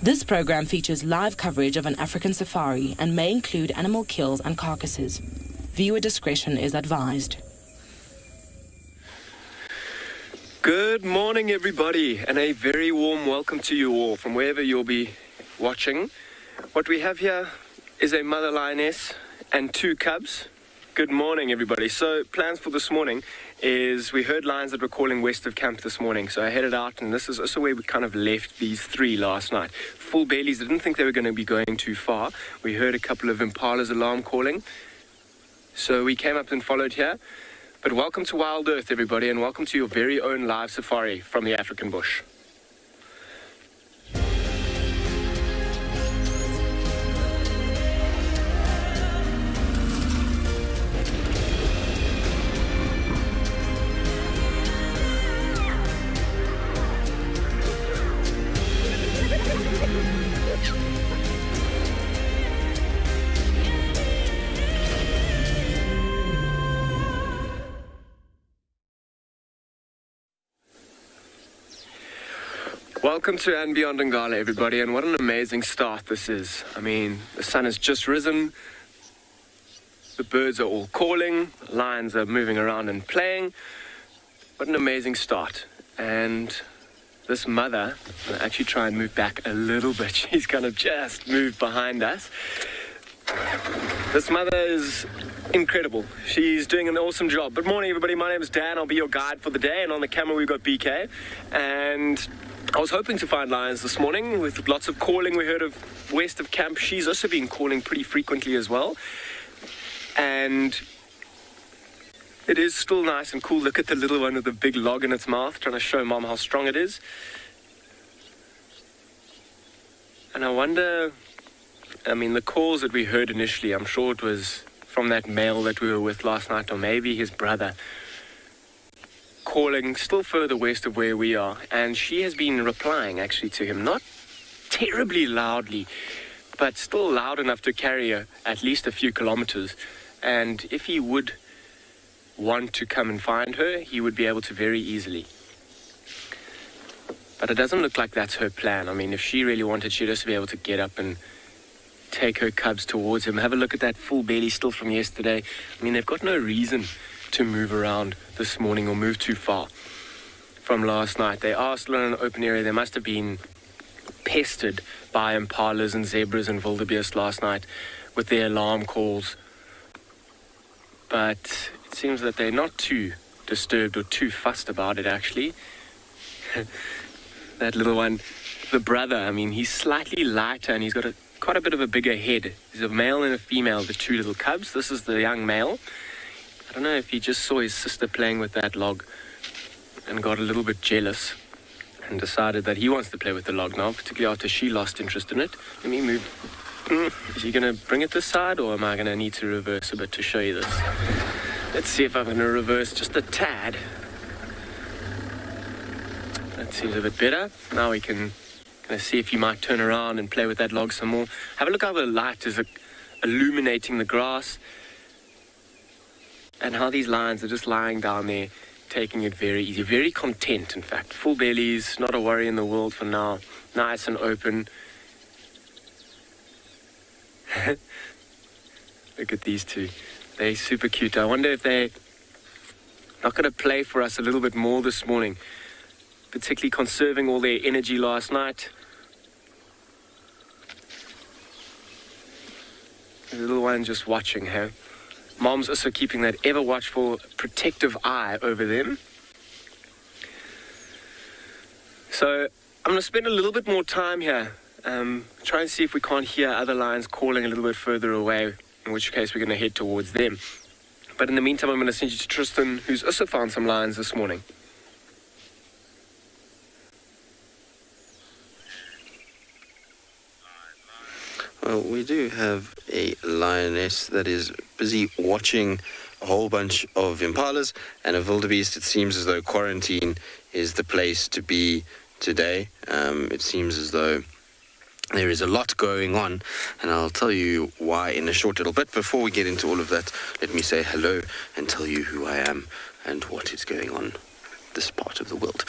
This program features live coverage of an African safari and may include animal kills and carcasses. Viewer discretion is advised. Good morning, everybody, and a very warm welcome to you all from wherever you'll be watching. What we have here is a mother lioness and two cubs. Good morning, everybody. So plans for this morning is we heard lions that were calling west of camp this morning. So I headed out, and this is also where we kind of left these three last night. Full bellies, didn't think they were going to be going too far. We heard a couple of impalas alarm calling. So we came up and followed here. But welcome to Wild Earth, everybody, and welcome to your very own live safari from the African bush. Welcome to and beyond Ngala, everybody, and what an amazing start this is. I mean, the sun has just risen, the birds are all calling, lions are moving around and playing. What an amazing start. And this mother, I'll actually try and move back a little bit. She's kind of just moved behind us. This mother is incredible. She's doing an awesome job. Good morning, everybody. My name is Dan. I'll be your guide for the day. And on the camera, we've got BK. And I was hoping to find lions this morning with lots of calling. We heard of west of camp. She's also been calling pretty frequently as well. And it is still nice and cool. Look at the little one with the big log in its mouth, trying to show Mom how strong it is. And I wonder, I mean, the calls that we heard initially, I'm sure it was from that male that we were with last night, or maybe his brother, calling still further west of where we are. And she has been replying actually to him, not terribly loudly, but still loud enough to carry at least a few kilometers. And if he would want to come and find her, he would be able to very easily. But it doesn't look like that's her plan. I mean, if she really wanted, she'd also be able to get up and take her cubs towards him. Have a look at that full belly still from yesterday. I mean, they've got no reason to move around this morning or move too far from last night. They are still in an open area. They must have been pestered by impalas and zebras and wildebeest last night with their alarm calls. But it seems that they're not too disturbed or too fussed about it, actually. That little one, the brother, I mean, he's slightly lighter and he's got quite a bit of a bigger head. He's a male and a female, the two little cubs. This is the young male. I don't know if he just saw his sister playing with that log and got a little bit jealous and decided that he wants to play with the log now, particularly after she lost interest in it. Let me move. Is he going to bring it this side, or am I going to need to reverse a bit to show you this? Let's see if I'm going to reverse just a tad. That seems a bit better. Now we can kind of see if he might turn around and play with that log some more. Have a look how the light is illuminating the grass, and how these lions are just lying down there, taking it very easy, very content, in fact. Full bellies, not a worry in the world for now. Nice and open. Look at these two. They're super cute. I wonder if they're not going to play for us a little bit more this morning, particularly conserving all their energy last night. The little one just watching, hey? Mom's also keeping that ever-watchful, protective eye over them. So I'm going to spend a little bit more time here, try and see if we can't hear other lions calling a little bit further away, in which case we're going to head towards them. But in the meantime, I'm going to send you to Tristan, who's also found some lions this morning. Well, we do have a lioness that is busy watching a whole bunch of impalas and a wildebeest. It seems as though quarantine is the place to be today. It seems as though there is a lot going on, and I'll tell you why in a short little bit. Before we get into all of that, let me say hello and tell you who I am and what is going on. this part of the world.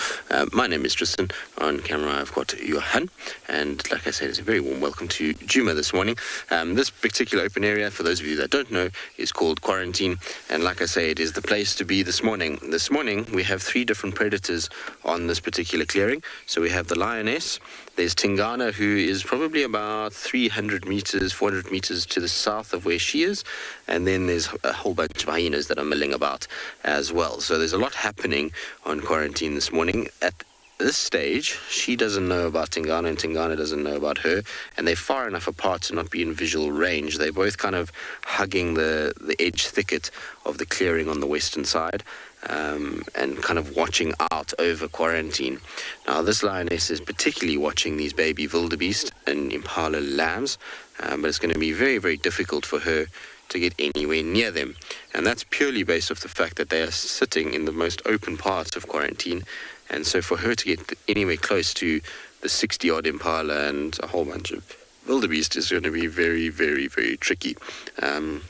My name is Tristan. On camera, I've got Johan. And like I said, it's a very warm welcome to Djuma this morning. This particular open area, for those of you that don't know, is called Quarantine. And like I say, it is the place to be this morning. This morning, we have 3 different predators on this particular clearing. So we have the lioness. There's Tingana, who is probably about 300 meters, 400 meters to the south of where she is. And then there's a whole bunch of hyenas that are milling about as well. So there's a lot happening on Quarantine this morning. At this stage, she doesn't know about Tingana and Tingana doesn't know about her. And they're far enough apart to not be in visual range. They're both kind of hugging the edge thicket of the clearing on the western side. And kind of watching out over Quarantine. Now, this lioness is particularly watching these baby wildebeest and impala lambs, but it's going to be very, very difficult for her to get anywhere near them. And that's purely based off the fact that they are sitting in the most open parts of Quarantine. And so for her to get anywhere close to the 60-odd impala and a whole bunch of wildebeest is going to be very, very, very tricky.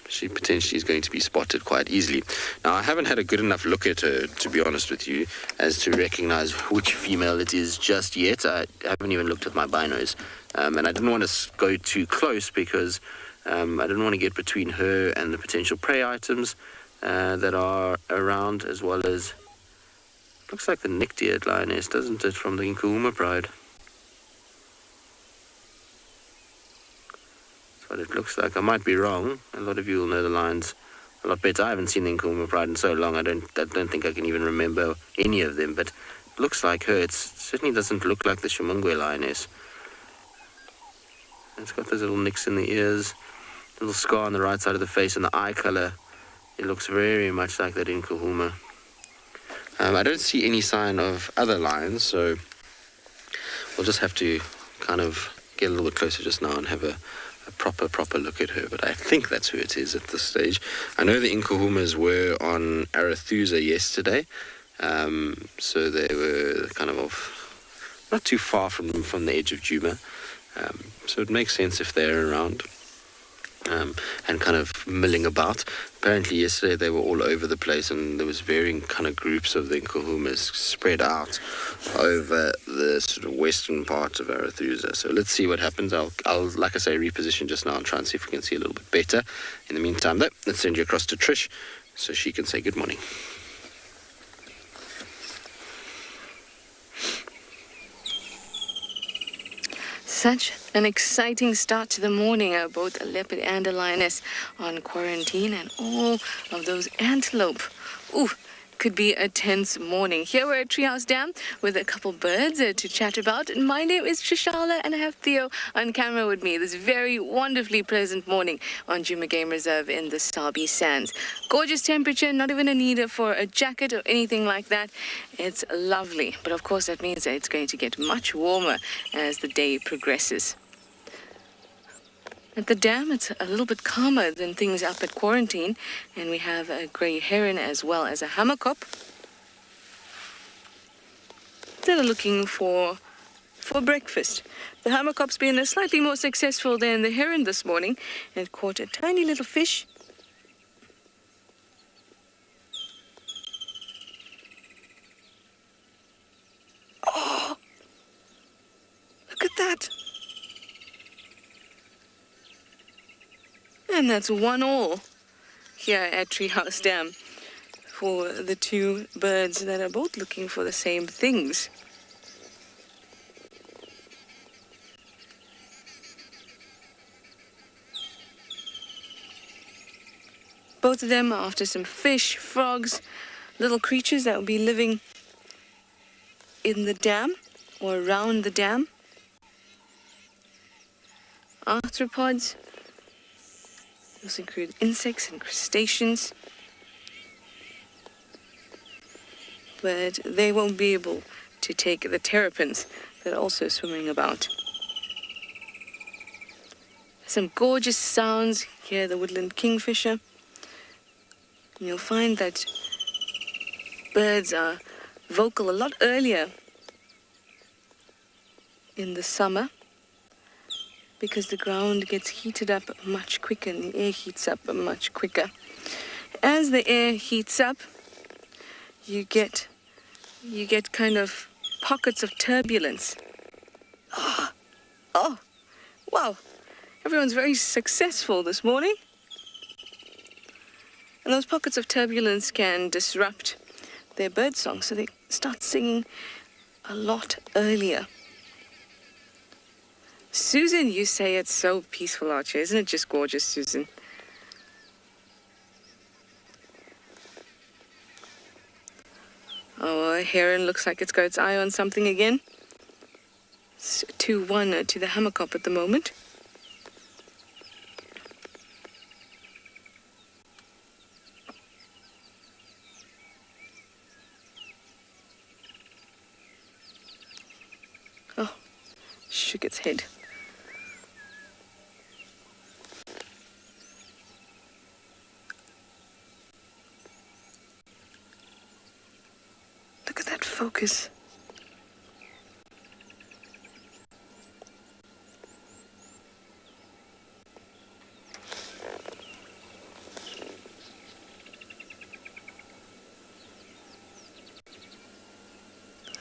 She potentially is going to be spotted quite easily. Now, I haven't had a good enough look at her, to be honest with you, as to recognize which female it is just yet. I haven't even looked at my binos. And I didn't want to go too close because I didn't want to get between her and the potential prey items that are around, as well as... Looks like the neck-eared lioness, doesn't it, from the Nkuhuma Pride? What it looks like. I might be wrong. A lot of you will know the lions a lot better. I haven't seen the Nkuhuma Pride in so long. I don't think I can even remember any of them. But it looks like her. It certainly doesn't look like the Shumungwe lioness. It's got those little nicks in the ears, little scar on the right side of the face, and the eye color. It looks very much like that Nkuhuma. I don't see any sign of other lions, so we'll just have to kind of get a little bit closer just now and have a proper look at her, but I think that's who it is at this stage. I know the Nkuhumas were on Arathusa yesterday, so they were kind of off, not too far from the edge of Djuma, so it makes sense if they're around and kind of milling about. Apparently yesterday they were all over the place, and there was varying kind of groups of the Nkuhumas spread out over the sort of western part of Arathusa. So let's see what happens. I'll like I say, reposition just now and try and see if we can see a little bit better. In the meantime, though, let's send you across to Trish so she can say good morning. Such an exciting start to the morning. Both a leopard and a lioness on Quarantine, and all of those antelope. Ooh, could be a tense morning. Here we're at Treehouse Dam with a couple birds to chat about. And my name is Trishala, and I have Theo on camera with me this very wonderfully pleasant morning on Djuma Game Reserve in the Sabi Sands. Gorgeous temperature, not even a need for a jacket or anything like that. It's lovely, but of course that means that it's going to get much warmer as the day progresses. At the dam, it's a little bit calmer than things up at Quarantine, and we have a grey heron as well as a hammerkop that are looking for breakfast. The hammerkop's been slightly more successful than the heron this morning, and it caught a tiny little fish. Oh, look at that. And that's 1-1 here at Treehouse Dam for the 2 birds that are both looking for the same things. Both of them are after some fish, frogs, little creatures that will be living in the dam or around the dam. Arthropods. Those include insects and crustaceans, but they won't be able to take the terrapins that are also swimming about. Some gorgeous sounds. Hear the woodland kingfisher. And you'll find that birds are vocal a lot earlier in the summer, because the ground gets heated up much quicker and the air heats up much quicker. As the air heats up, you get you get kind of pockets of turbulence. Oh, wow. Everyone's very successful this morning. And those pockets of turbulence can disrupt their bird song, so they start singing a lot earlier. Susan, you say it's so peaceful out here. Isn't it just gorgeous, Susan? Oh, a heron looks like it's got its eye on something again. It's 2-1 to the hammerkop at the moment. Oh, shook its head. Look at that focus.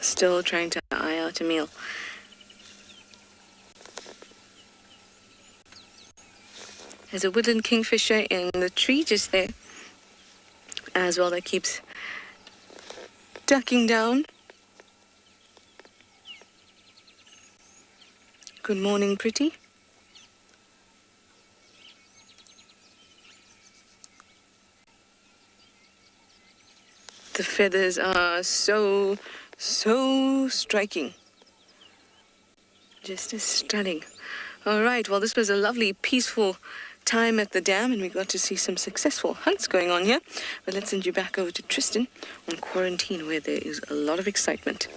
Still trying to eye out a meal. There's a woodland kingfisher in the tree just there as well that keeps ducking down. Good morning, pretty. The feathers are so striking. Just as stunning. All right, well, this was a lovely, peaceful time at the dam, and we got to see some successful hunts going on here. But let's send you back over to Tristan on quarantine, where there is a lot of excitement.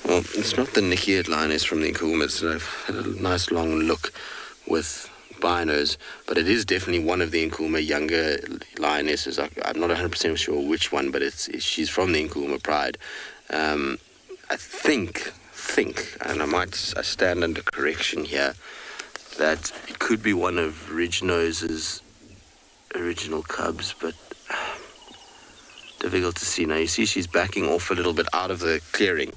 Well, it's not the Nikki lioness from the Nkumas. I've had a nice long look with binos, but it is definitely one of the Nkuma younger lionesses. I'm not 100% sure which one, but she's from the Nkuma Pride. I think, and I stand under correction here, that it could be one of Ridgenose's original cubs, but difficult to see. Now you see she's backing off a little bit out of the clearing,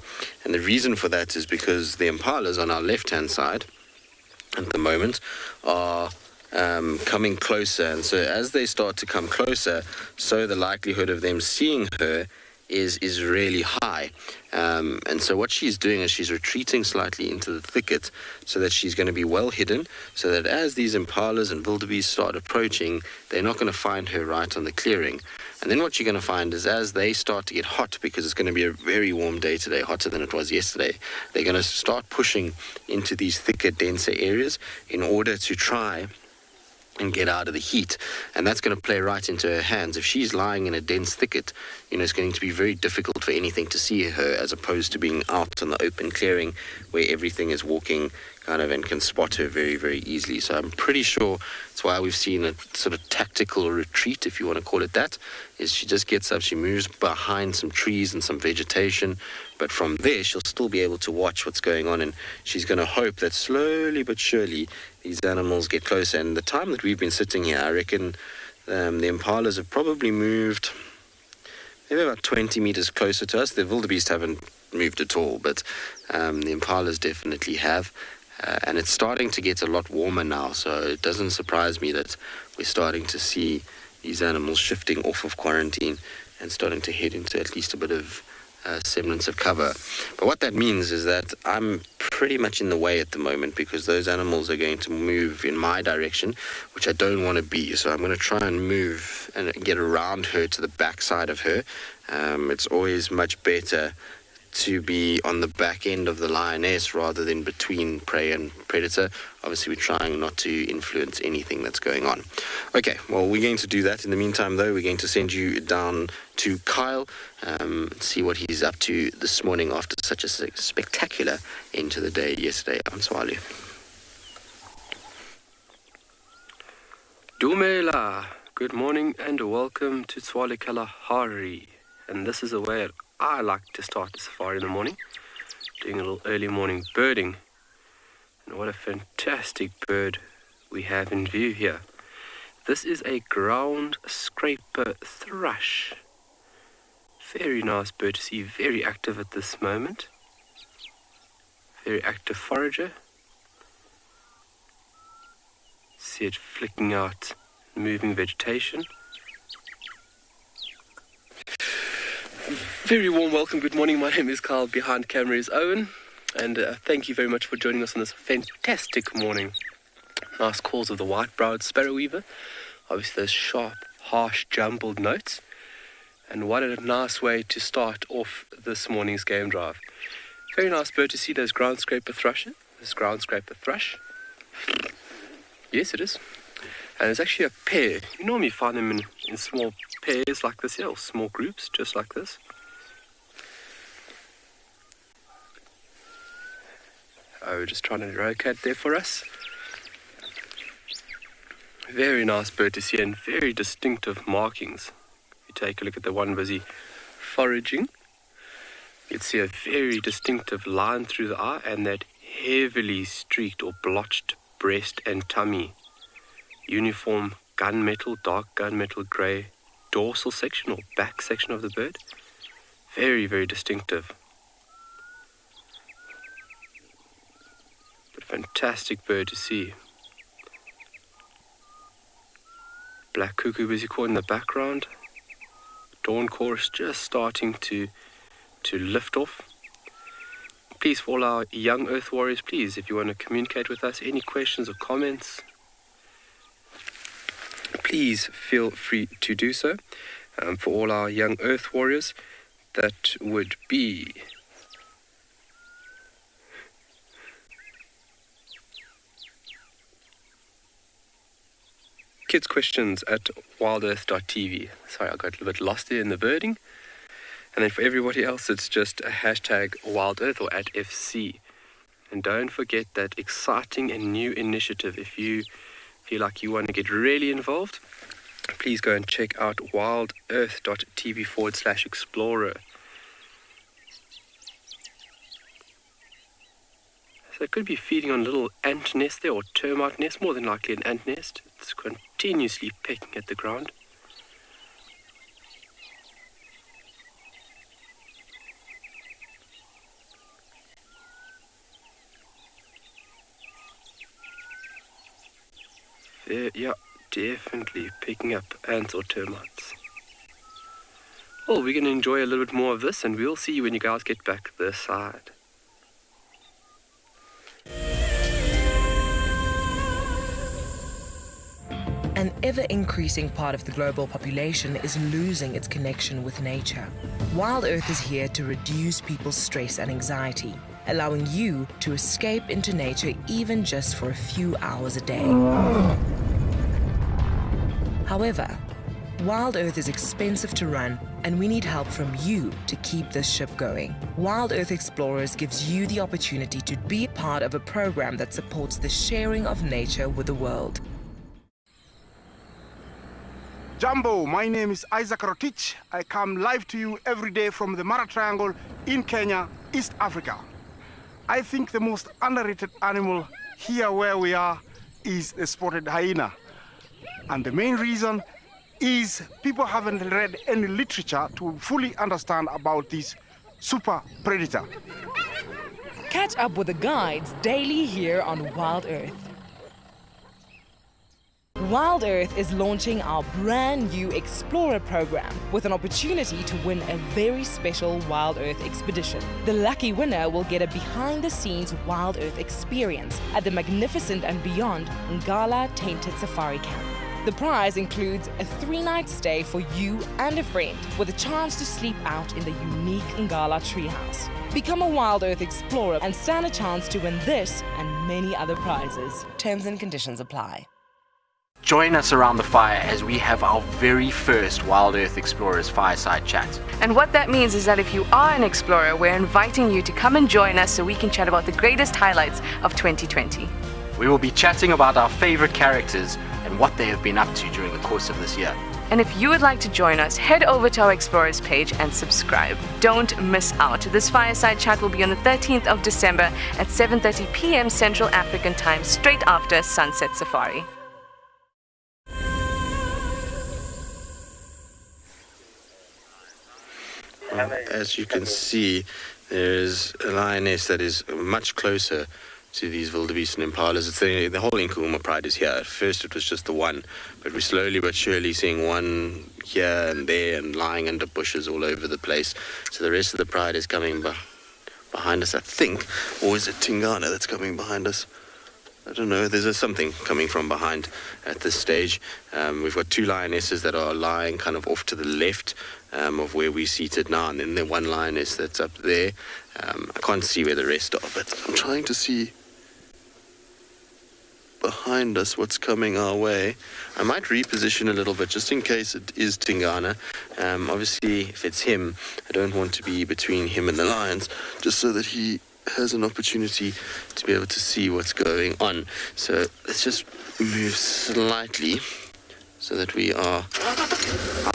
and the reason for that is because the impalas on our left-hand side at the moment are coming closer, and so as they start to come closer, so the likelihood of them seeing her is really high. And so what she's doing is she's retreating slightly into the thicket so that she's going to be well hidden, so that as these impalas and wildebeest start approaching, they're not going to find her right on the clearing. And then what you're going to find is as they start to get hot, because it's going to be a very warm day today, hotter than it was yesterday, they're going to start pushing into these thicker, denser areas in order to try and get out of the heat, and that's going to play right into her hands. If she's lying in a dense thicket, it's going to be very difficult for anything to see her, as opposed to being out on the open clearing where everything is walking kind of and can spot her very, very easily. So I'm pretty sure it's why we've seen a sort of tactical retreat, if you want to call it that, is she just gets up, she moves behind some trees and some vegetation, but from there she'll still be able to watch what's going on, and she's going to hope that slowly but surely these animals get closer. And the time that we've been sitting here, I reckon the impalas have probably moved maybe about 20 meters closer to us. The wildebeest haven't moved at all, but the impalas definitely have. And it's starting to get a lot warmer now, so it doesn't surprise me that we're starting to see these animals shifting off of quarantine and starting to head into at least a bit of semblance of cover. But what that means is that I'm pretty much in the way at the moment, because those animals are going to move in my direction, which I don't want to be. So I'm going to try and move and get around her to the back side of her. It's always much better to be on the back end of the lioness rather than between prey and predator. Obviously, we're trying not to influence anything that's going on. Okay, well, we're going to do that. In the meantime, though, we're going to send you down to Kyle, see what he's up to this morning after such a spectacular end to the day yesterday on Tswalu. Dumela, good morning and welcome to Tswalu Kalahari. And this is a way I like to start the safari in the morning, doing a little early morning birding. And what a fantastic bird we have in view here. This is a ground scraper thrush. Very nice bird to see, very active at this moment. Very active forager. See it flicking out moving vegetation. Very warm welcome, good morning. My name is Carl, behind camera is Owen. And thank you very much for joining us on this fantastic morning. Nice calls of the white-browed sparrow weaver. Obviously those sharp, harsh, jumbled notes. And what a nice way to start off this morning's game drive. Very nice bird to see, those ground scraper thrushes. This ground scraper thrush. Yes, it is. And it's actually a pair. You normally find them in small pairs like this here, or small groups, just like this. Oh, we're just trying to locate there for us. Very nice bird to see, and very distinctive markings. If you take a look at the one busy foraging, you'd see a very distinctive line through the eye and that heavily streaked or blotched breast and tummy. Uniform gunmetal, dark gunmetal grey dorsal section or back section of the bird. Very, very distinctive. But fantastic bird to see. Black cuckoo busy call in the background. Dawn chorus just starting to lift off. Please, for all our young earth warriors, please, if you want to communicate with us, any questions or comments, please feel free to do so. For all our young earth warriors, that would be kids questions at wildearth.tv. Sorry, I got a little bit lost there in the birding. And then for everybody else, it's just a hashtag wildearth or at FC. And don't forget that exciting and new initiative. If you feel like you want to get really involved, please go and check out wildearth.tv/explorer. So it could be feeding on a little ant nest there, or termite nest, more than likely an ant nest. It's continuously pecking at the ground. Yeah, definitely picking up ants or termites. Well, we're going to enjoy a little bit more of this, and we'll see you when you guys get back this side. An ever-increasing part of the global population is losing its connection with nature. Wild Earth is here to reduce people's stress and anxiety, allowing you to escape into nature even just for a few hours a day. However, Wild Earth is expensive to run, and we need help from you to keep this ship going. Wild Earth Explorers gives you the opportunity to be part of a program that supports the sharing of nature with the world. Jumbo, my name is Isaac Rotich. I come live to you every day from the Mara Triangle in Kenya, East Africa. I think the most underrated animal here where we are is the spotted hyena. And the main reason is people haven't read any literature to fully understand about this super predator. Catch up with the guides daily here on Wild Earth. Wild Earth is launching our brand new Explorer program with an opportunity to win a very special Wild Earth expedition. The lucky winner will get a behind-the-scenes Wild Earth experience at the magnificent and beyond Ngala Tainted Safari Camp. The prize includes a 3-night stay for you and a friend with a chance to sleep out in the unique Ngala treehouse. Become a Wild Earth Explorer and stand a chance to win this and many other prizes. Terms and conditions apply. Join us around the fire as we have our very first Wild Earth Explorers Fireside Chat. And what that means is that if you are an explorer, we're inviting you to come and join us so we can chat about the greatest highlights of 2020. We will be chatting about our favorite characters and what they have been up to during the course of this year. And if you would like to join us, head over to our Explorers page and subscribe. Don't miss out. This Fireside Chat will be on the 13th of December at 7:30 p.m. Central African Time, straight after Sunset Safari. as you can see, there's a lioness that is much closer to these wildebeest and impalas. It's the whole Nkuhuma pride is here. At first it was just the one, but we're slowly but surely seeing one here and there and lying under bushes all over the place. So the rest of the pride is coming behind us, I think. Or is it Tingana that's coming behind us? I don't know. There's something coming from behind at this stage. We've got two lionesses that are lying kind of off to the left of where we're seated now, and then the one lioness that's up there. I can't see where the rest are, but I'm trying to see behind us what's coming our way. I might reposition a little bit just in case it is Tingana. Obviously, if it's him, I don't want to be between him and the lions, just so that he has an opportunity to be able to see what's going on. So let's just move slightly so that we are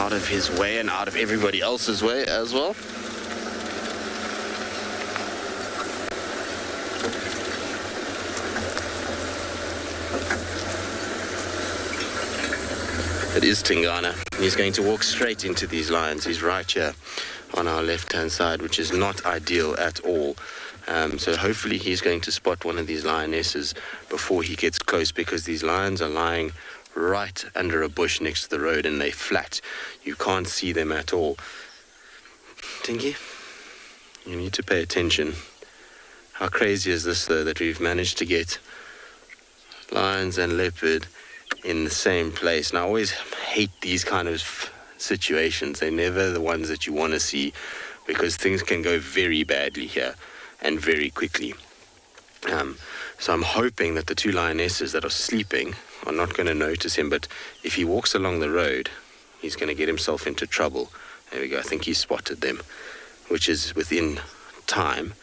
out of his way and out of everybody else's way as well. It is Tingana. He's going to walk straight into these lions. He's right here on our left-hand side, which is not ideal at all. So hopefully he's going to spot one of these lionesses before he gets close, because these lions are lying right under a bush next to the road and they're flat. You can't see them at all. Tinky, you need to pay attention. How crazy is this, though, that we've managed to get lions and leopard in the same place? And I always hate these kind of situations. They're never the ones that you want to see, because things can go very badly here and very quickly. So I'm hoping that the two lionesses that are sleeping are not going to notice him, but if he walks along the road, he's going to get himself into trouble. There we go. I think he spotted them, which is within time.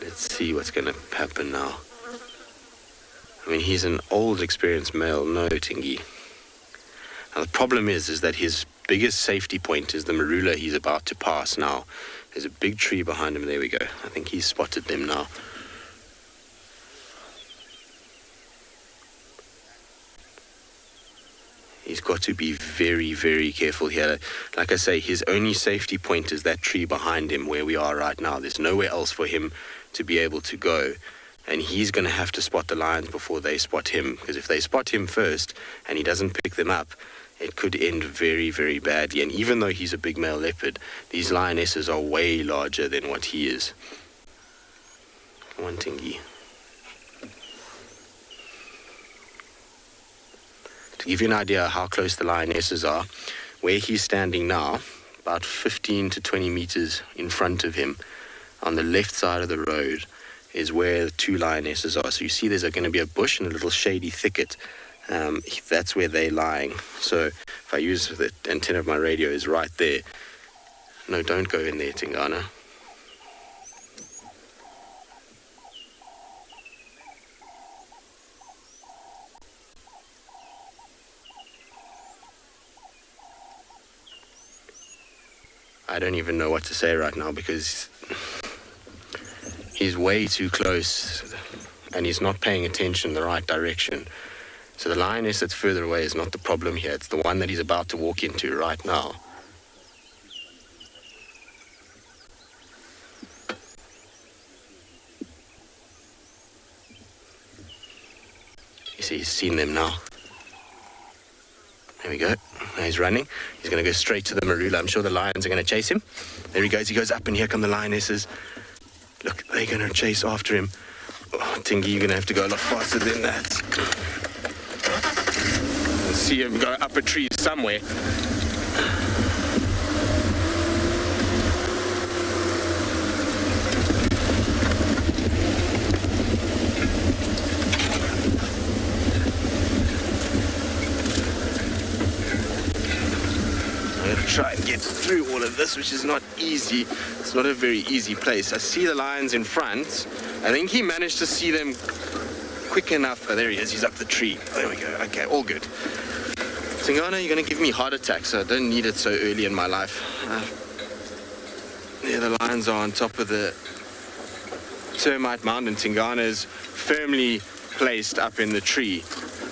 Let's see what's going to happen now. I mean, he's an old, experienced male, no Tingy. Now, the problem is that his biggest safety point is the marula he's about to pass now. There's a big tree behind him. There we go. I think he's spotted them now. He's got to be very, very careful here. Like I say, his only safety point is that tree behind him where we are right now. There's nowhere else for him to be able to go. And he's going to have to spot the lions before they spot him. Because if they spot him first and he doesn't pick them up, it could end very, very badly. And even though he's a big male leopard, these lionesses are way larger than what he is. Come on, Tingy. To give you an idea how close the lionesses are, where he's standing now, about 15 to 20 meters in front of him, on the left side of the road, is where the two lionesses are. So you see there's going to be a bush and a little shady thicket. That's where they're lying. So if I use the antenna of my radio, is right there. No, don't go in there, Tingana. I don't even know what to say right now, because he's way too close and he's not paying attention in the right direction. So the lioness that's further away is not the problem here. It's the one that he's about to walk into right now. You see, he's seen them now. There we go. Now he's running. He's going to go straight to the marula. I'm sure the lions are going to chase him. There he goes. He goes up, and here come the lionesses. Look, they're going to chase after him. Oh, Tingy, you're going to have to go a lot faster than that. You'll see him go up a tree somewhere. Try and get through all of this, which is not easy. It's not a very easy place. I see the lions in front. I think he managed to see them quick enough. Oh, there he is. He's up the tree. There we go. Okay, all good. Tingana, you're going to give me heart attacks, so I don't need it so early in my life. There the lions are on top of the termite mound, and Tingana is firmly placed up in the tree,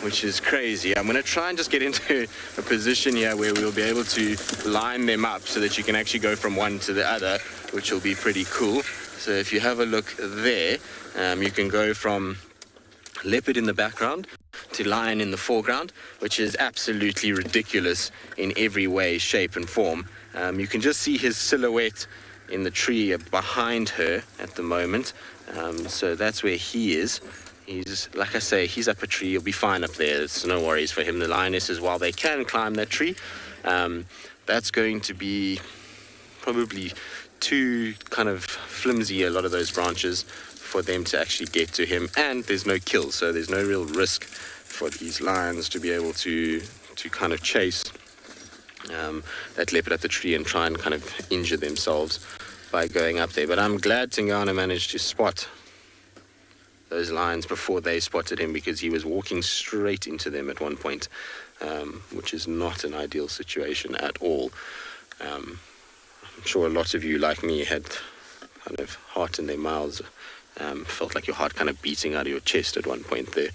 which is crazy. I'm going to try and just get into a position here where we'll be able to line them up so that you can actually go from one to the other, which will be pretty cool. So if you have a look there, you can go from leopard in the background to lion in the foreground, which is absolutely ridiculous in every way, shape and form. You can just see his silhouette in the tree behind her at the moment. So that's where he is. He's, like I say, he's up a tree. He'll be fine up there. It's no worries for him. The lionesses, while they can climb that tree, that's going to be probably too kind of flimsy, a lot of those branches, for them to actually get to him. And there's no kill, so there's no real risk for these lions to be able to kind of chase that leopard at the tree and try and kind of injure themselves by going up there. But I'm glad Tingana managed to spot those lions before they spotted him, because he was walking straight into them at one point, which is not an ideal situation at all. I'm sure a lot of you, like me, had kind of heart in their mouths, felt like your heart kind of beating out of your chest at one point there.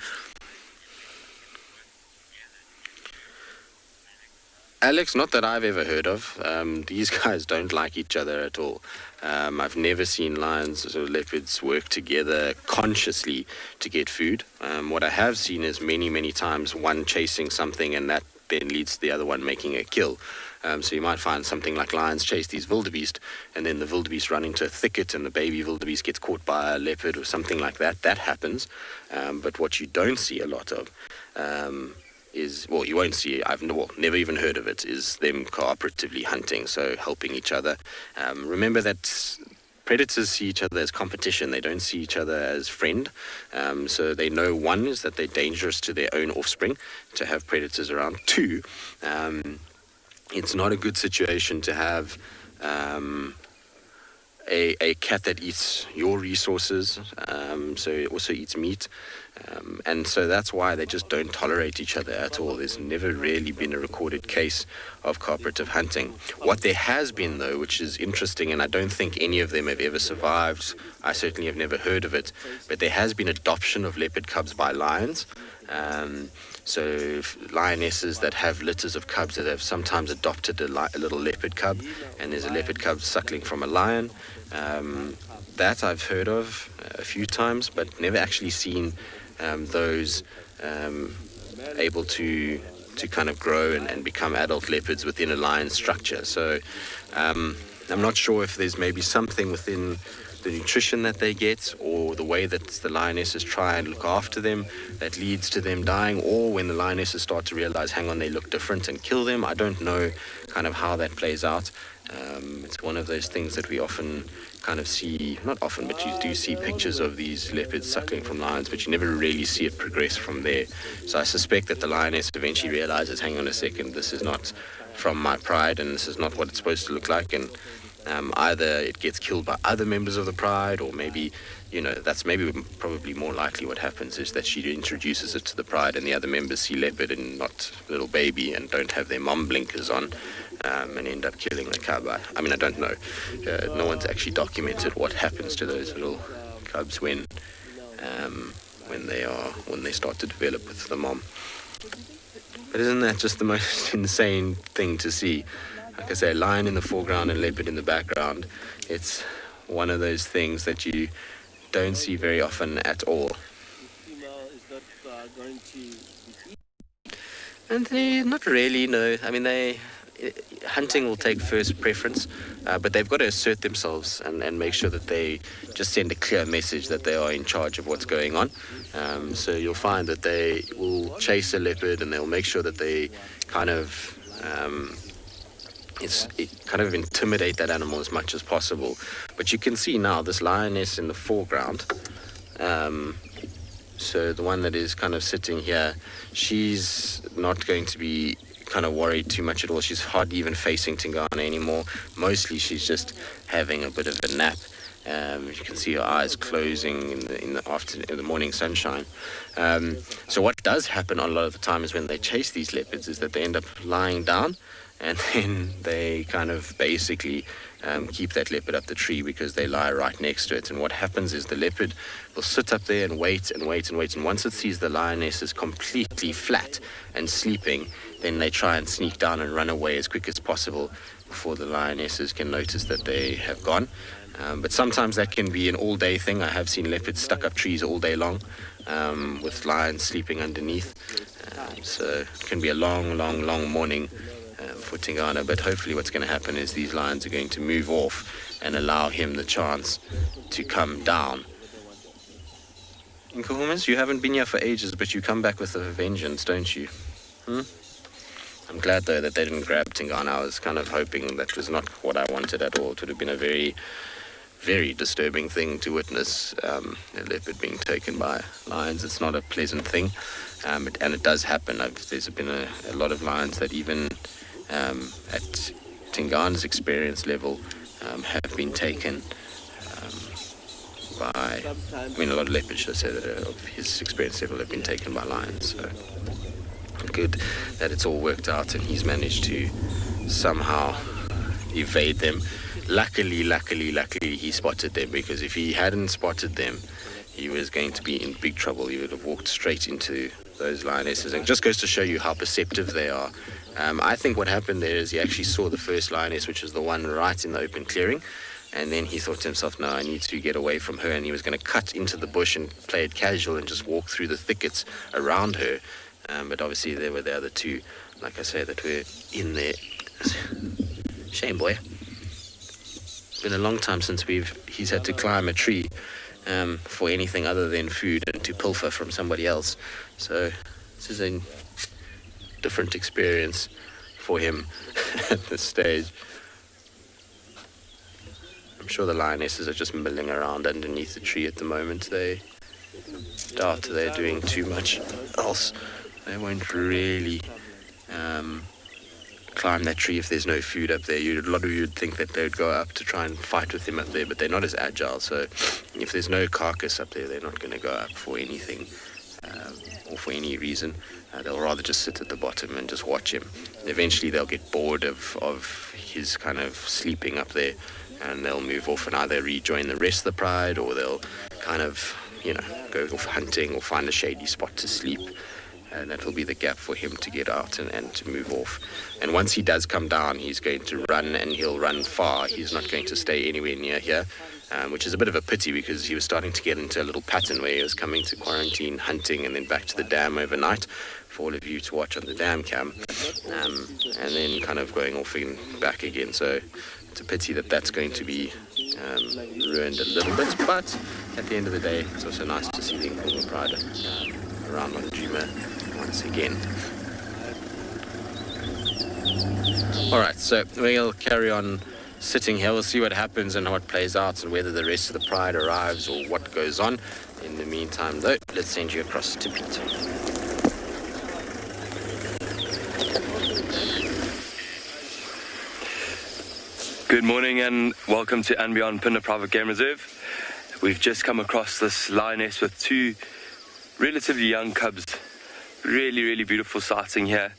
Alex, not that I've ever heard of. These guys don't like each other at all. I've never seen lions or leopards work together consciously to get food. What I have seen is many times one chasing something, and that then leads to the other one making a kill. So you might find something like lions chase these wildebeest, and then the wildebeest run into a thicket and the baby wildebeest gets caught by a leopard or something like that. That happens. But what you don't see a lot of is, well, you won't see, I've never even heard of it, is them cooperatively hunting, so helping each other. Remember that predators see each other as competition. They don't see each other as friend. So they know, one, is that they're dangerous to their own offspring to have predators around. Two, it's not a good situation to have a cat that eats your resources, so it also eats meat. And so that's why they just don't tolerate each other at all. There's never really been a recorded case of cooperative hunting. What there has been, though, which is interesting, and I don't think any of them have ever survived, I certainly have never heard of it, but there has been adoption of leopard cubs by lions. So lionesses that have litters of cubs that have sometimes adopted a little leopard cub, and there's a leopard cub suckling from a lion. That I've heard of a few times, but never actually seen those able to kind of grow and become adult leopards within a lion structure. So I'm not sure if there's maybe something within the nutrition that they get, or the way that the lionesses try and look after them, that leads to them dying, or when the lionesses start to realize, hang on, they look different, and kill them. I don't know kind of how that plays out. It's one of those things that we often kind of see, not often, but you do see pictures of these leopards suckling from lions, but you never really see it progress from there. So I suspect that the lioness eventually realizes, hang on a second, this is not from my pride, and this is not what it's supposed to look like, and either it gets killed by other members of the pride, or maybe, that's maybe probably more likely what happens, is that she introduces it to the pride and the other members see leopard and not little baby and don't have their mom blinkers on, and end up killing the cub. I mean, I don't know. No one's actually documented what happens to those little cubs when they start to develop with the mom. But isn't that just the most insane thing to see? Like I say, a lion in the foreground and leopard in the background. It's one of those things that you don't see very often at all. Anthony, not really, no. I mean, hunting will take first preference, but they've got to assert themselves and make sure that they just send a clear message that they are in charge of what's going on. So you'll find that they will chase a leopard and they'll make sure that they kind of intimidate that animal as much as possible. But you can see now this lioness in the foreground, so the one that is kind of sitting here, she's not going to be kind of worried too much at all. She's hardly even facing Tingana anymore. Mostly she's just having a bit of a nap. You can see her eyes closing in the morning sunshine. So what does happen a lot of the time is when they chase these leopards is that they end up lying down, and then they kind of basically keep that leopard up the tree because they lie right next to it. And what happens is the leopard will sit up there and wait and wait and wait. And once it sees the lionesses completely flat and sleeping, then they try and sneak down and run away as quick as possible before the lionesses can notice that they have gone. But sometimes that can be an all-day thing. I have seen leopards stuck up trees all day long with lions sleeping underneath. So it can be a long, long, long morning for Tingana. But hopefully what's going to happen is these lions are going to move off and allow him the chance to come down. Nkohumas, you haven't been here for ages, but you come back with a vengeance, don't you? I'm glad, though, that they didn't grab Tingana. I was kind of hoping that was not what I wanted at all. It would have been a very, very disturbing thing to witness, a leopard being taken by lions. It's not a pleasant thing, and it does happen. There's been a lot of lions that even at Tingana's experience level have been taken by, a lot of leopards, should I say, that of his experience level have been taken by lions. So good that it's all worked out and he's managed to somehow evade them. Luckily he spotted them, because if he hadn't spotted them, he was going to be in big trouble. He would have walked straight into those lionesses. And it just goes to show you how perceptive they are. I think what happened there is he actually saw the first lioness, which was the one right in the open clearing, and then he thought to himself, no, I need to get away from her, and he was going to cut into the bush and play it casual and just walk through the thickets around her. But obviously there were the other two, like I say, that were in there. Shame, boy. It's been a long time since he's had to climb a tree for anything other than food and to pilfer from somebody else. So this is a different experience for him at this stage. I'm sure the lionesses are just milling around underneath the tree at the moment. They doubt they're doing too much else. They won't really climb that tree if there's no food up there. A lot of you would think that they would go up to try and fight with him up there, but they're not as agile. So if there's no carcass up there, they're not going to go up for anything or for any reason. They'll rather just sit at the bottom and just watch him. Eventually they'll get bored of his kind of sleeping up there, and they'll move off and either rejoin the rest of the pride, or they'll kind of, go off hunting or find a shady spot to sleep. And that will be the gap for him to get out and to move off. And once he does come down, he's going to run, and he'll run far. He's not going to stay anywhere near here, which is a bit of a pity, because he was starting to get into a little pattern where he was coming to quarantine, hunting, and then back to the dam overnight for all of you to watch on the dam cam, and then kind of going off and back again. So it's a pity that that's going to be ruined a little bit, but at the end of the day, it's also nice to see the Nkomo Pride around Manjima once again. Alright, so we'll carry on sitting here. We'll see what happens and what plays out and whether the rest of the pride arrives or what goes on. In the meantime, though, let's send you across to Peter. Good morning and welcome to and Beyond Phinda Private Game Reserve. We've just come across this lioness with two relatively young cubs. Really, really beautiful sighting here.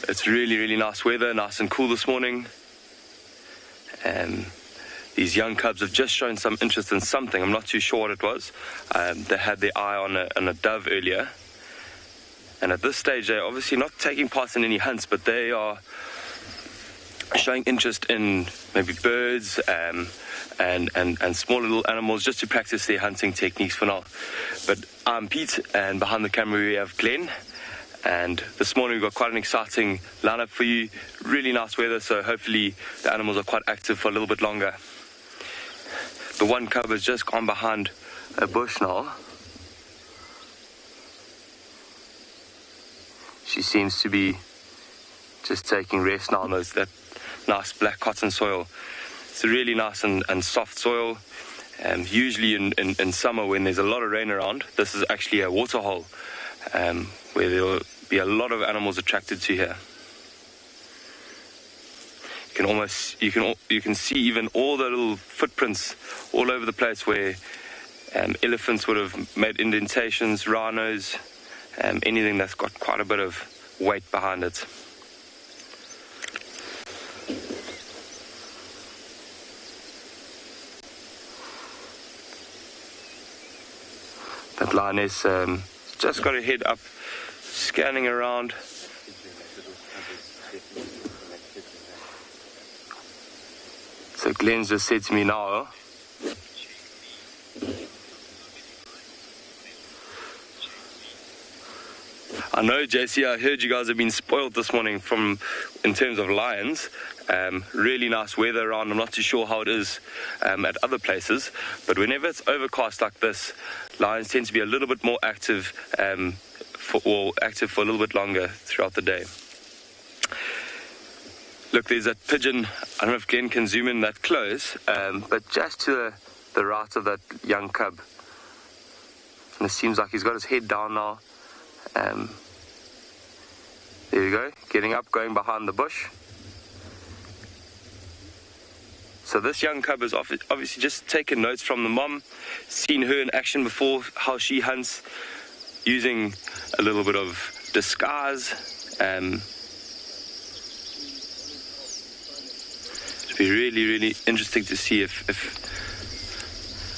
It's really, really nice weather, nice and cool this morning. These young cubs have just shown some interest in something. I'm not too sure what it was. They had their eye on a dove earlier. And at this stage, they're obviously not taking part in any hunts, but they are showing interest in maybe birds and small little animals, just to practice their hunting techniques for now. But I'm Pete, and behind the camera we have Glenn. And this morning we've got quite an exciting lineup for you. Really nice weather, so hopefully the animals are quite active for a little bit longer. The one cub has just gone behind a bush now. She seems to be just taking rest now on that nice black cotton soil. It's a really nice and soft soil. Usually in summer when there's a lot of rain around, this is actually a water hole where there will be a lot of animals attracted to here. You can see even all the little footprints all over the place where elephants would have made indentations, rhinos, anything that's got quite a bit of weight behind it. lioness just got her head up, scanning around. So Glenn's just said to me now, I know, JC, I heard you guys have been spoiled this morning in terms of lions. Really nice weather around. I'm not too sure how it is at other places, but whenever it's overcast like this, lions tend to be a little bit more active, for a little bit longer throughout the day. Look, there's a pigeon. I don't know if Glenn can zoom in that close, but just to the right of that young cub. And it seems like he's got his head down now. There you go, getting up, going behind the bush. So this young cub has obviously just taken notes from the mom, seen her in action before, how she hunts, using a little bit of disguise. It'll be really, really interesting to see if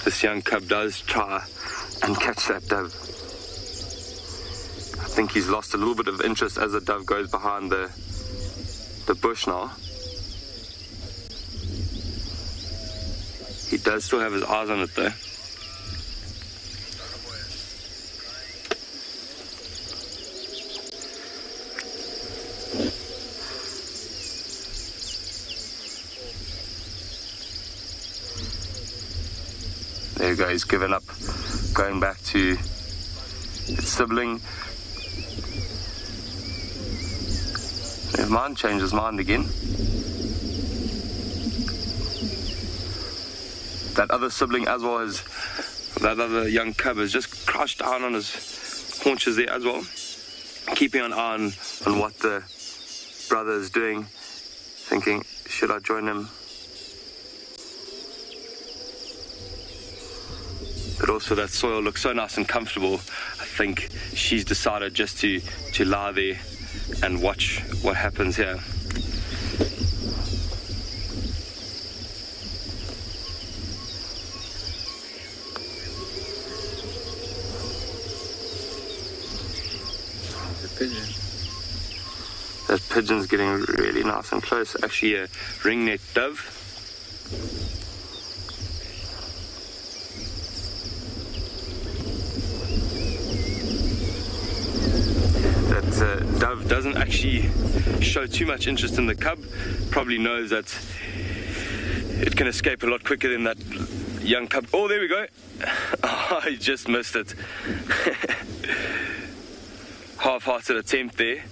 this young cub does try and catch that dove. I think he's lost a little bit of interest as the dove goes behind the bush now. He does still have his eyes on it though. There you go, he's given up, going back to its sibling. Never mind, changed his mind again. That other sibling as well as that other young cub has just crouched down on his haunches there as well, keeping an eye on what the brother is doing, thinking, should I join him? But also that soil looks so nice and comfortable. I think she's decided just to lie there and watch what happens here. That pigeon's getting really nice and close. Actually a ringneck dove. That dove doesn't actually show too much interest in the cub. Probably knows that it can escape a lot quicker than that young cub. Oh, there we go. Oh, he just missed it. Half-hearted attempt there,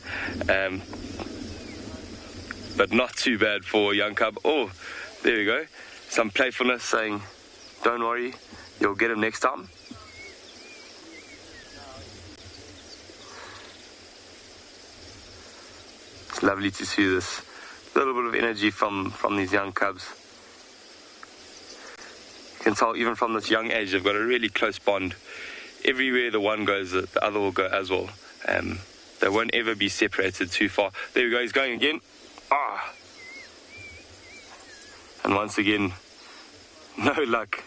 but not too bad for a young cub. Oh, there we go. Some playfulness saying, don't worry, you'll get him next time. It's lovely to see this little bit of energy from these young cubs. You can tell even from this young age, they've got a really close bond. Everywhere the one goes, the other will go as well. They won't ever be separated too far. There we go, he's going again. Ah! And once again, no luck.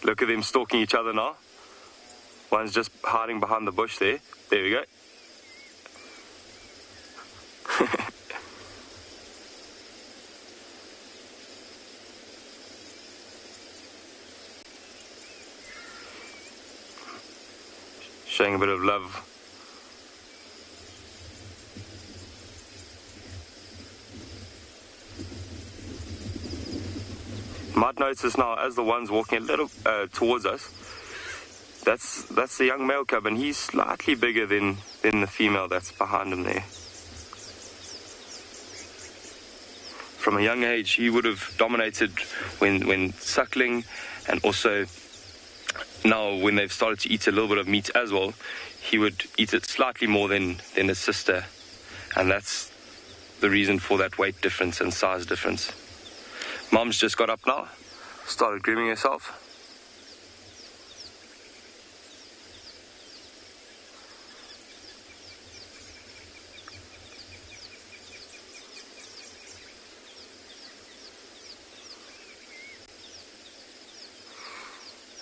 Look at them stalking each other now. One's just hiding behind the bush there. There we go. Showing a bit of love. Might notice now as the one's walking a little towards us, that's the young male cub, and he's slightly bigger than the female that's behind him there. From a young age, he would have dominated when suckling, and also now when they've started to eat a little bit of meat as well, he would eat it slightly more than his sister, and that's the reason for that weight difference and size difference. Mom's just got up now, started grooming herself.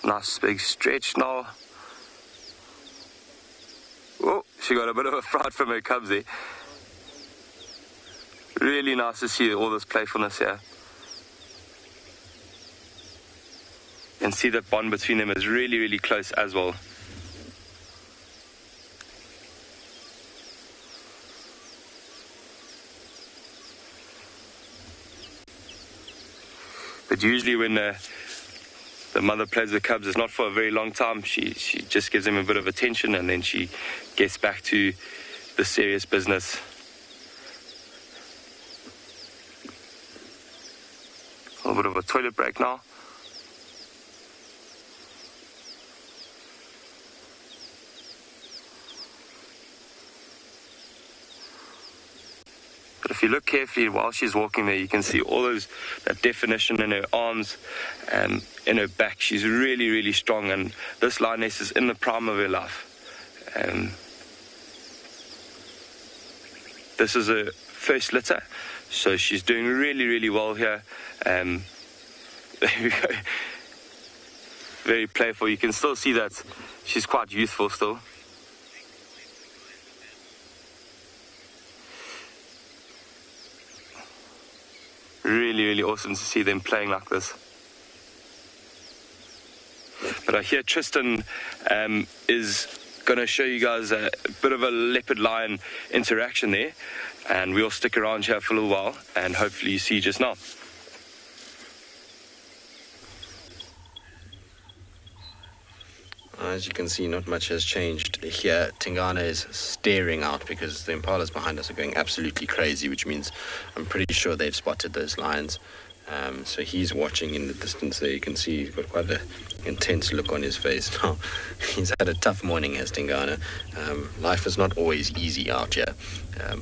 Nice big stretch now. She got a bit of a fright from her cubs there. Really nice to see all this playfulness here. You can see that bond between them is really, really close as well. But usually when the mother plays with cubs, it's not for a very long time. She just gives them a bit of attention and then she gets back to the serious business. A little bit of a toilet break now. But if you look carefully while she's walking there, you can see all that definition in her arms and in her back. She's really, really strong, and this lioness is in the prime of her life. This is her first litter, so she's doing really, really well here. There we go. Very playful. You can still see that she's quite youthful still. Really, really awesome to see them playing like this. But I hear Tristan is going to show you guys a bit of a leopard-lion interaction there, and we'll stick around here for a little while, and hopefully you see just now. As you can see, not much has changed here. Tingana is staring out because the impalas behind us are going absolutely crazy, which means I'm pretty sure they've spotted those lions. So he's watching in the distance there. You can see he's got quite an intense look on his face now. He's had a tough morning, has Tingana. Life is not always easy out here.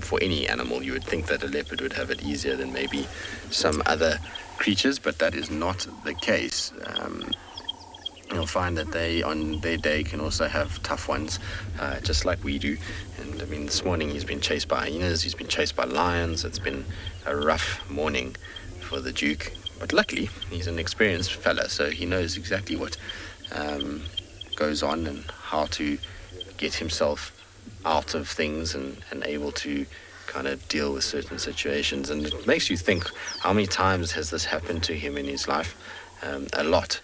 For any animal, you would think that a leopard would have it easier than maybe some other creatures, but that is not the case. You'll find that they, on their day, can also have tough ones, just like we do. And I mean, this morning he's been chased by hyenas, he's been chased by lions. It's been a rough morning for the Duke. But luckily, he's an experienced fella, so he knows exactly what goes on and how to get himself out of things and able to kind of deal with certain situations. And it makes you think, how many times has this happened to him in his life? A lot.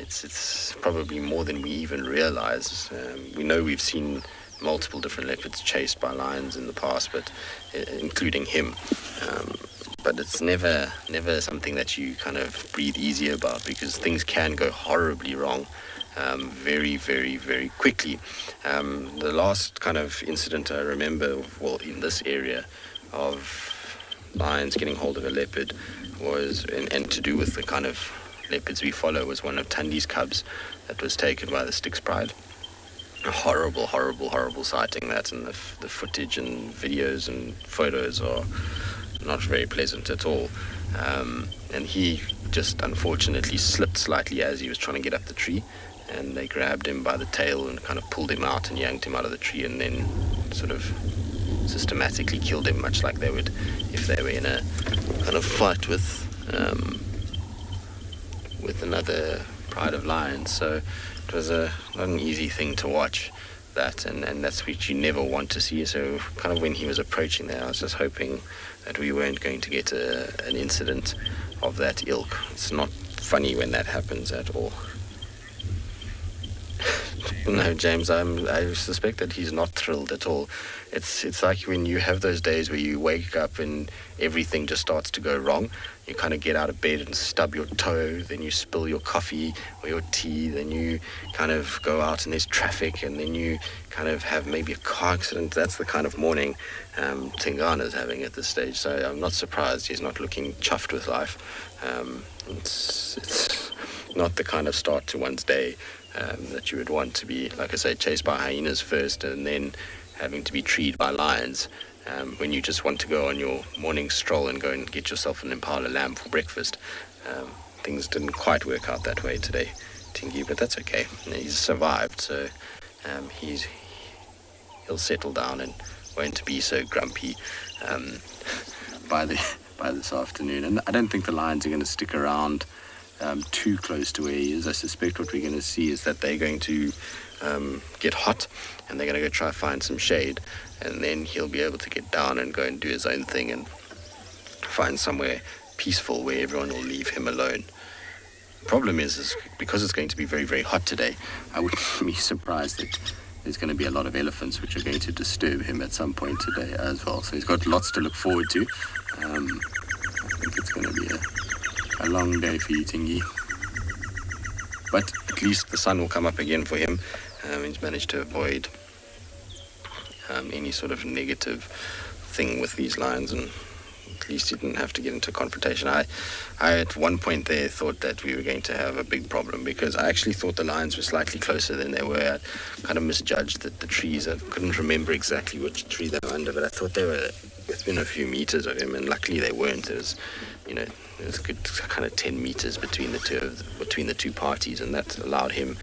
It's probably more than we even realize. We know we've seen multiple different leopards chased by lions in the past, but including him. But it's never something that you kind of breathe easy about, because things can go horribly wrong very, very, very quickly. The last kind of incident I remember, well, in this area of lions getting hold of a leopard was, and to do with the kind of leopards we follow, was one of Tandi's cubs that was taken by the Styx Pride. A horrible, horrible, horrible sighting that, and the footage and videos and photos are not very pleasant at all. And he just unfortunately slipped slightly as he was trying to get up the tree, and they grabbed him by the tail and kind of pulled him out and yanked him out of the tree, and then sort of systematically killed him, much like they would if they were in a kind of fight with another pride of lions. So it was not an easy thing to watch that, and that's what you never want to see. So kind of when he was approaching there, I was just hoping that we weren't going to get an incident of that ilk. It's not funny when that happens at all. No, James, I suspect that he's not thrilled at all. It's like when you have those days where you wake up and everything just starts to go wrong. You kind of get out of bed and stub your toe, then you spill your coffee or your tea, then you kind of go out and there's traffic, and then you kind of have maybe a car accident. That's the kind of morning Tingana's having at this stage. So I'm not surprised he's not looking chuffed with life. It's not the kind of start to one's day that you would want to be, like I say, chased by hyenas first and then having to be treed by lions, when you just want to go on your morning stroll and go and get yourself an impala lamb for breakfast. Things didn't quite work out that way today, Tingy, but that's okay. He's survived, so he'll settle down and won't be so grumpy by this afternoon. And I don't think the lions are going to stick around too close to where he is. I suspect what we're going to see is that they're going to get hot, and they're going to go try find some shade, and then he'll be able to get down and go and do his own thing and find somewhere peaceful where everyone will leave him alone. The problem is because it's going to be very, very hot today, I wouldn't be surprised that there's going to be a lot of elephants which are going to disturb him at some point today as well. So he's got lots to look forward to. I think it's going to be a long day for you, Tingy. But at least the sun will come up again for him. He's managed to avoid any sort of negative thing with these lions, and at least he didn't have to get into a confrontation. I at one point there thought that we were going to have a big problem, because I actually thought the lions were slightly closer than they were. I kind of misjudged the trees. I couldn't remember exactly which tree they were under, but I thought they were within a few meters of him, and luckily they weren't. There's a good kind of 10 meters between the two parties, and that allowed him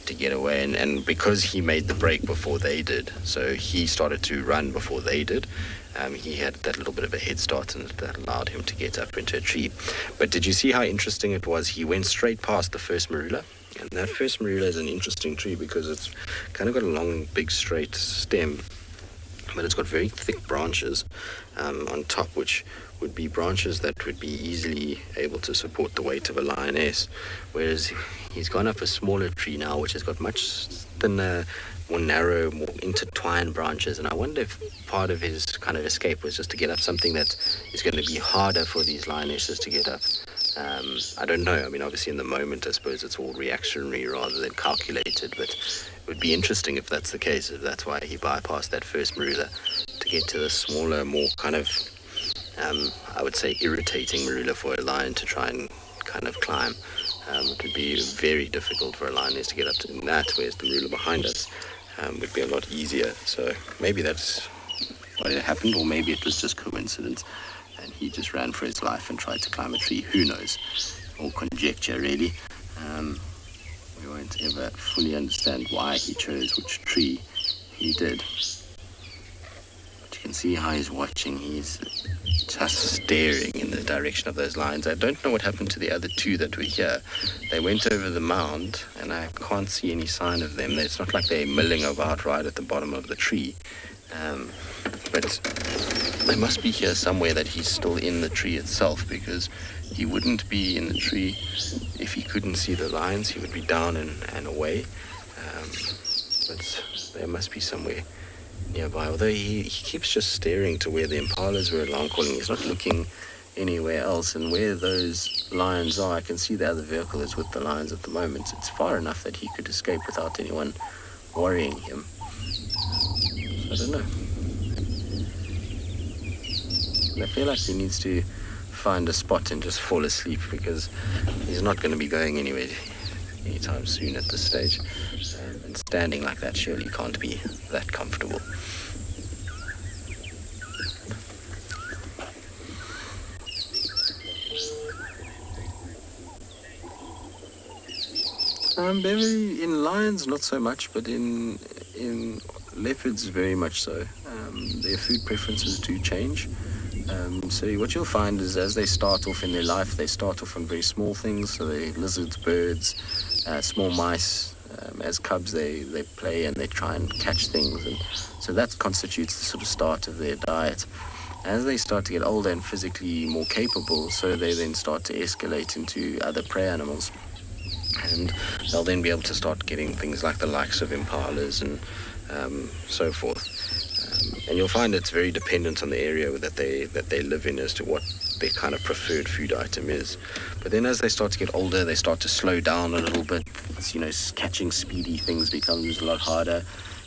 to get away. And because he made the break before they did, so he started to run before they did, he had that little bit of a head start, and that allowed him to get up into a tree. But did you see how interesting it was? He went straight past the first marula, and that first marula is an interesting tree because it's kind of got a long, big, straight stem, but it's got very thick branches on top, which would be branches that would be easily able to support the weight of a lioness, whereas he's gone up a smaller tree now, which has got much thinner, more narrow, more intertwined branches. And I wonder if part of his kind of escape was just to get up something that is going to be harder for these lionesses to get up. I don't know. I mean, obviously in the moment, I suppose it's all reactionary rather than calculated, but it would be interesting if that's the case, if that's why he bypassed that first marula to get to the smaller, more kind of I would say irritating marula for a lion to try and kind of climb. It would be very difficult for a lioness to get up to that, whereas the marula behind us would be a lot easier. So maybe that's why it happened, or maybe it was just coincidence and he just ran for his life and tried to climb a tree. Who knows? All conjecture, really. We won't ever fully understand why he chose which tree he did. But you can see how he's watching. He's just staring in the direction of those lions. I don't know what happened to the other two that were here. They went over the mound, and I can't see any sign of them. It's not like they're milling about right at the bottom of the tree. But they must be here somewhere, that he's still in the tree itself, because he wouldn't be in the tree if he couldn't see the lions. He would be down and away. But there must be somewhere nearby, although he keeps just staring to where the impalas were alarm calling. He's not looking anywhere else, and where those lions are, I can see the other vehicle is with the lions at the moment. It's far enough that he could escape without anyone worrying him. So I don't know. I feel like he needs to find a spot and just fall asleep, because he's not going to be going anywhere anytime soon at this stage. And standing like that surely can't be that comfortable. Beverly, in lions not so much, but in leopards very much so. Their food preferences do change. So what you'll find is, as they start off in their life, they start off on very small things. So they lizards, birds, small mice. As cubs, they play and they try and catch things, and so that constitutes the sort of start of their diet. As they start to get older and physically more capable, so they then start to escalate into other prey animals, and they'll then be able to start getting things like the likes of impalas and so forth. And you'll find it's very dependent on the area that they live in as to what their kind of preferred food item is. But then as they start to get older, they start to slow down a little bit. Catching speedy things becomes a lot harder.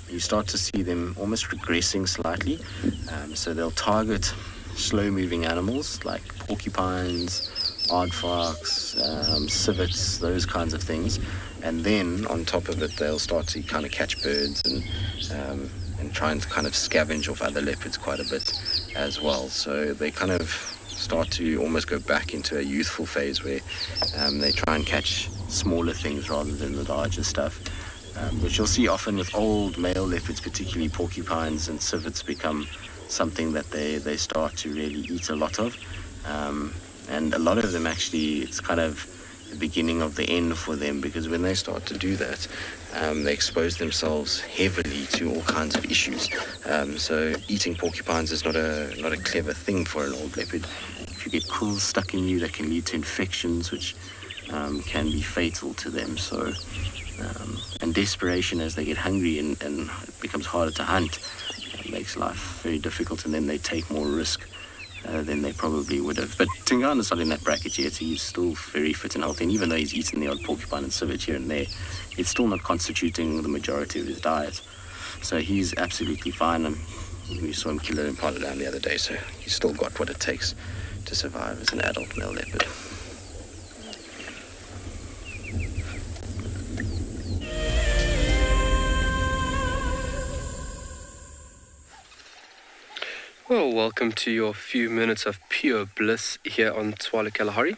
You start to see them almost regressing slightly. So they'll target slow-moving animals like porcupines, aardvarks, civets, those kinds of things. And then on top of it, they'll start to kind of catch birds and try and kind of scavenge off other leopards quite a bit as well. So they kind of start to almost go back into a youthful phase where they try and catch smaller things rather than the larger stuff, which you'll see often with old male leopards, particularly porcupines and civets, become something that they start to really eat a lot of. And a lot of them actually, it's kind of the beginning of the end for them, because when they start to do that, they expose themselves heavily to all kinds of issues. So eating porcupines is not a clever thing for an old leopard. If you get quills stuck in you, that can lead to infections, which can be fatal to them. So, and desperation as they get hungry and it becomes harder to hunt, makes life very difficult, and then they take more risk than they probably would have. But Tingana's not in that bracket yet. He's still very fit and healthy, and even though he's eaten the odd porcupine and civet here and there, it's still not constituting the majority of his diet. So he's absolutely fine, and we saw him kill an impala down the other day, so he's still got what it takes to survive as an adult male leopard. Well, welcome to your few minutes of pure bliss here on Tswalu Kalahari.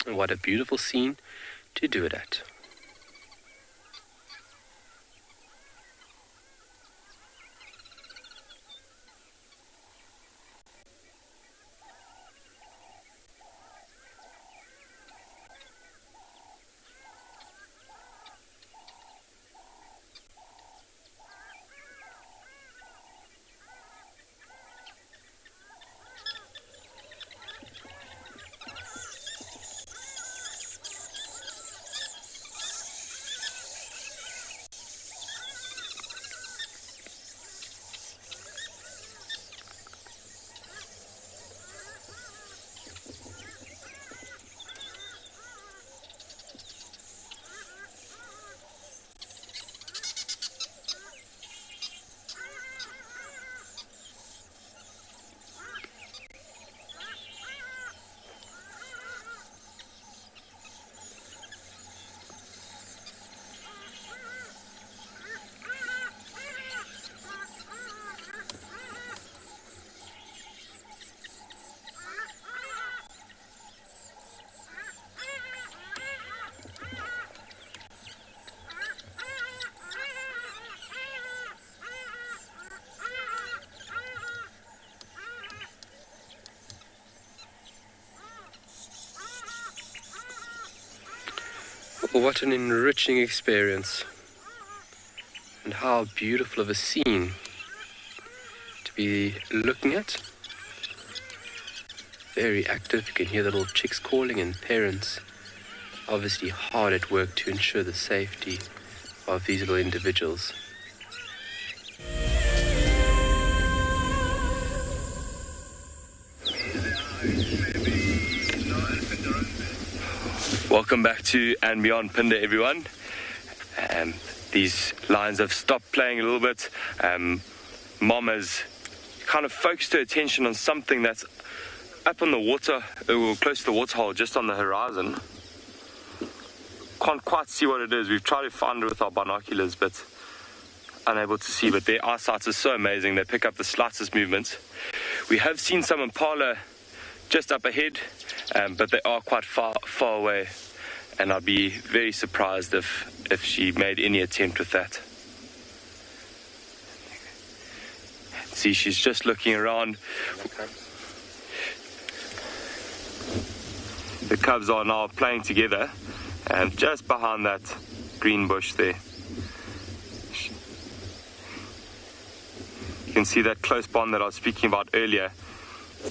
And what a beautiful scene to do it at. What an enriching experience, and how beautiful of a scene to be looking at. Very active, you can hear the little chicks calling, and parents obviously hard at work to ensure the safety of these little individuals. Welcome back to And Beyond Phinda, everyone. These lions have stopped playing a little bit. Mom has kind of focused her attention on something that's up on the water, or close to the waterhole, just on the horizon. Can't quite see what it is. We've tried to find it with our binoculars, but unable to see. But their eyesight is so amazing. They pick up the slightest movement. We have seen some impala just up ahead, but they are quite far away, and I'd be very surprised if she made any attempt with that. See, she's just looking around. The cubs are now playing together, and just behind that green bush there. You can see that close bond that I was speaking about earlier.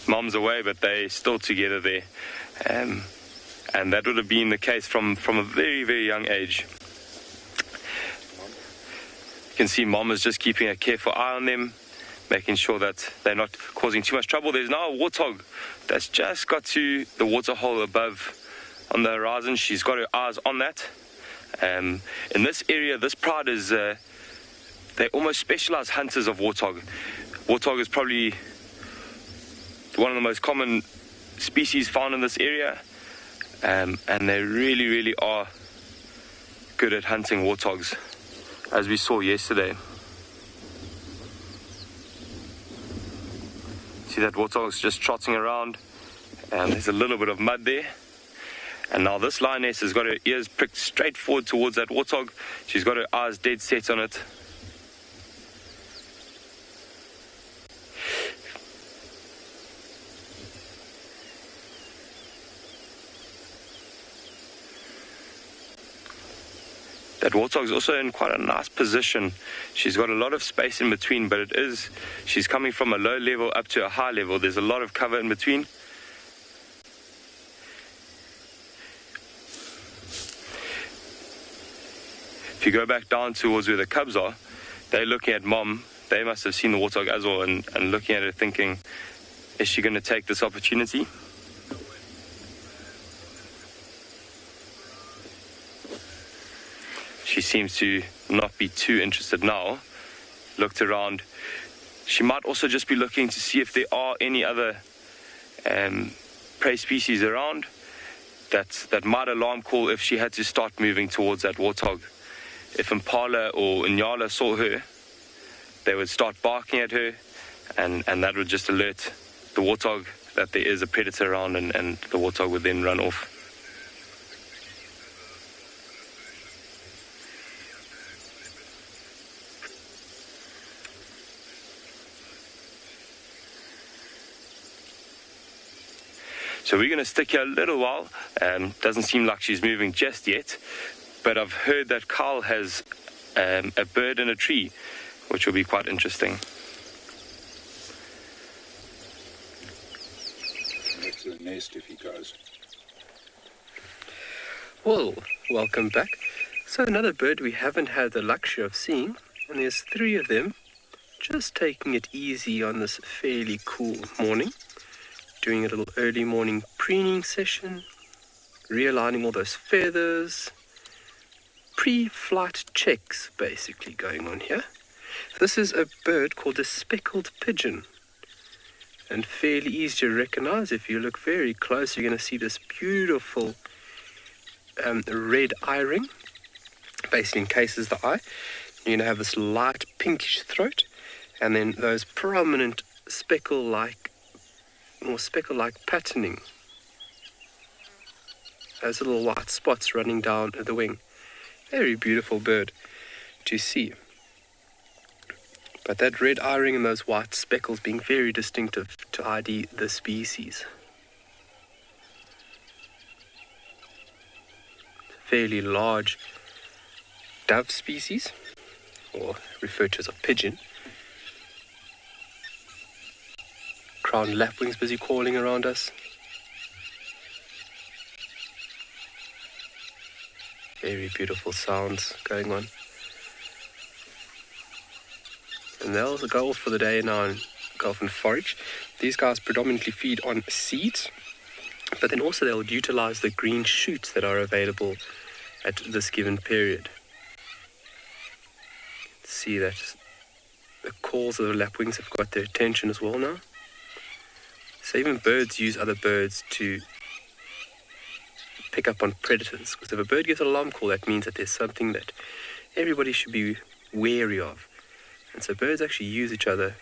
Mom's away, but they're still together there. And that would have been the case from a very, very young age. You can see Mom is just keeping a careful eye on them, making sure that they're not causing too much trouble. There's now a warthog that's just got to the waterhole above on the horizon. She's got her eyes on that. In this area, this pride is, they almost specialized hunters of warthog. Warthog is probably one of the most common species found in this area, and they really, really are good at hunting warthogs, as we saw yesterday. See that warthog's just trotting around, and there's a little bit of mud there. And now this lioness has got her ears pricked straight forward towards that warthog. She's got her eyes dead set on it. That warthog's also in quite a nice position. She's got a lot of space in between, but she's coming from a low level up to a high level. There's a lot of cover in between. If you go back down towards where the cubs are, they're looking at mom. They must have seen the warthog as well and looking at her thinking, is she going to take this opportunity? She seems to not be too interested now. Looked around. She might also just be looking to see if there are any other prey species around that might alarm call if she had to start moving towards that warthog. If Impala or Inyala saw her, they would start barking at her, and that would just alert the warthog that there is a predator around, and the warthog would then run off. So we're going to stick here a little while. Doesn't seem like she's moving just yet, but I've heard that Carl has a bird in a tree, which will be quite interesting. That's the nest if he goes. Well, welcome back. So another bird we haven't had the luxury of seeing, and there's 3 of them, just taking it easy on this fairly cool morning. Doing a little early morning preening session, realigning all those feathers, pre-flight checks basically going on here. This is a bird called a speckled pigeon, and fairly easy to recognize. If you look very close, you're going to see this beautiful red eye ring, basically encases the eye. You're going to have this light pinkish throat, and then those prominent speckle-like patterning. Those little white spots running down the wing. Very beautiful bird to see. But that red eye ring and those white speckles being very distinctive to ID the species. Fairly large dove species, or referred to as a pigeon. Crowned lapwings busy calling around us. Very beautiful sounds going on. And they'll go off for the day now and go off and forage. These guys predominantly feed on seeds, but then also they'll utilize the green shoots that are available at this given period. See that the calls of the lapwings have got their attention as well now. So even birds use other birds to pick up on predators. Because if a bird gets an alarm call, that means that there's something that everybody should be wary of. And so birds actually use each other.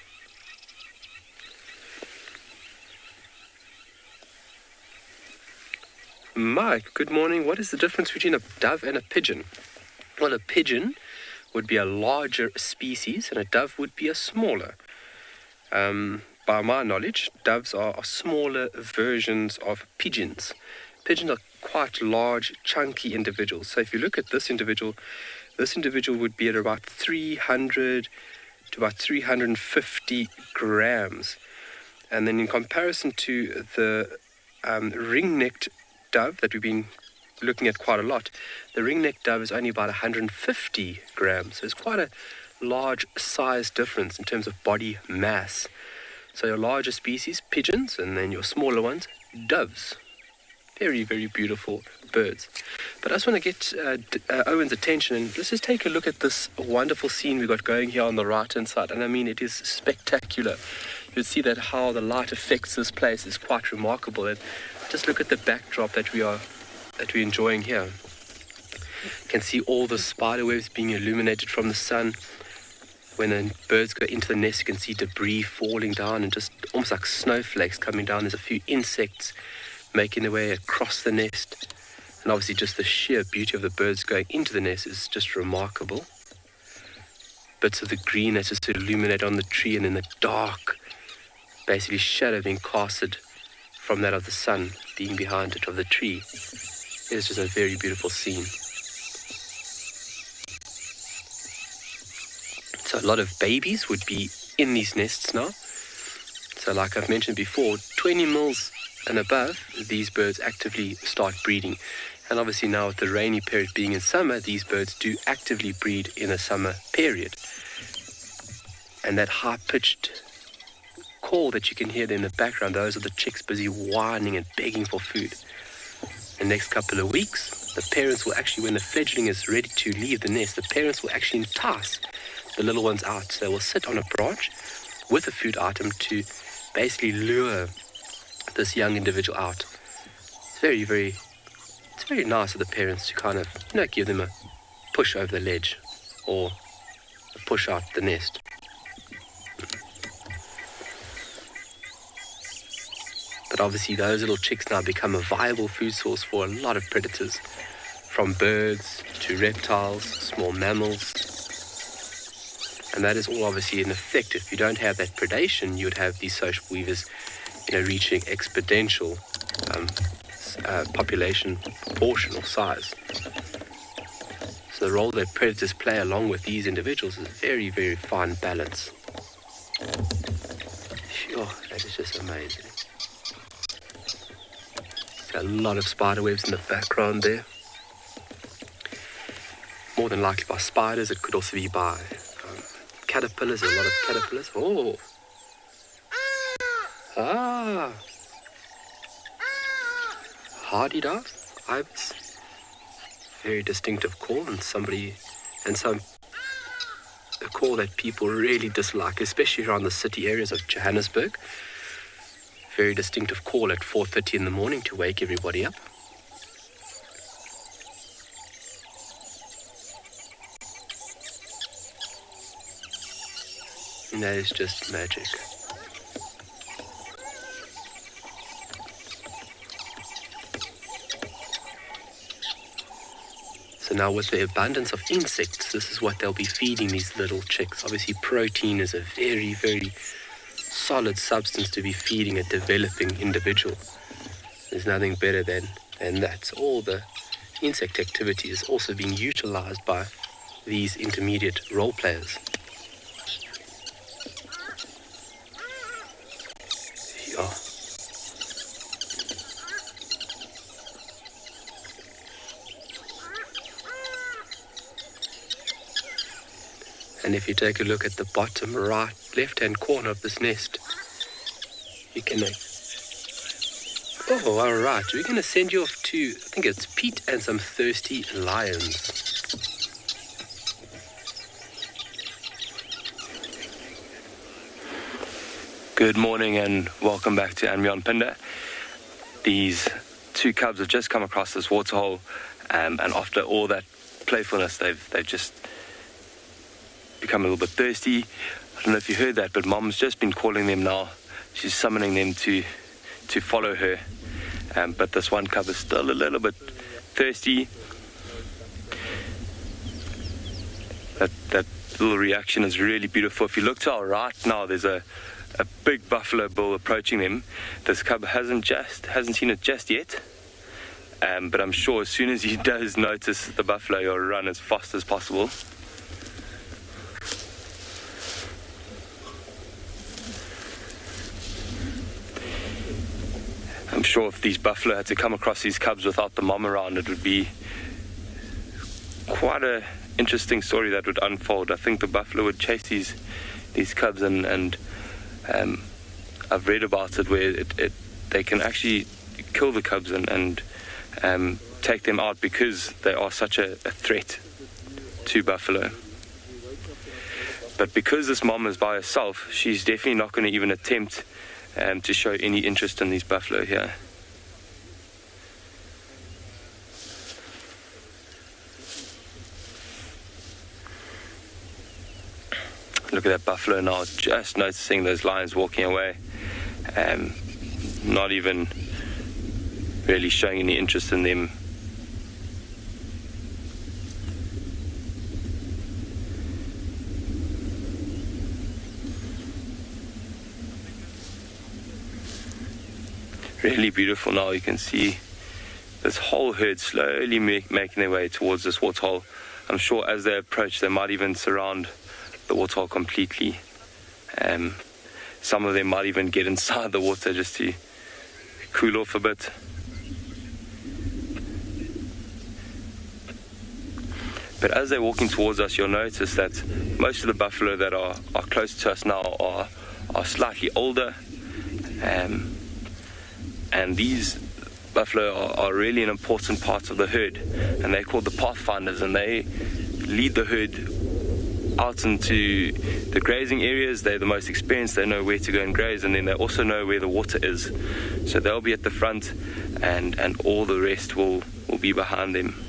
Mike, good morning. What is the difference between a dove and a pigeon? Well, a pigeon would be a larger species and a dove would be a smaller. By my knowledge, doves are smaller versions of pigeons. Pigeons are quite large, chunky individuals. So if you look at this individual would be at about 300 to about 350 grams. And then in comparison to the ring-necked dove that we've been looking at quite a lot, the ring-necked dove is only about 150 grams. So it's quite a large size difference in terms of body mass. So your larger species, pigeons, and then your smaller ones, doves. Very, very beautiful birds. But I just want to get Owen's attention, and let's just take a look at this wonderful scene we've got going here on the right-hand side. And I mean, it is spectacular. You'll see that how the light affects this place is quite remarkable. And just look at the backdrop that we're enjoying here. You can see all the spider webs being illuminated from the sun. When the birds go into the nest, you can see debris falling down and just almost like snowflakes coming down. There's a few insects making their way across the nest. And obviously just the sheer beauty of the birds going into the nest is just remarkable. Bits of the green that's just illuminate on the tree, and then the dark, basically shadow being casted from that of the sun being behind it of the tree. It's just a very beautiful scene. So a lot of babies would be in these nests now. So like I've mentioned before, 20 mils and above, these birds actively start breeding. And obviously now with the rainy period being in summer, these birds do actively breed in the summer period. And that high-pitched call that you can hear there in the background, those are the chicks busy whining and begging for food. The next couple of weeks, the parents will actually, when the fledgling is ready to leave the nest, the parents will actually entice the little ones out. So they will sit on a branch with a food item to basically lure this young individual out. It's very nice of the parents to kind of, give them a push over the ledge or a push out the nest. But obviously those little chicks now become a viable food source for a lot of predators, from birds to reptiles, small mammals. And that is all obviously in effect. If you don't have that predation, you'd have these social weavers, reaching exponential population proportional size. So the role that predators play along with these individuals is very, very fine balance. Sure, that is just amazing. Got a lot of spider webs in the background there. More than likely by spiders, it could also be by caterpillars, a lot of caterpillars. Oh! Ah! Hardy-da, ibis. Very distinctive call, and a call that people really dislike, especially around the city areas of Johannesburg. Very distinctive call at 4:30 in the morning to wake everybody up. And that is just magic. So now with the abundance of insects, this is what they'll be feeding these little chicks. Obviously protein is a very, very solid substance to be feeding a developing individual. There's nothing better than that. So all the insect activity is also being utilized by these intermediate role players. Yeah. And if you take a look at the bottom right, left-hand corner of this nest, you can... Oh, all right. We're going to send you off to, I think it's Pete and some thirsty lions. Good morning and welcome back to Anbionpinda. These two cubs have just come across this waterhole, and after all that playfulness, they've just become a little bit thirsty. I don't know if you heard that, but Mom's just been calling them now. She's summoning them to follow her. But this one cub is still a little bit thirsty. That little reaction is really beautiful. If you look to our right now, there's a big buffalo bull approaching them. This cub hasn't seen it just yet. But I'm sure as soon as he does notice the buffalo, he'll run as fast as possible. I'm sure if these buffalo had to come across these cubs without the mom around, it would be quite an interesting story that would unfold. I think the buffalo would chase these cubs, and I've read about it where they can actually kill the cubs and take them out because they are such a threat to buffalo. But because this mom is by herself, she's definitely not going to even attempt to show any interest in these buffalo here. Look at that buffalo now, just noticing those lions walking away. Not even really showing any interest in them. Really beautiful now. You can see this whole herd slowly making their way towards this waterhole. I'm sure as they approach, they might even surround the waterhole completely. Some of them might even get inside the water just to cool off a bit. But as they're walking towards us, you'll notice that most of the buffalo that are close to us now are slightly older. And these buffalo are really an important part of the herd, and they're called the pathfinders, and they lead the herd out into the grazing areas. They're the most experienced, they know where to go and graze, and then they also know where the water is. So they'll be at the front, and all the rest will be behind them.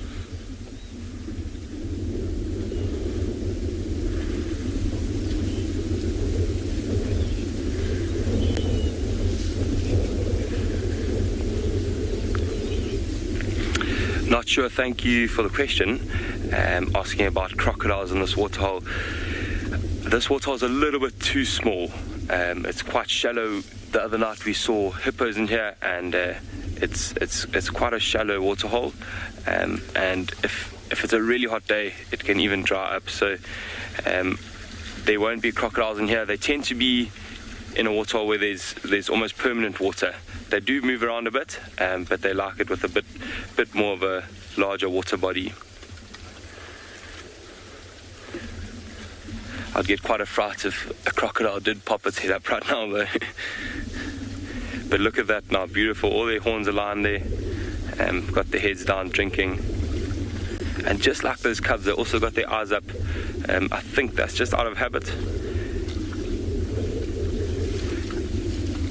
Not sure, thank you for the question, asking about crocodiles in this waterhole. This waterhole is a little bit too small. It's quite shallow. The other night we saw hippos in here, and it's quite a shallow waterhole. And if it's a really hot day, it can even dry up. So there won't be crocodiles in here. They tend to be in a waterhole where there's almost permanent water. They do move around a bit, but they like it with a bit more of a larger water body. I'd get quite a fright if a crocodile did pop its head up right now though. But look at that now, beautiful. All their horns are lying there, got their heads down drinking. And just like those cubs, they also got their eyes up. I think that's just out of habit.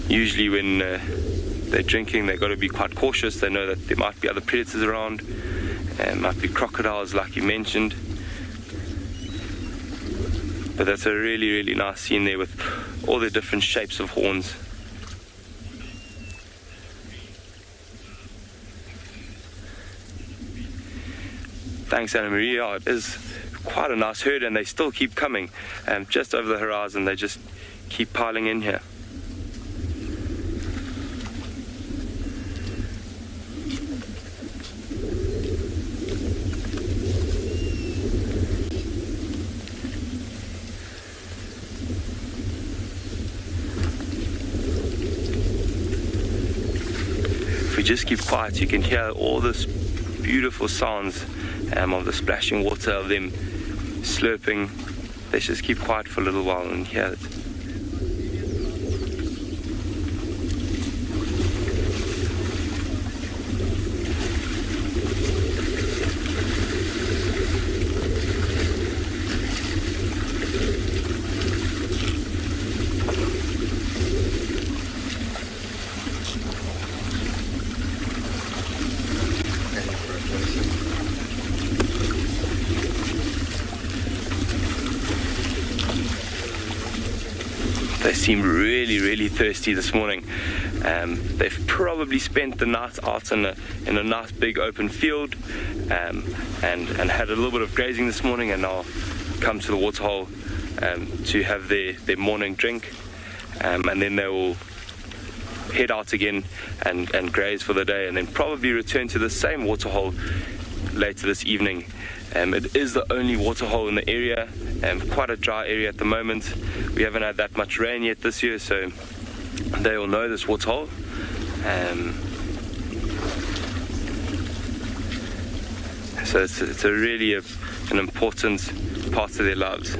Usually when they're drinking, they've got to be quite cautious. They know that there might be other predators around, might be crocodiles like you mentioned. But that's a really, really nice scene there with all the different shapes of horns. Thanks, Anna Maria. It is quite a nice herd, and they still keep coming. Just over the horizon, they just keep piling in here. If we just keep quiet, you can hear all this beautiful sounds of the splashing water, of them slurping. Let's just keep quiet for a little while and hear it. They seem really, really thirsty this morning. They've probably spent the night out in a nice big open field, and had a little bit of grazing this morning, and now come to the waterhole to have their morning drink, and then they will head out again and graze for the day, and then probably return to the same waterhole later this evening. It is the only waterhole in the area, quite a dry area at the moment. We haven't had that much rain yet this year, so they all know this waterhole. So it's a really an important part of their lives.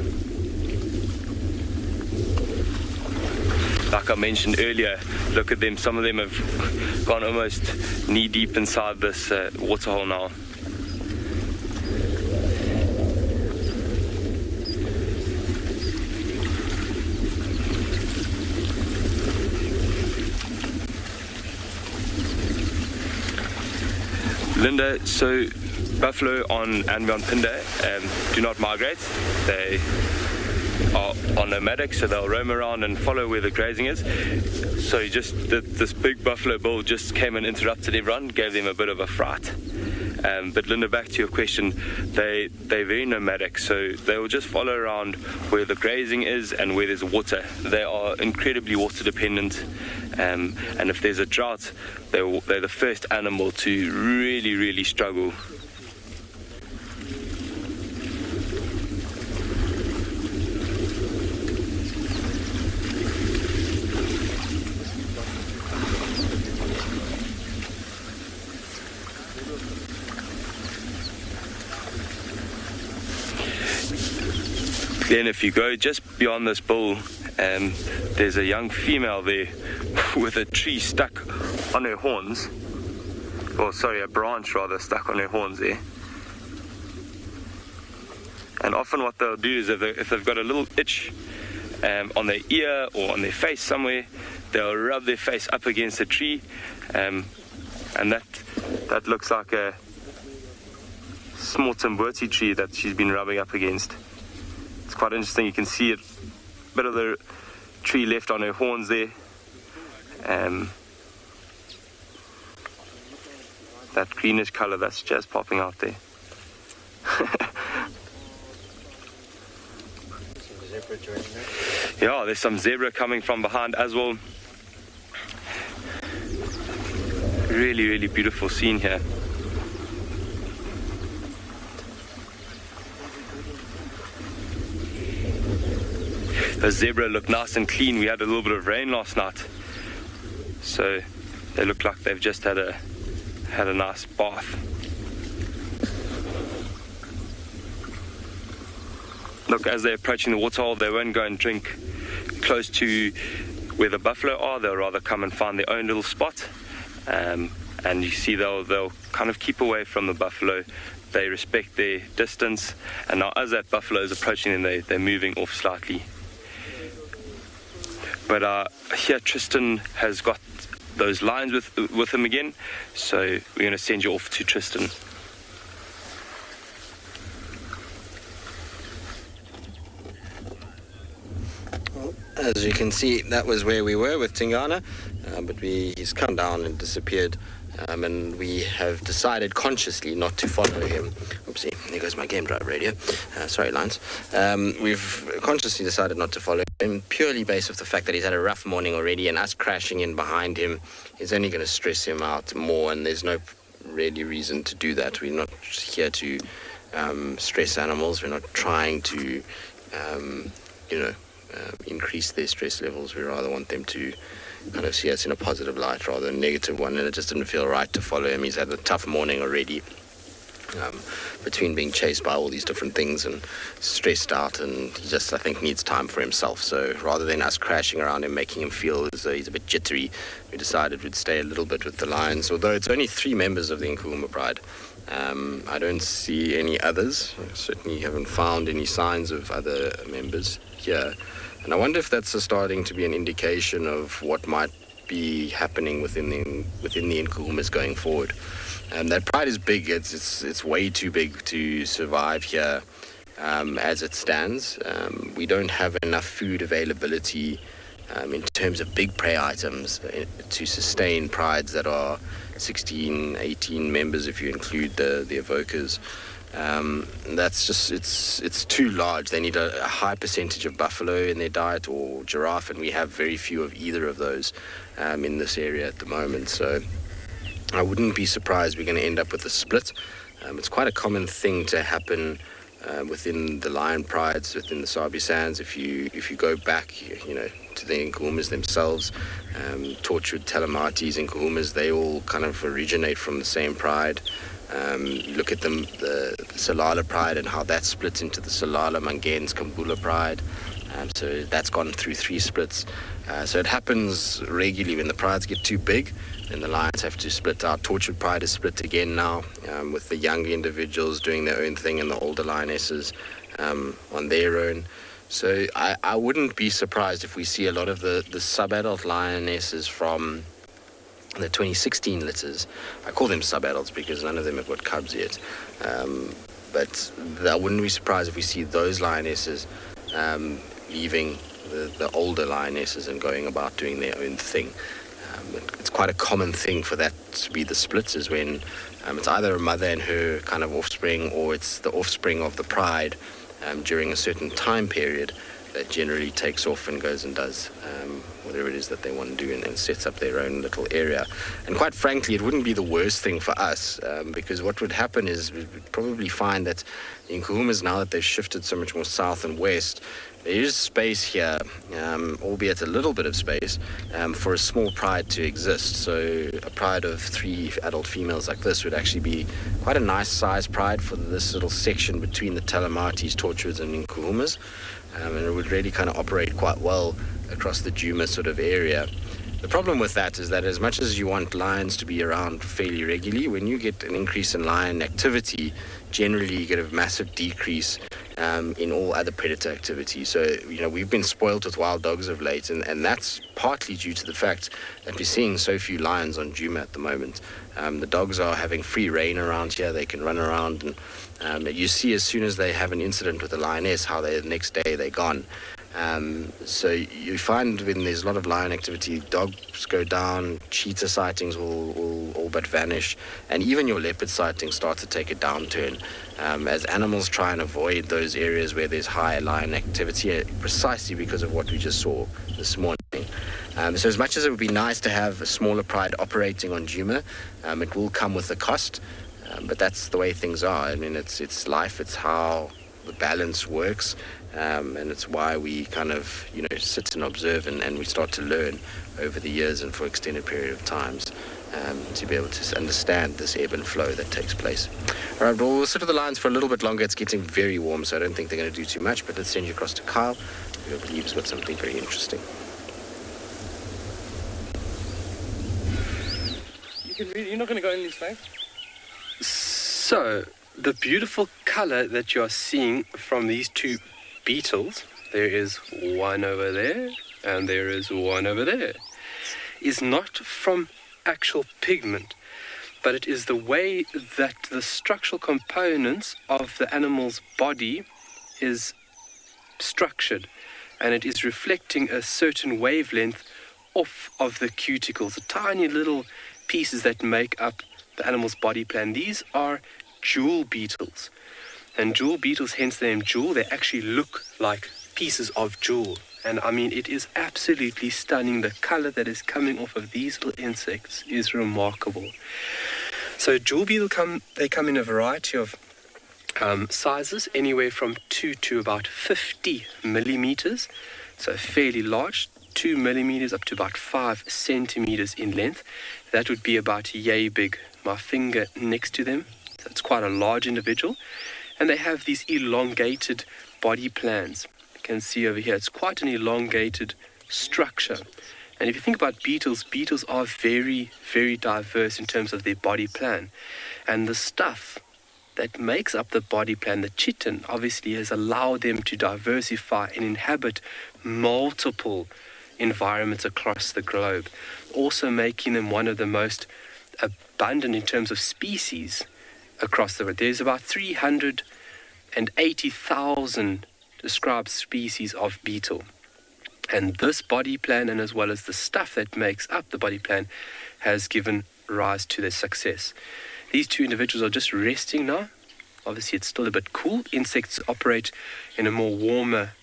Like I mentioned earlier, look at them. Some of them have gone almost knee deep inside this waterhole now. Linda, so buffalo on and beyond Pinde do not migrate. They are nomadic, so they'll roam around and follow where the grazing is. So this big buffalo bull just came and interrupted everyone, gave them a bit of a fright. But Linda, back to your question, they're very nomadic, so they will just follow around where the grazing is and where there's water. They are incredibly water dependent, and if there's a drought, they're the first animal to really, really struggle. Then if you go just beyond this bull, there's a young female there with a tree stuck on her horns. Or sorry, a branch rather stuck on her horns there. And often what they'll do is if they've got a little itch on their ear or on their face somewhere, they'll rub their face up against a tree, and that looks like a small Tswalu tree that she's been rubbing up against. It's quite interesting. You can see a bit of the tree left on her horns there. That greenish color that's just popping out there. Yeah, there's some zebra coming from behind as well. Really, really beautiful scene here. The zebra look nice and clean. We had a little bit of rain last night, so they look like they've just had a nice bath. Look, as they're approaching the waterhole, they won't go and drink close to where the buffalo are. They'll rather come and find their own little spot. And you see they'll kind of keep away from the buffalo. They respect their distance. And now as that buffalo is approaching them, they're moving off slightly. But here Tristan has got those lions with him again. So we're going to send you off to Tristan. As you can see, that was where we were with Tingana, but he's come down and disappeared, and we have decided consciously not to follow him. Oopsie, there goes my game drive radio. Sorry, Lions. We've consciously decided not to follow him, purely based off the fact that he's had a rough morning already, and us crashing in behind him is only going to stress him out more, and there's no really reason to do that. We're not here to stress animals. We're not trying to, increase their stress levels. We rather want them to kind of see us in a positive light rather than a negative one, and it just didn't feel right to follow him. He's had a tough morning already, between being chased by all these different things and stressed out, and he just, I think, needs time for himself. So rather than us crashing around him, making him feel as though he's a bit jittery, we decided we'd stay a little bit with the lions, although it's only 3 members of the Nkuhuma Pride. I don't see any others. I certainly haven't found any signs of other members here. And I wonder if that's starting to be an indication of what might be happening within the Nkuhumas going forward. That pride is big. It's way too big to survive here as it stands. We don't have enough food availability in terms of big prey items to sustain prides that are 16, 18 members if you include the evokers. That's just, it's too large. They need a high percentage of buffalo in their diet, or giraffe, and we have very few of either of those in this area at the moment. So I wouldn't be surprised we're going to end up with a split. It's quite a common thing to happen within the lion prides, within the Sabi Sands. If you go back, to the Nkuhumas themselves, Torchwood, Telematis, Nkuhumas, they all kind of originate from the same pride. You look at them, the Salala Pride, and how that splits into the Salala, Manganes, Kambula Pride. So that's gone through 3 splits. So it happens regularly when the prides get too big, then the lions have to split out. Tortured Pride is split again now, with the younger individuals doing their own thing and the older lionesses on their own. So I wouldn't be surprised if we see a lot of the sub-adult lionesses from the 2016 litters. I call them sub-adults because none of them have got cubs yet. But I wouldn't be surprised if we see those lionesses leaving the older lionesses and going about doing their own thing. It's quite a common thing for that to be the splits, is when it's either a mother and her kind of offspring, or it's the offspring of the pride during a certain time period that generally takes off and goes and does whatever it is that they want to do, and sets up their own little area. And quite frankly, it wouldn't be the worst thing for us, because what would happen is we'd probably find that in Nkuhumas, now that they've shifted so much more south and west, there is space here, albeit a little bit of space, for a small pride to exist. So a pride of 3 adult females like this would actually be quite a nice size pride for this little section between the Talamatis, Torchwoods and Nkuhumas. And it would really kind of operate quite well across the Djuma sort of area. The problem with that is that as much as you want lions to be around fairly regularly, when you get an increase in lion activity, generally you get a massive decrease in all other predator activity. So, we've been spoiled with wild dogs of late, and that's partly due to the fact that we're seeing so few lions on Djuma at the moment. The dogs are having free rein around here. They can run around, and you see as soon as they have an incident with a lioness, how the next day they're gone. So you find when there's a lot of lion activity, dogs go down, cheetah sightings will all but vanish, and even your leopard sightings start to take a downturn as animals try and avoid those areas where there's high lion activity, precisely because of what we just saw this morning. So as much as it would be nice to have a smaller pride operating on Djuma, it will come with a cost, but that's the way things are. I mean, it's life, it's how the balance works. And it's why we kind of, sit and observe and we start to learn over the years and for extended period of times to be able to understand this ebb and flow that takes place. All right, we'll sit with the lions for a little bit longer. It's getting very warm, so I don't think they're going to do too much, but let's send you across to Kyle, who I believe has got something very interesting. You're not going to go in this way? So, the beautiful color that you're seeing from these two beetles, there is one over there and there is one over there, is not from actual pigment, but it is the way that the structural components of the animal's body is structured, and it is reflecting a certain wavelength off of the cuticles, the tiny little pieces that make up the animal's body plan. These are jewel beetles. And jewel beetles, hence the name jewel, they actually look like pieces of jewel. And I mean, it is absolutely stunning. The color that is coming off of these little insects is remarkable. So jewel beetles come in a variety of sizes, anywhere from 2 to about 50 millimeters. So fairly large, 2 millimeters up to about 5 centimeters in length. That would be about yay big, my finger next to them. So it's quite a large individual. And they have these elongated body plans. You can see over here, it's quite an elongated structure. And if you think about beetles, beetles are very, very diverse in terms of their body plan. And the stuff that makes up the body plan, the chitin, obviously has allowed them to diversify and inhabit multiple environments across the globe, also making them one of the most abundant in terms of species across the world. There's about 380,000 described species of beetle. And this body plan, and as well as the stuff that makes up the body plan, has given rise to their success. These two individuals are just resting now. Obviously, it's still a bit cool. Insects operate in a more warmer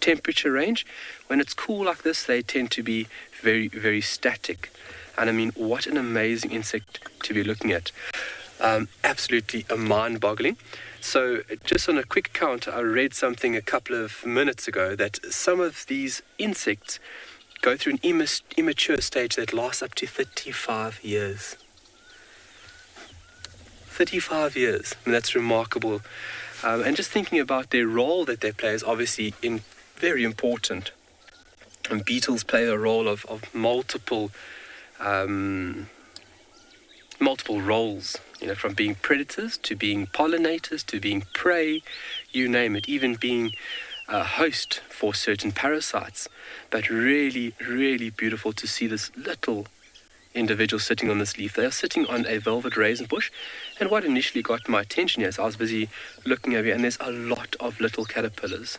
temperature range. When it's cool like this, they tend to be very, very static. And I mean, what an amazing insect to be looking at. Absolutely mind-boggling. So just on a quick count, I read something a couple of minutes ago that some of these insects go through an immature stage that lasts up to 35 years. 35 years. I mean, that's remarkable. And just thinking about their role that they play is obviously very important. And beetles play a role of multiple roles, from being predators to being pollinators to being prey, you name it, even being a host for certain parasites. But really, really beautiful to see this little individual sitting on this leaf. They are sitting on a velvet raisin bush, and what initially got my attention is I was busy looking over here, and there's a lot of little caterpillars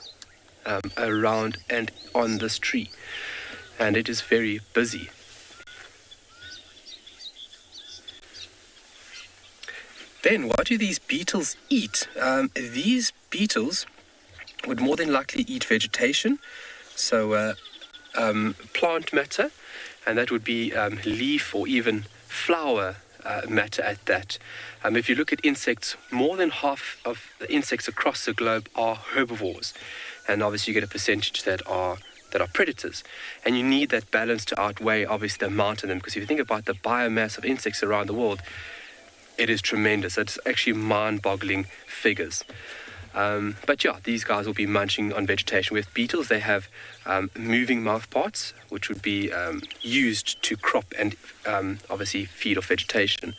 around and on this tree, and it is very busy. Then, what do these beetles eat? These beetles would more than likely eat vegetation. So, plant matter, and that would be leaf or even flower matter at that. If you look at insects, more than half of the insects across the globe are herbivores, and obviously you get a percentage that are predators, and you need that balance to outweigh obviously the amount of them, because if you think about the biomass of insects around the world, it is tremendous. It's actually mind-boggling figures. But yeah, these guys will be munching on vegetation. With beetles, they have moving mouth parts, which would be used to crop and obviously feed off vegetation.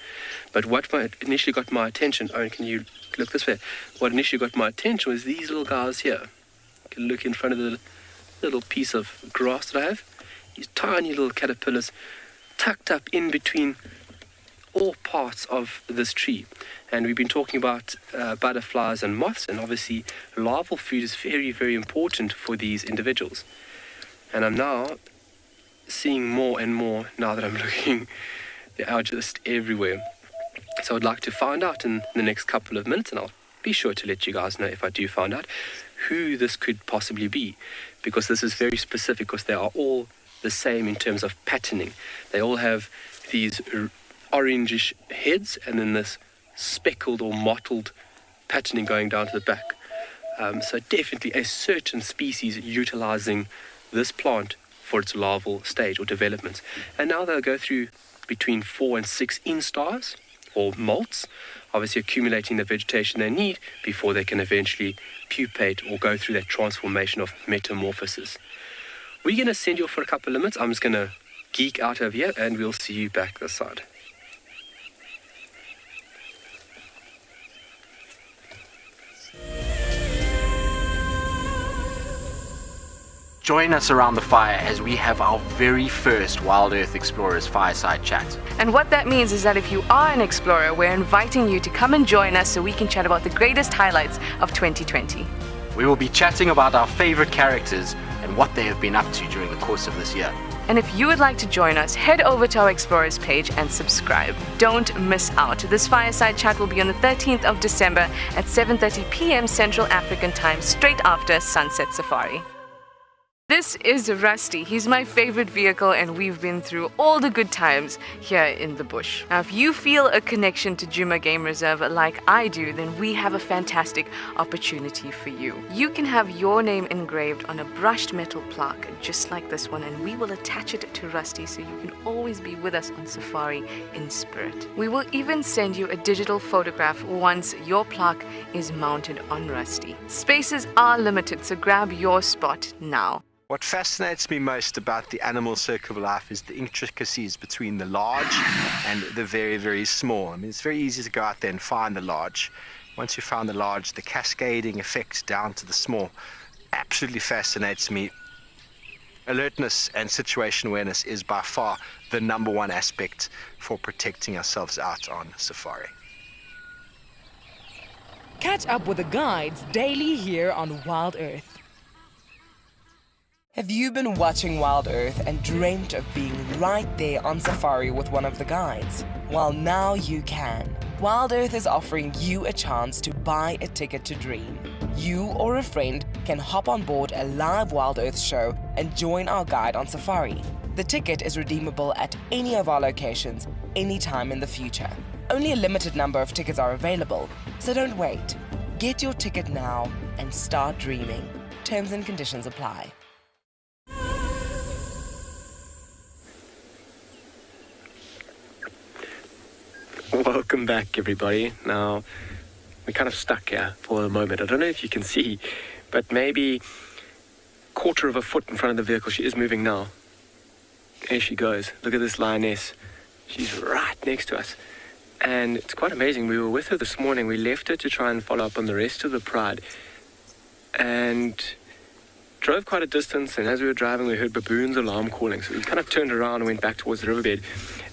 But what initially got my attention, Owen, can you look this way? What initially got my attention was these little guys here. You can look in front of the little piece of grass that I have. These tiny little caterpillars tucked up in between all parts of this tree. And we've been talking about butterflies and moths, and obviously larval food is very, very important for these individuals. And I'm now seeing more and more now that I'm looking. They are just everywhere. So I'd like to find out in the next couple of minutes, and I'll be sure to let you guys know if I do find out who this could possibly be, because this is very specific, because they are all the same in terms of patterning. They all have these orangish heads and then this speckled or mottled patterning going down to the back. So definitely a certain species utilizing this plant for its larval stage or development. And now they'll go through between 4 and 6 instars or molts, obviously accumulating the vegetation they need before they can eventually pupate or go through that transformation of metamorphosis. We're going to send you off for a couple of minutes. I'm just going to geek out over here, and we'll see you back this side. Join us around the fire as we have our very first Wild Earth Explorers fireside chat. And what that means is that if you are an explorer, we're inviting you to come and join us so we can chat about the greatest highlights of 2020. We will be chatting about our favorite characters and what they have been up to during the course of this year. And if you would like to join us, head over to our Explorers page and subscribe. Don't miss out. This fireside chat will be on the 13th of December at 7:30 p.m. Central African Time, straight after Sunset Safari. This is Rusty. He's my favorite vehicle, and we've been through all the good times here in the bush. Now, if you feel a connection to Djuma Game Reserve like I do, then we have a fantastic opportunity for you. You can have your name engraved on a brushed metal plaque just like this one, and we will attach it to Rusty so you can always be with us on safari in spirit. We will even send you a digital photograph once your plaque is mounted on Rusty. Spaces are limited, so grab your spot now. What fascinates me most about the animal circle of life is the intricacies between the large and the very, very small. I mean, it's very easy to go out there and find the large. Once you found the large, the cascading effect down to the small absolutely fascinates me. Alertness and situation awareness is by far the number one aspect for protecting ourselves out on safari. Catch up with the guides daily here on Wild Earth. Have you been watching Wild Earth and dreamt of being right there on safari with one of the guides? Well, now you can. Wild Earth is offering you a chance to buy a ticket to dream. You or a friend can hop on board a live Wild Earth show and join our guide on safari. The ticket is redeemable at any of our locations, anytime in the future. Only a limited number of tickets are available, so don't wait. Get your ticket now and start dreaming. Terms and conditions apply. Welcome back, everybody. Now, we're kind of stuck here for a moment. I don't know if you can see, but maybe a quarter of a foot in front of the vehicle. She is moving now. There she goes. Look at this lioness. She's right next to us. And it's quite amazing. We were with her this morning. We left her to try and follow up on the rest of the pride. And drove quite a distance, and as we were driving, we heard baboons' alarm calling. So we kind of turned around and went back towards the riverbed.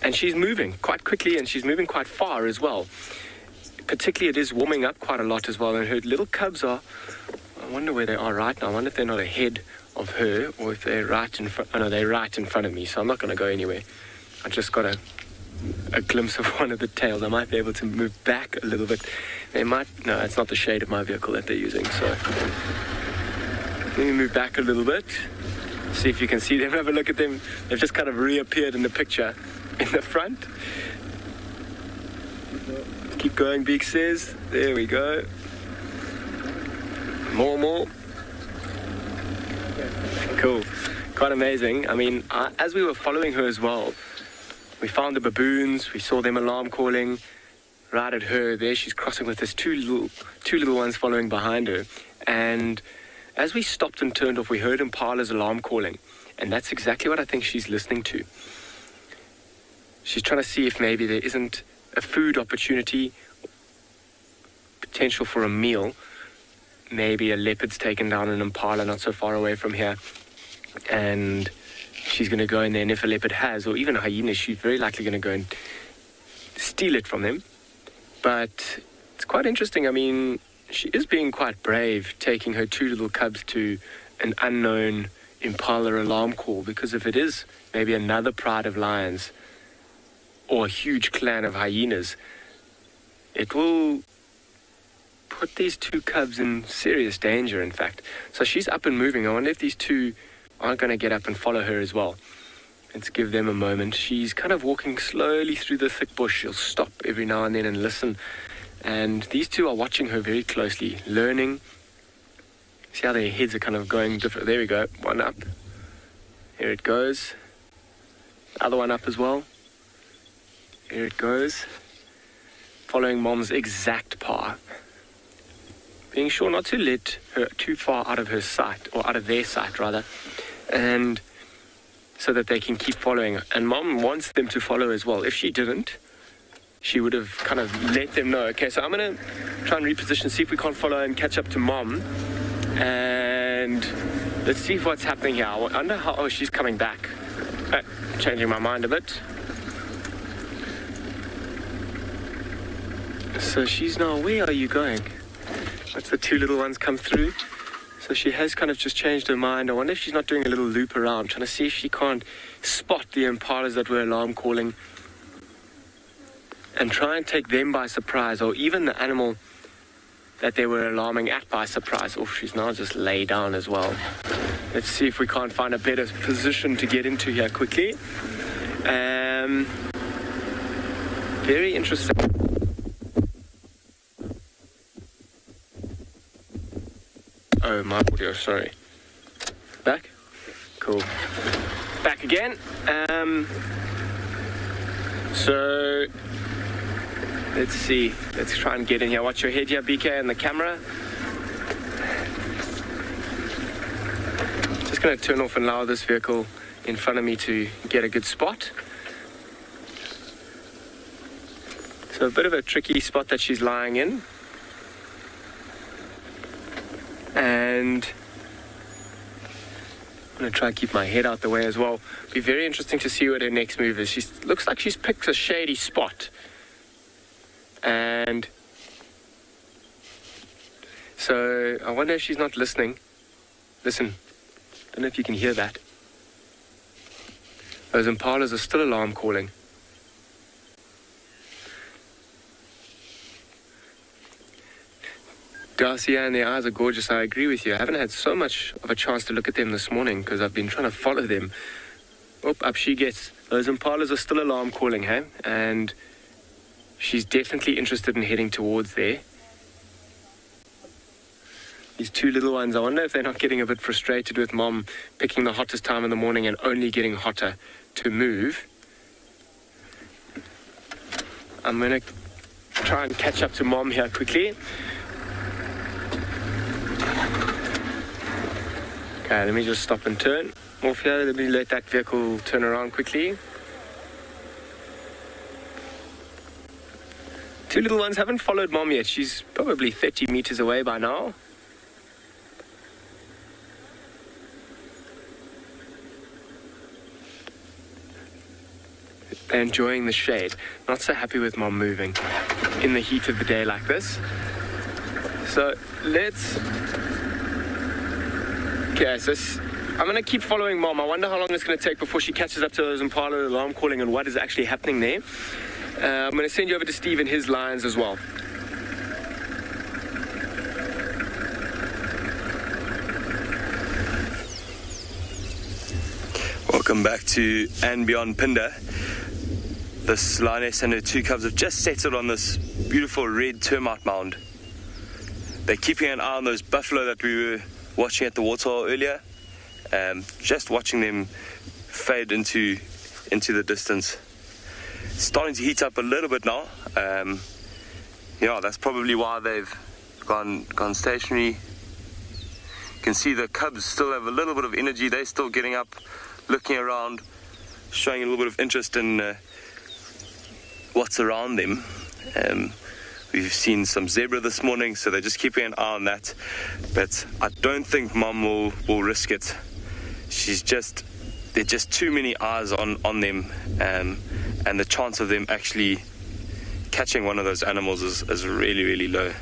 And she's moving quite quickly, and she's moving quite far as well. Particularly, it is warming up quite a lot as well. And her little cubs are, I wonder where they are right now. I wonder if they're not ahead of her, or if they're right in front. Oh no, they're right in front of me, so I'm not going to go anywhere. I just got a glimpse of one of the tails. I might be able to move back a little bit. They might, no, it's not the shade of my vehicle that they're using, so let me move back a little bit. See if you can see them. Have a look at them. They've just kind of reappeared in the picture in the front. Keep going, Beak says. There we go. More. Cool. Quite amazing. I mean, as we were following her as well, we found the baboons. We saw them alarm calling. Right at her there, she's crossing with us, two little ones following behind her. And as we stopped and turned off, we heard Impala's alarm calling. And that's exactly what I think she's listening to. She's trying to see if maybe there isn't a food opportunity, potential for a meal. Maybe a leopard's taken down an impala not so far away from here. And she's going to go in there, and if a leopard has, or even a hyena, she's very likely going to go and steal it from them. But it's quite interesting. I mean, she is being quite brave, taking her two little cubs to an unknown impala alarm call, because if it is maybe another pride of lions or a huge clan of hyenas, it will put these two cubs in serious danger, in fact. So she's up and moving. I wonder if these two aren't going to get up and follow her as well. Let's give them a moment. She's kind of walking slowly through the thick bush. She'll stop every now and then and listen. And these two are watching her very closely, learning. See how their heads are kind of going different. There we go. One up. Here it goes. Other one up as well. Here it goes. Following Mom's exact path. Being sure not to let her too far out of her sight, or out of their sight rather, and so that they can keep following. And Mom wants them to follow as well. If she didn't, she would have kind of let them know. Okay, so I'm going to try and reposition, see if we can't follow and catch up to Mom. And let's see what's happening here. I wonder how... Oh, she's coming back. Changing my mind a bit. So she's now... Where are you going? That's the two little ones come through. So she has kind of just changed her mind. I wonder if she's not doing a little loop around, trying to see if she can't spot the impalas that were alarm calling and try and take them by surprise, or even the animal that they were alarming at by surprise. Oh, she's now just lay down as well. Let's see if we can't find a better position to get into here quickly. Very interesting. Oh, my audio, sorry. Back? Cool. Back again. So, let's see. Let's try and get in here. Watch your head here, BK, and the camera. Just going to turn off and allow this vehicle in front of me to get a good spot. So a bit of a tricky spot that she's lying in. And I'm going to try and keep my head out the way as well. Be very interesting to see what her next move is. She looks like she's picked a shady spot. And so I wonder if she's not listening. Listen, I don't know if you can hear that. Those impalas are still alarm calling. Garcia and their eyes are gorgeous. I agree with you. I haven't had so much of a chance to look at them this morning because I've been trying to follow them. Oh, up she gets. Those impalas are still alarm calling, hey? And she's definitely interested in heading towards there. These two little ones, I wonder if they're not getting a bit frustrated with Mom picking the hottest time in the morning and only getting hotter to move. I'm going to try and catch up to Mom here quickly. Okay, let me just stop and turn. Off here, let me let that vehicle turn around quickly. Two little ones haven't followed Mom yet. She's probably 30 meters away by now. They're enjoying the shade. Not so happy with Mom moving in the heat of the day like this. So let's... Okay, so I'm going to keep following Mom. I wonder how long it's going to take before she catches up to those impala alarm calling and what is actually happening there. I'm going to send you over to Steve and his lines as well. Welcome back to and beyond Phinda. This lioness and her 2 cubs have just settled on this beautiful red termite mound. They're keeping an eye on those buffalo that we were watching at the waterhole earlier. Just watching them fade into the distance. It's starting to heat up a little bit now. Yeah, that's probably why they've gone stationary. You can see the cubs still have a little bit of energy. They're still getting up, looking around, showing a little bit of interest in what's around them. We've seen some zebra this morning, so they're just keeping an eye on that. But I don't think Mom will risk it. There's just too many eyes on them, and the chance of them actually catching one of those animals is really, really low.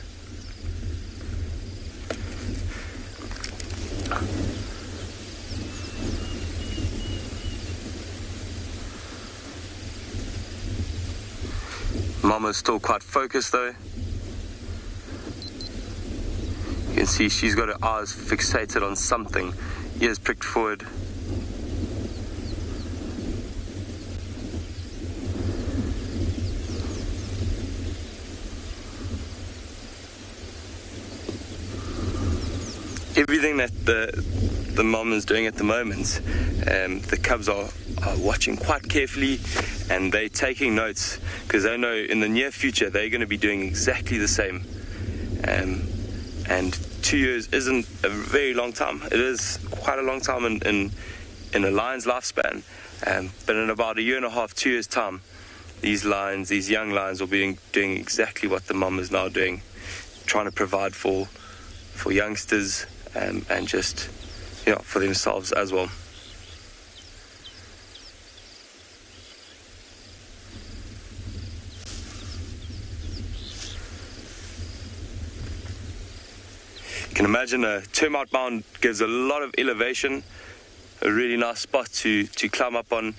Mama's still quite focused though. You can see she's got her eyes fixated on something. Ears pricked forward. Everything that the mom is doing at the moment, the cubs are watching quite carefully, and they're taking notes because they know in the near future they're going to be doing exactly the same. And 2 years isn't a very long time. It is quite a long time in a lion's lifespan, but in about 1.5 years, 2 years time, these young lions will be doing exactly what the mom is now doing, trying to provide for youngsters and just for themselves as well. You can imagine a termite mound gives a lot of elevation, a really nice spot to climb up on.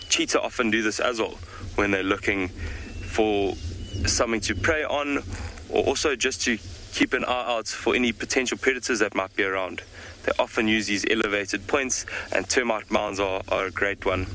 Cheetah often do this as well when they're looking for something to prey on, or also just to keep an eye out for any potential predators that might be around. They often use these elevated points, and termite mounds are a great one.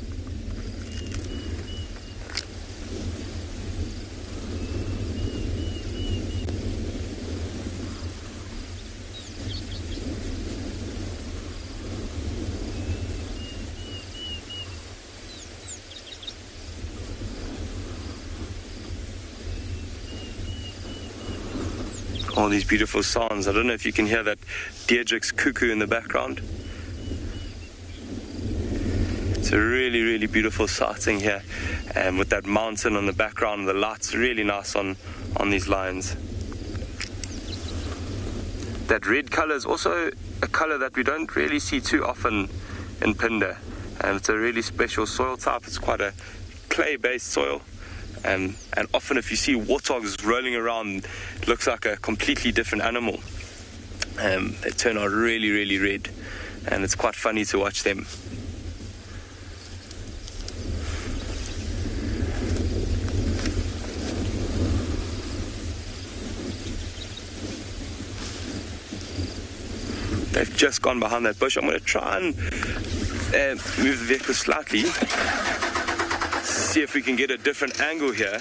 All these beautiful sounds. I don't know if you can hear that Deirdre's cuckoo in the background. It's a really, really beautiful sighting here, and with that mountain on the background and the lights, really nice on these lions. That red color is also a color that we don't really see too often in Phinda, and it's a really special soil type. It's quite a clay-based soil. And often if you see warthogs rolling around, it looks like a completely different animal. They turn out really, really red, and it's quite funny to watch them. They've just gone behind that bush. I'm going to try and move the vehicle slightly. See if we can get a different angle here.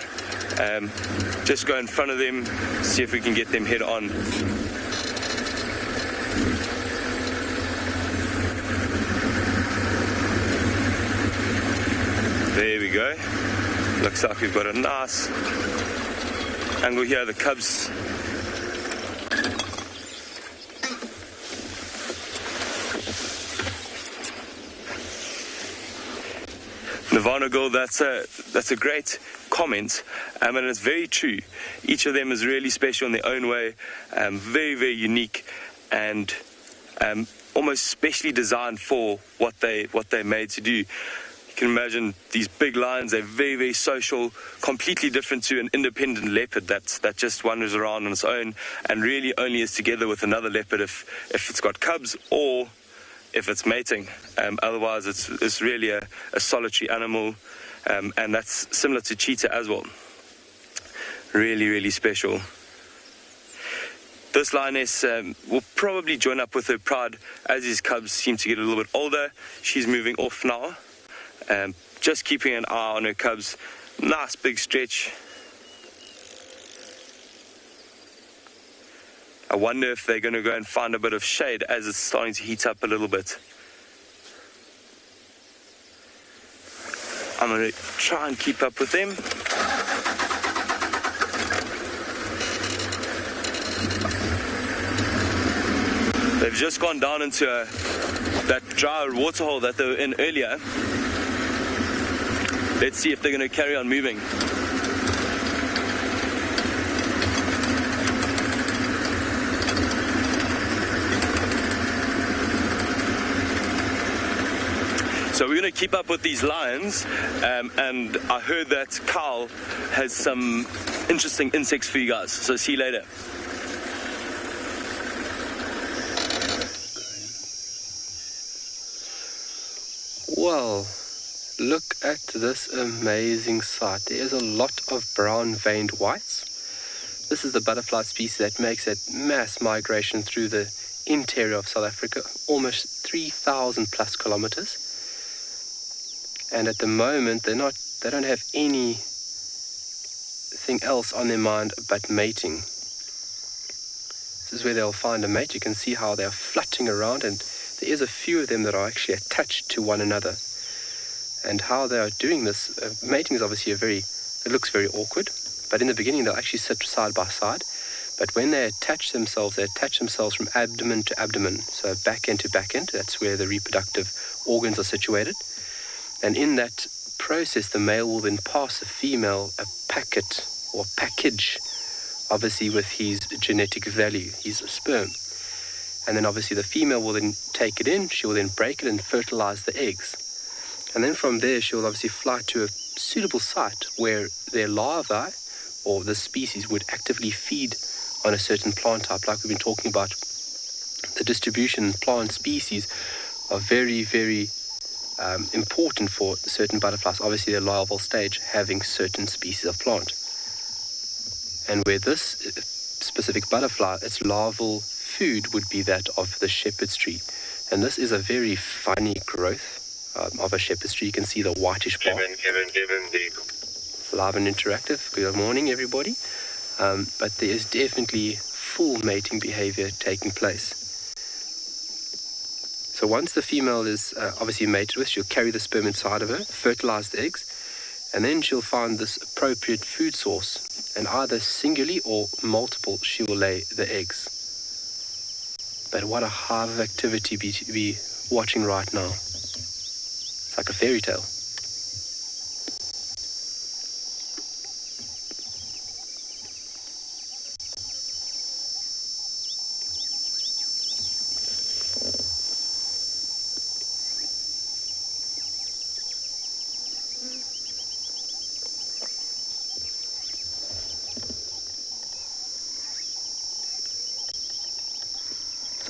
Just go in front of them, see if we can get them head on. There we go. Looks like we've got a nice angle here. The cubs Nirvana Girl, that's a great comment, and it's very true. Each of them is really special in their own way, very, very unique, and almost specially designed for what they're made to do. You can imagine these big lions, they're very, very social, completely different to an independent leopard that just wanders around on its own and really only is together with another leopard if it's got cubs or if it's mating. Otherwise it's really a solitary animal, and that's similar to cheetah as well. Really, really special. This lioness will probably join up with her pride as his cubs seem to get a little bit older. She's moving off now. Just keeping an eye on her cubs. Nice big stretch. I wonder if they're going to go and find a bit of shade as it's starting to heat up a little bit. I'm going to try and keep up with them. They've just gone down into that dry waterhole that they were in earlier. Let's see if they're going to carry on moving. So we're going to keep up with these lions, and I heard that Carl has some interesting insects for you guys. So see you later. Well, look at this amazing sight. There is a lot of brown veined whites. This is the butterfly species that makes that mass migration through the interior of South Africa, almost 3,000 plus kilometers. And at the moment, they don't have anything else on their mind but mating. This is where they'll find a mate. You can see how they're flutting around, and there is a few of them that are actually attached to one another. And how they are doing this, mating is obviously it looks very awkward, but in the beginning they'll actually sit side by side. But when they attach themselves from abdomen to abdomen, so back end to back end. That's where the reproductive organs are situated. And in that process, the male will then pass the female a packet or package, obviously with his genetic value, his sperm. And then obviously the female will then take it in, she will then break it and fertilize the eggs. And then from there, she will obviously fly to a suitable site where their larvae, or the species, would actively feed on a certain plant type. Like we've been talking about, the distribution plant species are very, very important for certain butterflies. Obviously, their larval stage having certain species of plant. And where this specific butterfly, its larval food would be that of the shepherd's tree. And this is a very funny growth of a shepherd's tree. You can see the whitish bark. Live and interactive. Good morning, everybody. But there is definitely full mating behavior taking place. So once the female is obviously mated with, she'll carry the sperm inside of her, fertilize the eggs, and then she'll find this appropriate food source, and either singularly or multiple, she will lay the eggs. But what a hive of activity to be watching right now. It's like a fairy tale.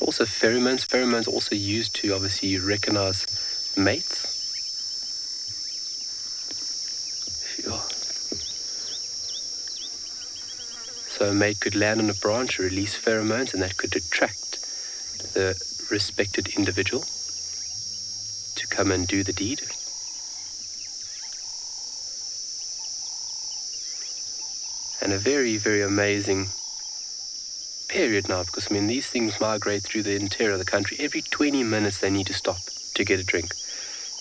Also pheromones are also used to obviously recognize mates. So a mate could land on a branch, release pheromones, and that could attract the respected individual to come and do the deed. And a very, very amazing period now, because these things migrate through the interior of the country. Every 20 minutes they need to stop to get a drink.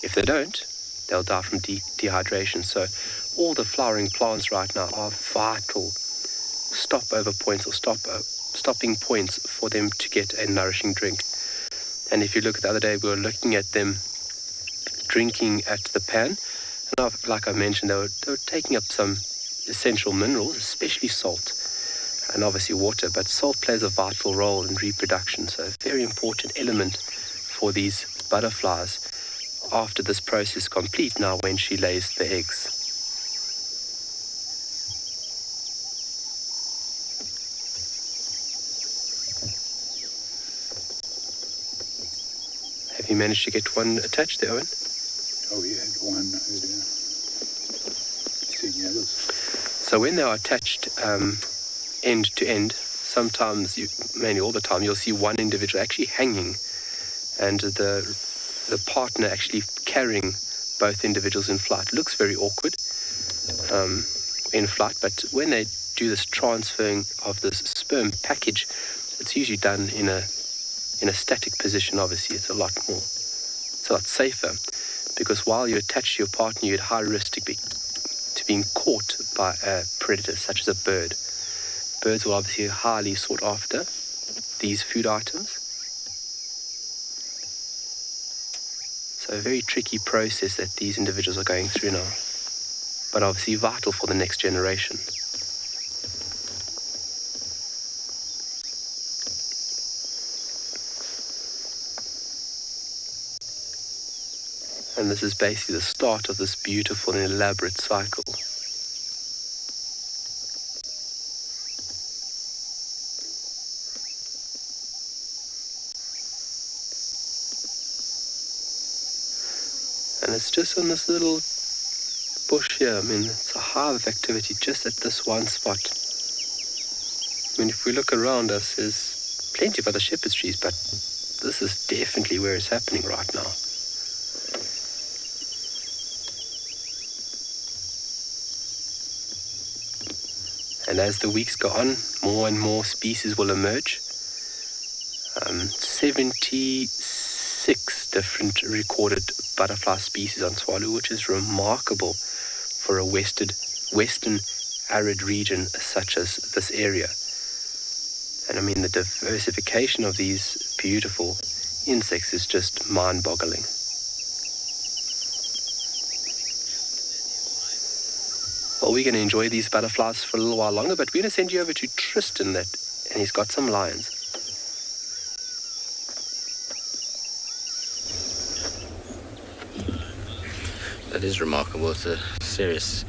If they don't, they'll die from dehydration. So all the flowering plants right now are vital stopover points or stopping points for them to get a nourishing drink. And if you look at the other day, we were looking at them drinking at the pan, and like I mentioned, they were taking up some essential minerals, especially salt, and obviously water, but salt plays a vital role in reproduction, so a very important element for these butterflies after this process is complete now when she lays the eggs. Have you managed to get one attached there, Owen? Oh, we had one earlier. Seen the others. So when they are attached end to end, sometimes, mainly all the time, you'll see one individual actually hanging and the partner actually carrying both individuals in flight. It looks very awkward in flight, but when they do this transferring of this sperm package, it's usually done in a static position. Obviously, it's a lot safer, because while you're attached to your partner, you're at high risk to being caught by a predator such as a bird. Birds will obviously highly sought after these food items. So a very tricky process that these individuals are going through now, but obviously vital for the next generation. And this is basically the start of this beautiful and elaborate cycle. And it's just on this little bush here. I mean, it's a hive of activity just at this one spot. I mean, if we look around us, there's plenty of other shepherd's trees, but this is definitely where it's happening right now. And as the weeks go on, more and more species will emerge. 76 different recorded butterfly species on Tswalu, which is remarkable for a western arid region such as this area. And I mean, the diversification of these beautiful insects is just mind-boggling. Well, we're going to enjoy these butterflies for a little while longer, but we're going to send you over to Tristan, and he's got some lions. That is remarkable. It's a serious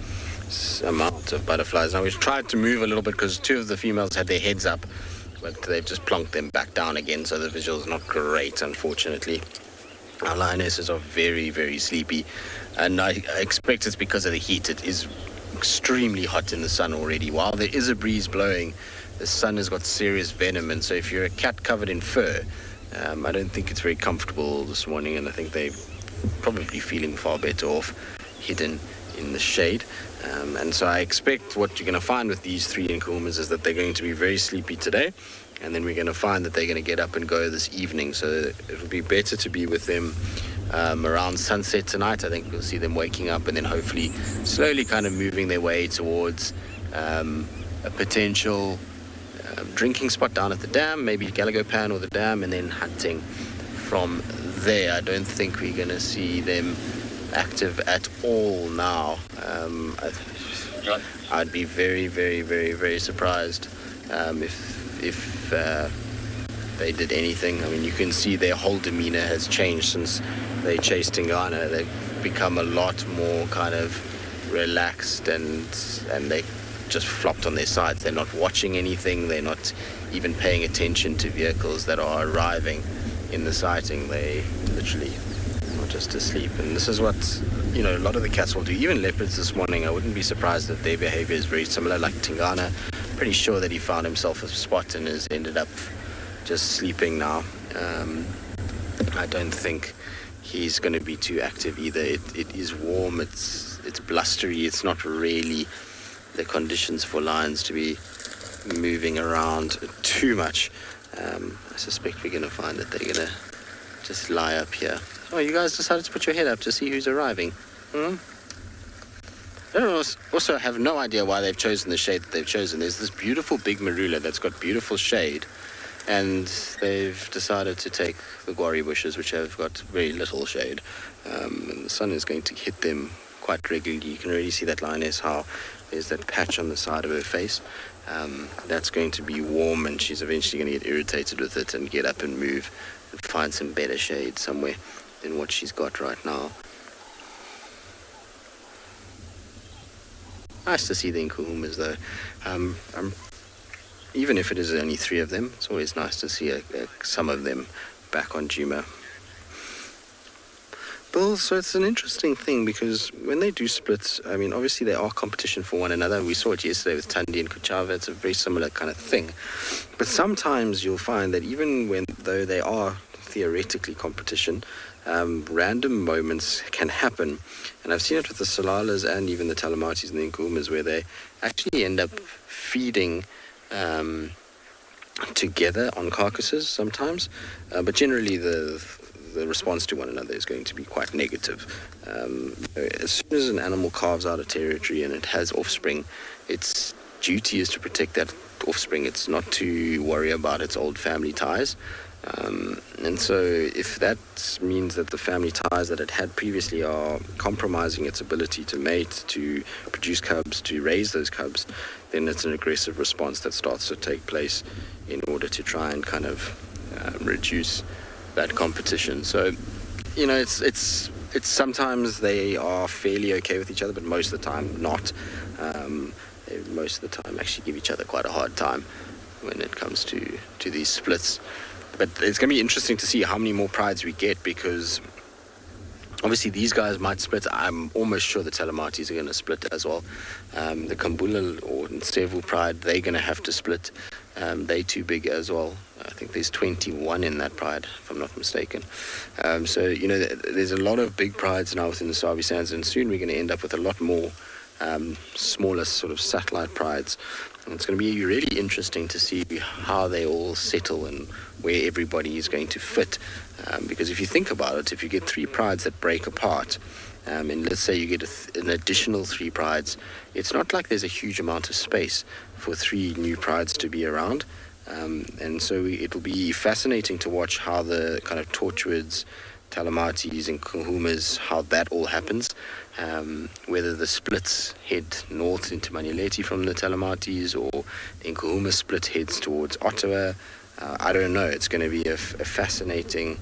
amount of butterflies. Now, we've tried to move a little bit because two of the females had their heads up, but they've just plonked them back down again, so the visual's not great, unfortunately. Our lionesses are very, very sleepy, and I expect it's because of the heat. It is extremely hot in the sun already. While there is a breeze blowing, the sun has got serious venom, and so if you're a cat covered in fur, I don't think it's very comfortable this morning, and I think they're probably feeling far better off hidden in the shade. And so I expect what you're going to find with these three Nkuhumas is that they're going to be very sleepy today, and then we're going to find that they're going to get up and go this evening. So it'll be better to be with them around sunset tonight. I think we'll see them waking up and then hopefully slowly kind of moving their way towards a potential drinking spot down at the dam, maybe Galagopan or the dam, and then hunting from there. I don't think we're going to see them active at all now. I'd be very, very, very, very surprised if they did anything. I mean, you can see their whole demeanor has changed since they chased Tingana. They've become a lot more kind of relaxed, and they just flopped on their sides. They're not watching anything. They're not even paying attention to vehicles that are arriving in the sighting. They literally are just asleep. And this is what, a lot of the cats will do. Even leopards this morning, I wouldn't be surprised that their behavior is very similar. Like Tingana, pretty sure that he found himself a spot and has ended up just sleeping now. I don't think he's going to be too active either. It is warm, it's blustery, it's not really the conditions for lions to be moving around too much. I suspect we're going to find that they're going to just lie up here. Oh, you guys decided to put your head up to see who's arriving. I also have no idea why they've chosen the shade that they've chosen. There's this beautiful big marula that's got beautiful shade, and they've decided to take the guarri bushes, which have got very little shade. And the sun is going to hit them quite regularly. You can already see that lioness, how there's that patch on the side of her face. That's going to be warm, and she's eventually going to get irritated with it and get up and move and find some better shade somewhere than what she's got right now. Nice to see the Nkuhumas though. Even if it is only three of them, it's always nice to see some of them back on Djuma. Well, so it's an interesting thing because when they do splits, I mean, obviously they are competition for one another. We saw it yesterday with Thandi and Kuchava. It's a very similar kind of thing. But sometimes you'll find that even though they are theoretically competition, random moments can happen. And I've seen it with the Salalas and even the Talamatis and the Nkuhumas where they actually end up feeding together on carcasses sometimes. But generally the response to one another is going to be quite negative. As soon as an animal carves out a territory and it has offspring, its duty is to protect that offspring. It's not to worry about its old family ties. And so if that means that the family ties that it had previously are compromising its ability to mate, to produce cubs, to raise those cubs, then it's an aggressive response that starts to take place in order to try and kind of reduce that competition. So, you know, it's sometimes they are fairly okay with each other, but most of the time not. They most of the time actually give each other quite a hard time when it comes to these splits. But it's going to be interesting to see how many more prides we get, because obviously these guys might split. I'm almost sure the Talamatis are going to split as well. The Kambula or Nsevu pride, they're going to have to split. They're too big as well. I think there's 21 in that pride, if I'm not mistaken. So, you know, there's a lot of big prides now within the Sabi Sands, and soon we're going to end up with a lot more smaller sort of satellite prides. And it's going to be really interesting to see how they all settle and where everybody is going to fit. Because if you think about it, if you get 3 prides that break apart, and let's say you get an additional 3 prides, it's not like there's a huge amount of space for 3 new prides to be around. And so it'll be fascinating to watch how the kind of Torchwoods, Talamatis and Nkuhumas, how that all happens. Whether the splits head north into Manileti from the Talamatis, or the Nkuhuma split heads towards Ottawa. I don't know. It's going to be a fascinating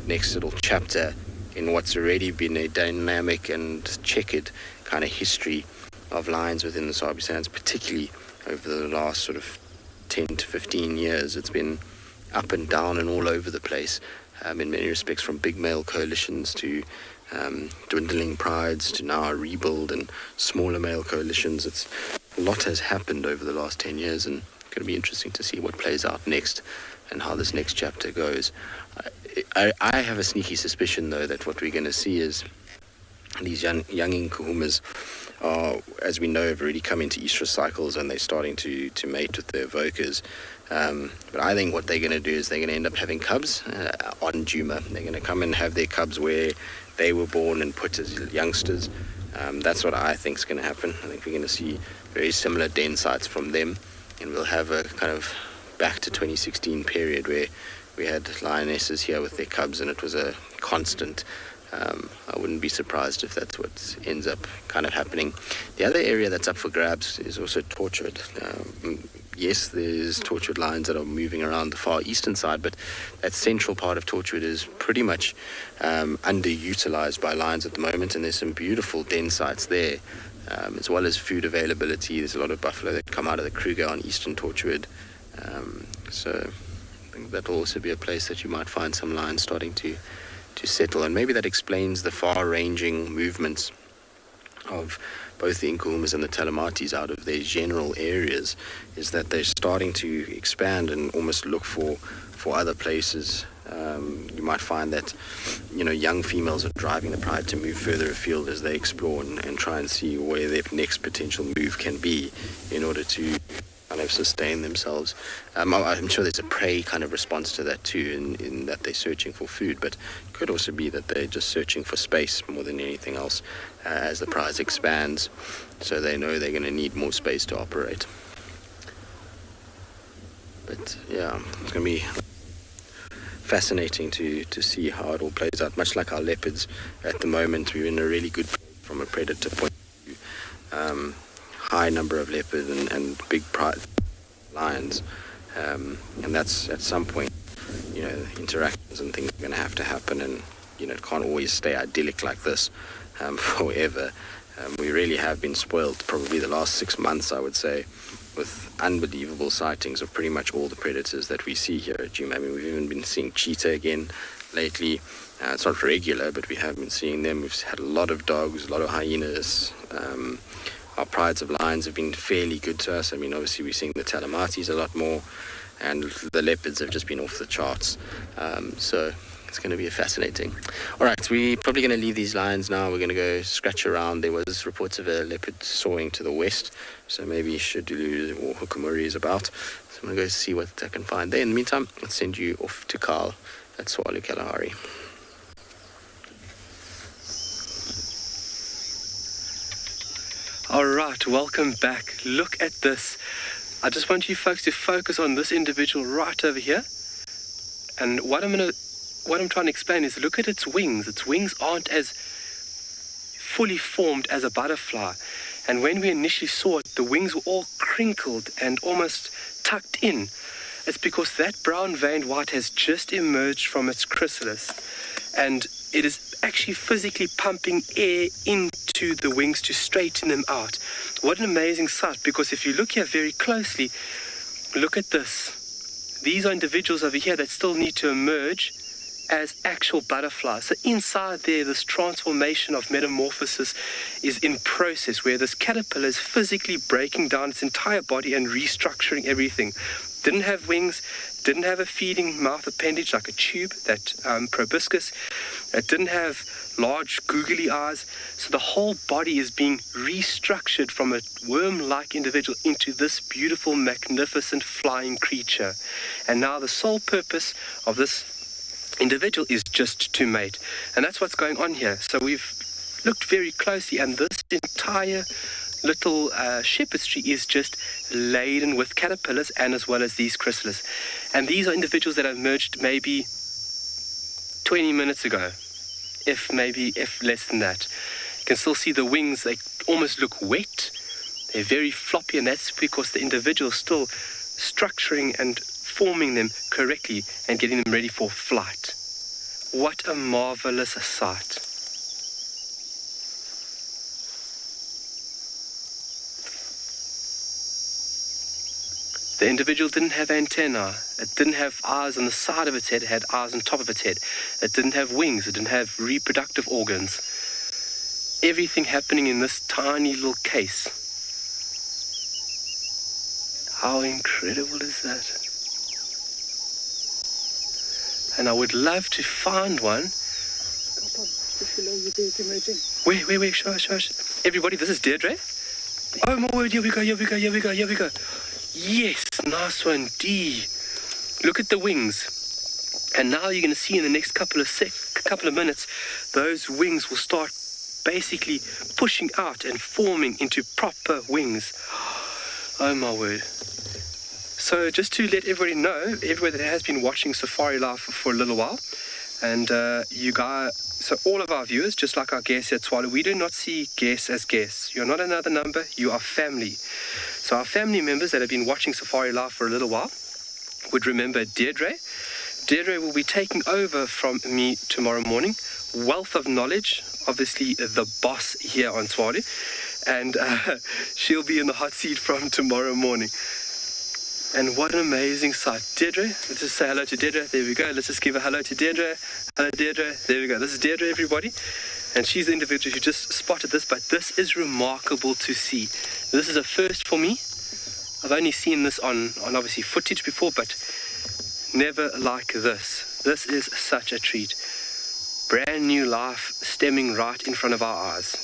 next little chapter in what's already been a dynamic and checkered kind of history of lines within the Sabi Sands, particularly over the last sort of 10 to 15 years. It's been up and down and all over the place, in many respects, from big male coalitions to dwindling prides to now a rebuild and smaller male coalitions. A lot has happened over the last 10 years, and it's going to be interesting to see what plays out next and how this next chapter goes. I have a sneaky suspicion, though, that what we're going to see is these young Nkuhumas are, as we know, have already come into estrus cycles, and they're starting to mate with their evokers. But I think what they're going to do is they're going to end up having cubs on Djuma. They're going to come and have their cubs where they were born and put as youngsters. That's what I think is going to happen. I think we're going to see very similar den sites from them, and we'll have a kind of back to 2016 period where we had lionesses here with their cubs, and it was a constant. I wouldn't be surprised if that's what ends up kind of happening. The other area that's up for grabs is also Torchwood. Yes, there's Torchwood lions that are moving around the far eastern side, but that central part of Torchwood is pretty much underutilized by lions at the moment, and there's some beautiful den sites there, as well as food availability. There's a lot of buffalo that come out of the Kruger on eastern Torchwood. So I think that will also be a place that you might find some lions starting to settle, and maybe that explains the far-ranging movements of both the Nkuhumas and the Talamatis out of their general areas, is that they're starting to expand and almost look for other places. You might find that, you know, young females are driving the pride to move further afield as they explore and try and see where their next potential move can be in order to kind of sustain themselves. I'm sure there's a prey kind of response to that too, in that they're searching for food, but it could also be that they're just searching for space more than anything else as the prize expands, so they know they're going to need more space to operate. But yeah, it's going to be fascinating to see how it all plays out. Much like our leopards at the moment, we're in a really good from a predator point of view. High number of leopard and big pride lions, and that's at some point, you know, interactions and things are going to have to happen, and you know, it can't always stay idyllic like this forever. We really have been spoiled probably the last 6 months, I would say, with unbelievable sightings of pretty much all the predators that we see here at Djuma. I mean, we've even been seeing cheetah again lately. It's not regular, but we have been seeing them. We've had a lot of dogs, a lot of hyenas. Our prides of lions have been fairly good to us. I mean, obviously we're seeing the talamatis a lot more, and the leopards have just been off the charts. So it's going to be fascinating. All right, we're probably going to leave these lions now. We're going to go scratch around. There was reports of a leopard soaring to the west, so maybe Shidulu or Hukumuri is about. So I'm going to go see what I can find there. In the meantime, let's send you off to Carl at Tswalu Kalahari. All right, welcome back. Look at this. I just want you folks to focus on this individual right over here. And what I'm trying to explain is, look at its wings. Its wings aren't as fully formed as a butterfly. And when we initially saw it, the wings were all crinkled and almost tucked in. It's because that brown veined white has just emerged from its chrysalis. And it is actually physically pumping air into the wings to straighten them out. What an amazing sight, because if you look here very closely, look at this. These are individuals over here that still need to emerge as actual butterflies. So inside there, this transformation of metamorphosis is in process, where this caterpillar is physically breaking down its entire body and restructuring everything. Didn't have wings, didn't have a feeding mouth appendage like a tube, that proboscis. It didn't have large googly eyes. So the whole body is being restructured from a worm-like individual into this beautiful, magnificent flying creature. And now the sole purpose of this individual is just to mate. And that's what's going on here. So we've looked very closely, and this entire little shepherd's tree is just laden with caterpillars, and as well as these chrysalis. And these are individuals that have emerged maybe 20 minutes ago, if less than that. You can still see the wings. They almost look wet. They're very floppy, and that's because the individual is still structuring and forming them correctly and getting them ready for flight. What a marvelous sight. The individual didn't have antennae. It didn't have eyes on the side of its head. It had eyes on top of its head. It didn't have wings. It didn't have reproductive organs. Everything happening in this tiny little case. How incredible is that? And I would love to find one. Where? Shush. Everybody, this is Deirdre. Oh my word, here we go. Yes, nice one, D. Look at the wings. And now you're going to see in the next couple of minutes, those wings will start basically pushing out and forming into proper wings. Oh my word. So just to let everybody know, everybody that has been watching Safari Live for a little while, and you guys, so all of our viewers, just like our guests at Tswalu, we do not see guests as guests. You're not another number, you are family. So our family members that have been watching Safari Live for a little while would remember Deirdre. Deirdre will be taking over from me tomorrow morning. Wealth of knowledge, obviously the boss here on Tswalu, and she'll be in the hot seat from tomorrow morning. And what an amazing sight. Deirdre, let's just say hello to Deirdre. There we go. Let's just give a hello to Deirdre. Hello, Deirdre. There we go. This is Deirdre, everybody. And she's the individual who just spotted this, but this is remarkable to see. This is a first for me. I've only seen this on obviously footage before, but never like this. This is such a treat. Brand new life stemming right in front of our eyes.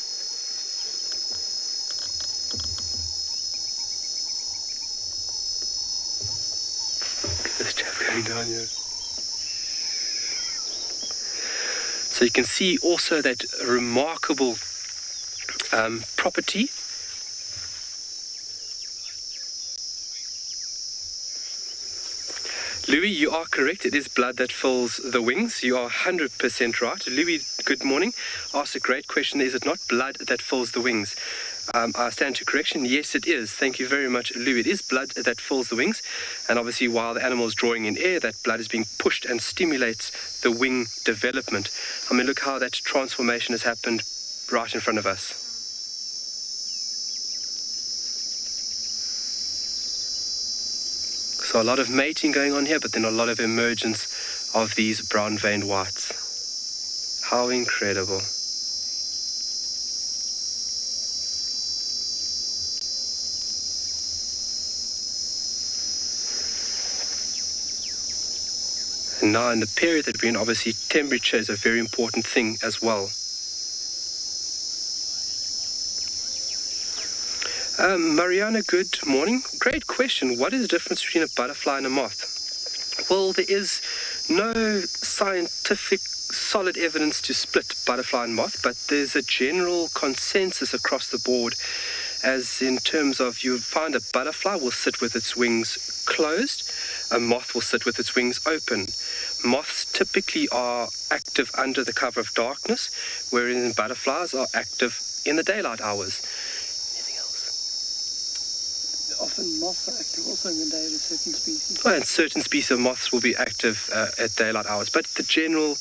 This chap going down here. So you can see also that remarkable property. Louis, you are correct. It is blood that fills the wings. You are 100% right. Louis, good morning. Asked a great question. Is it not blood that fills the wings? I stand to correction. Yes, it is. Thank you very much, Louis. It is blood that fills the wings. And obviously, while the animal is drawing in air, that blood is being pushed and stimulates the wing development. I mean, look how that transformation has happened right in front of us. So a lot of mating going on here, but then a lot of emergence of these brown-veined whites. How incredible. And now in the period that we're in, obviously temperature is a very important thing as well. Mariana, good morning. Great question. What is the difference between a butterfly and a moth? Well, there is no scientific solid evidence to split butterfly and moth, but there's a general consensus across the board, as in terms of you find a butterfly will sit with its wings closed, a moth will sit with its wings open. Moths typically are active under the cover of darkness, whereas butterflies are active in the daylight hours. Often moths are active also in the day with certain species. Well, and certain species of moths will be active at daylight hours, but the general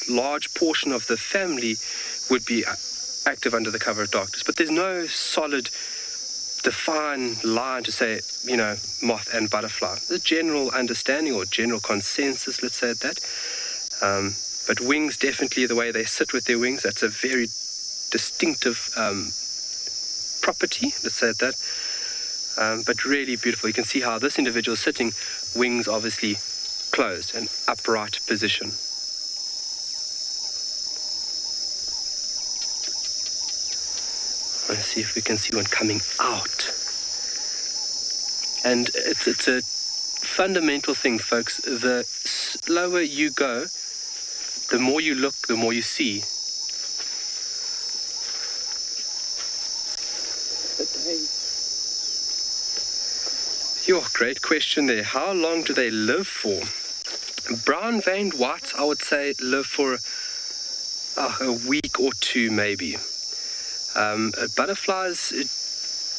large portion of the family would be active under the cover of darkness. But there's no solid defined line to say, you know, moth and butterfly. The general understanding or general consensus, let's say that. But wings, definitely the way they sit with their wings, that's a very distinctive property, let's say that. But really beautiful. You can see how this individual is sitting, wings obviously closed, an upright position. Let's see if we can see one coming out. And it's a fundamental thing, folks. The slower you go, the more you look, the more you see. Your great question there. How long do they live for? Brown-veined whites, I would say, live for a week or two, maybe. Butterflies,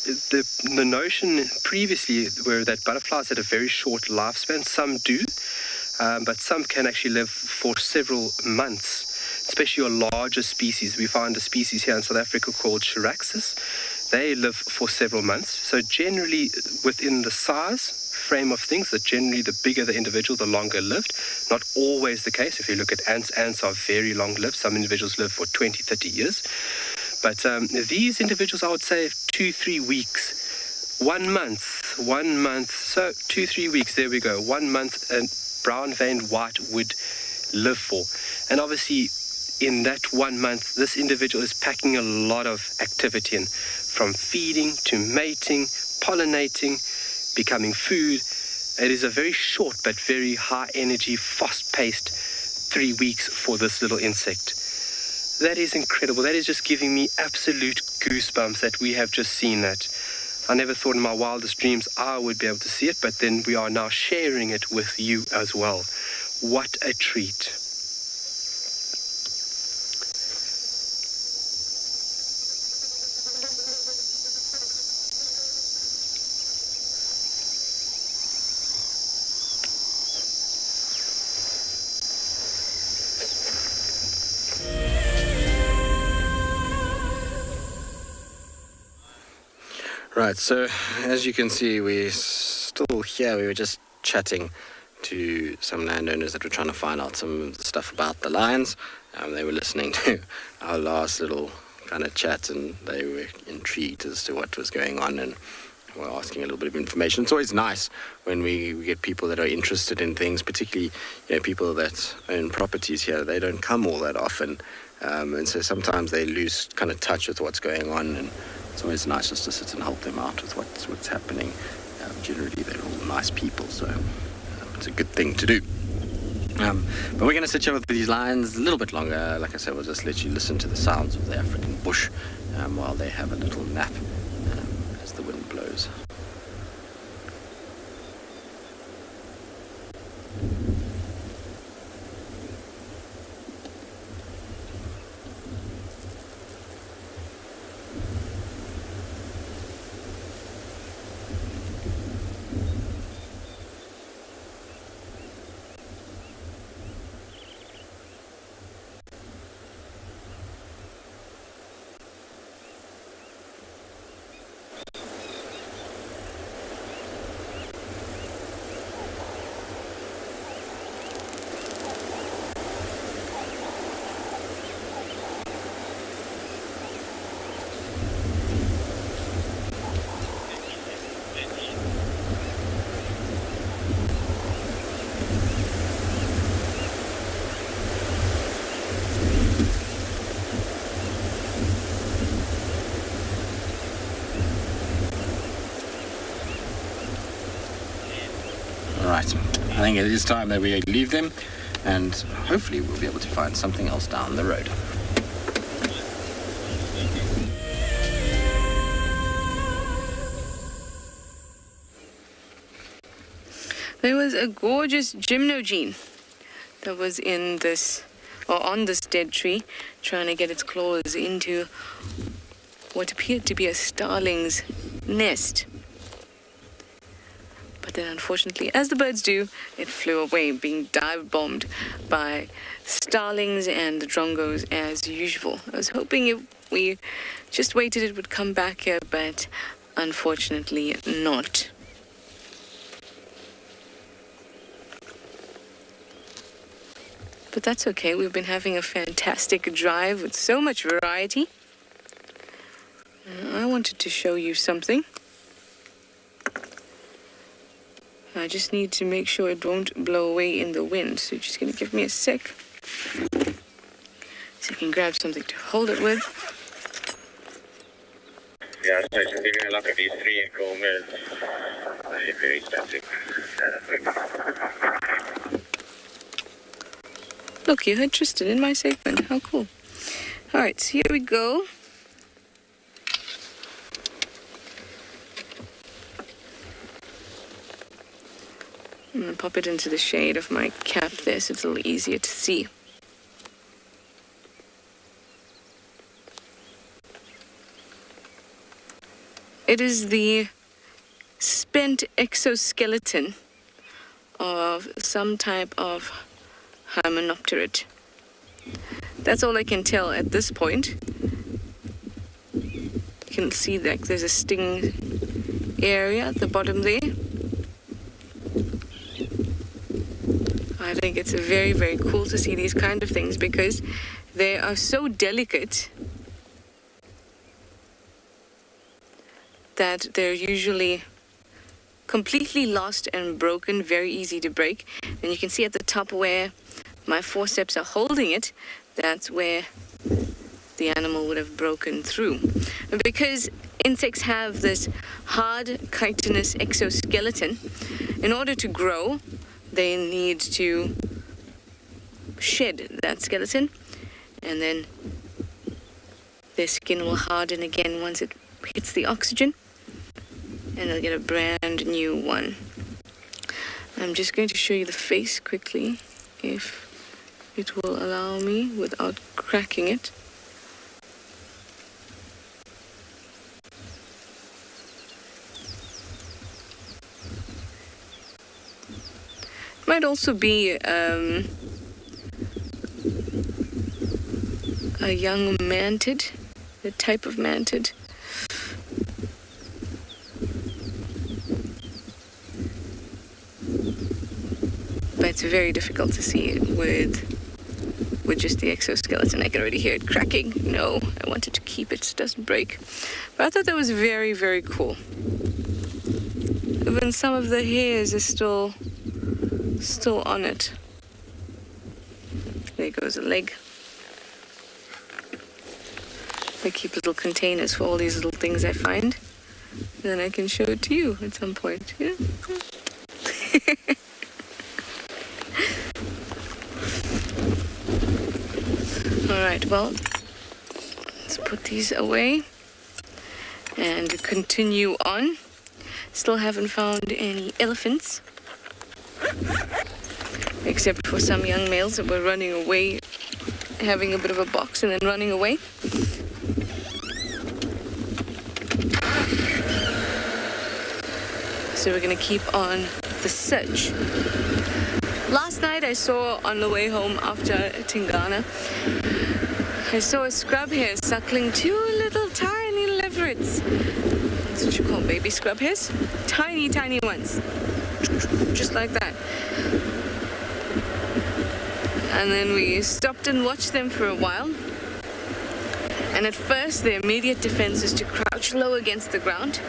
the notion previously were that butterflies had a very short lifespan. Some do, but some can actually live for several months, especially your larger species. We find a species here in South Africa called Chiraxis. They live for several months. So generally within the size frame of things, that generally the bigger the individual, the longer lived. Not always the case. If you look at ants, ants are very long lived. Some individuals live for 20, 30 years. But these individuals, I would say 2-3 weeks, 1 month, so 2-3 weeks, there we go, 1 month a brown-veined white would live for. And obviously in that 1 month, this individual is packing a lot of activity in, from feeding to mating, pollinating, becoming food. It is a very short but very high energy, fast-paced 3 weeks for this little insect. That is incredible. That is just giving me absolute goosebumps that we have just seen that. I never thought in my wildest dreams I would be able to see it, but then we are now sharing it with you as well. What a treat. Right, so as you can see, we're still here. We were just chatting to some landowners that were trying to find out some stuff about the lions. They were listening to our last little kind of chat, and they were intrigued as to what was going on, and were asking a little bit of information. It's always nice when we get people that are interested in things, particularly people that own properties here. They don't come all that often, and so sometimes they lose kind of touch with what's going on, and it's always nice just to sit and help them out with what's happening. Generally, they're all nice people, so it's a good thing to do. But we're going to sit here with these lions a little bit longer. Like I said, we'll just let you listen to the sounds of the African bush while they have a little nap as the wind blows. Right, I think it is time that we leave them, and hopefully we'll be able to find something else down the road. There was a gorgeous gymnogene that was in this, or on this dead tree, trying to get its claws into what appeared to be a starling's nest. But then unfortunately, as the birds do, it flew away, being dive-bombed by starlings and drongos as usual. I was hoping if we just waited it would come back here, but unfortunately not. But that's okay. We've been having a fantastic drive with so much variety. I wanted to show you something. I just need to make sure it won't blow away in the wind. So you're just going to give me a sec. So I can grab something to hold it with. Yeah, so it's giving a look at these 3 Gourmet. Very expensive. Look, you're interested in my segment. How cool. All right, so here we go. I'm going to pop it into the shade of my cap there so it's a little easier to see. It is the spent exoskeleton of some type of Hymenopterid. That's all I can tell at this point. You can see that there's a sting area at the bottom there. I think it's very, very cool to see these kind of things because they are so delicate that they're usually completely lost and broken, very easy to break. And you can see at the top where my forceps are holding it, that's where the animal would have broken through. And because insects have this hard chitinous exoskeleton, in order to grow, they need to shed that skeleton, and then their skin will harden again once it hits the oxygen, and they'll get a brand new one. I'm just going to show you the face quickly, if it will allow me without cracking it. Might also be a young mantid, the type of mantid. But it's very difficult to see it with just the exoskeleton. I can already hear it cracking. No, I wanted to keep it so it doesn't break. But I thought that was very, very cool. Even some of the hairs are still on it. There goes a leg. I keep little containers for all these little things I find. And then I can show it to you at some point. Yeah. Alright, well, let's put these away and continue on. Still haven't found any elephants, except for some young males that were running away, having a bit of a box and then running away. So we're going to keep on the search. Last night I saw on the way home after Tingana, I saw a scrub hare suckling 2 little tiny leverets. That's what you call baby scrub hares. Tiny, tiny ones. Just like that. And then we stopped and watched them for a while. And at first, their immediate defense is to crouch low against the ground.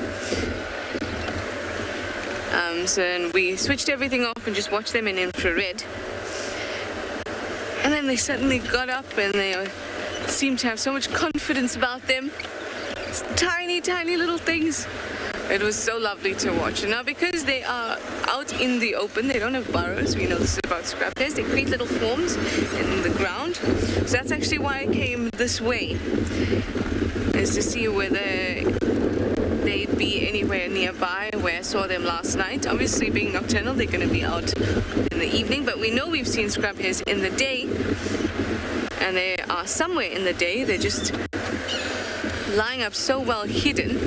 So then we switched everything off and just watched them in infrared. And then they suddenly got up and they seemed to have so much confidence about them. Tiny, tiny little things. It was so lovely to watch. And now because they are out in the open, they don't have burrows. We know this is about scrap hairs. They create little forms in the ground. So that's actually why I came this way, is to see whether they'd be anywhere nearby where I saw them last night. Obviously, being nocturnal, they're going to be out in the evening, but we know we've seen scrap hairs in the day, and they are somewhere in the day. They're just lying up so well hidden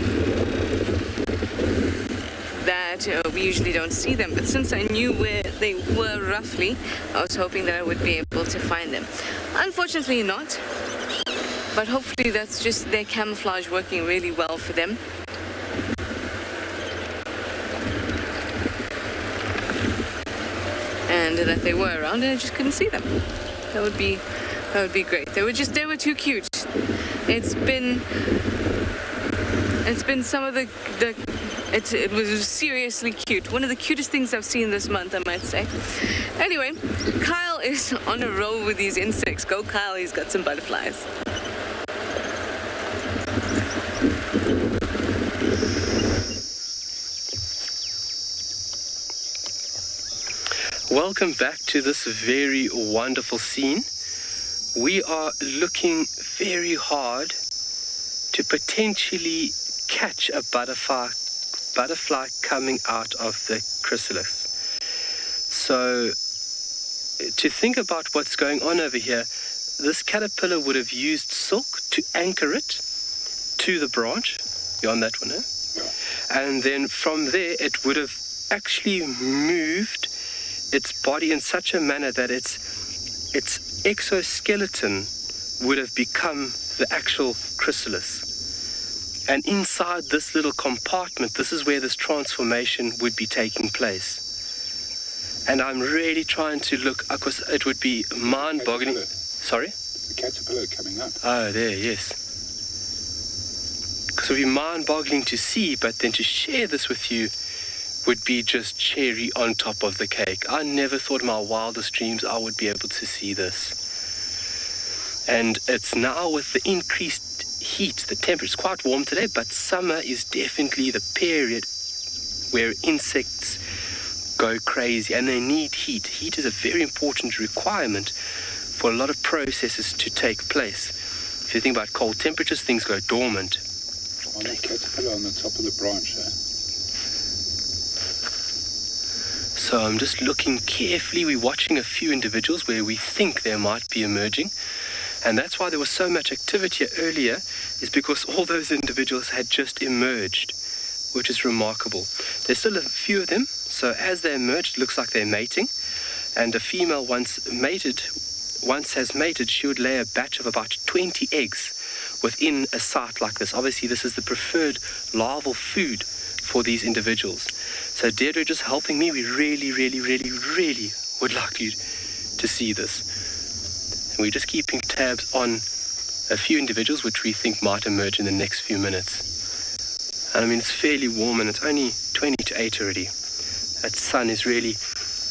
that we usually don't see them. But since I knew where they were roughly, I was hoping that I would be able to find them. Unfortunately not, but hopefully that's just their camouflage working really well for them. And that they were around and I just couldn't see them. That would be great. They were too cute. It's been some of it was seriously cute. One of the cutest things I've seen this month, I might say. Anyway, Kyle is on a roll with these insects. Go Kyle, he's got some butterflies. Welcome back to this very wonderful scene. We are looking very hard to potentially catch a butterfly coming out of the chrysalis. So to think about what's going on over here, this caterpillar would have used silk to anchor it to the branch. You're on that one, eh? Yeah. And then from there it would have actually moved its body in such a manner that its exoskeleton would have become the actual chrysalis. And inside this little compartment, this is where this transformation would be taking place. And I'm really trying to look, because it would be mind-boggling. Sorry? The caterpillar coming up. Oh, there, yes. Because it would be mind-boggling to see, but then to share this with you would be just cherry on top of the cake. I never thought in my wildest dreams I would be able to see this. And it's now with the increased heat, the temperature is quite warm today, but summer is definitely the period where insects go crazy and they need heat. Heat is a very important requirement for a lot of processes to take place. If you think about cold temperatures, things go dormant. On the caterpillar on the top of the branch, eh? So I'm just looking carefully. We're watching a few individuals where we think they might be emerging. And that's why there was so much activity earlier, is because all those individuals had just emerged, which is remarkable. There's still a few of them. So as they emerged, it looks like they're mating. And a female once has mated, she would lay a batch of about 20 eggs within a site like this. Obviously, this is the preferred larval food for these individuals. So Deirdre just helping me. We really, really, really, really would like you to see this. And we're just keeping tabs on a few individuals which we think might emerge in the next few minutes. And I mean, it's fairly warm and it's only 20 to 8 already. That sun is really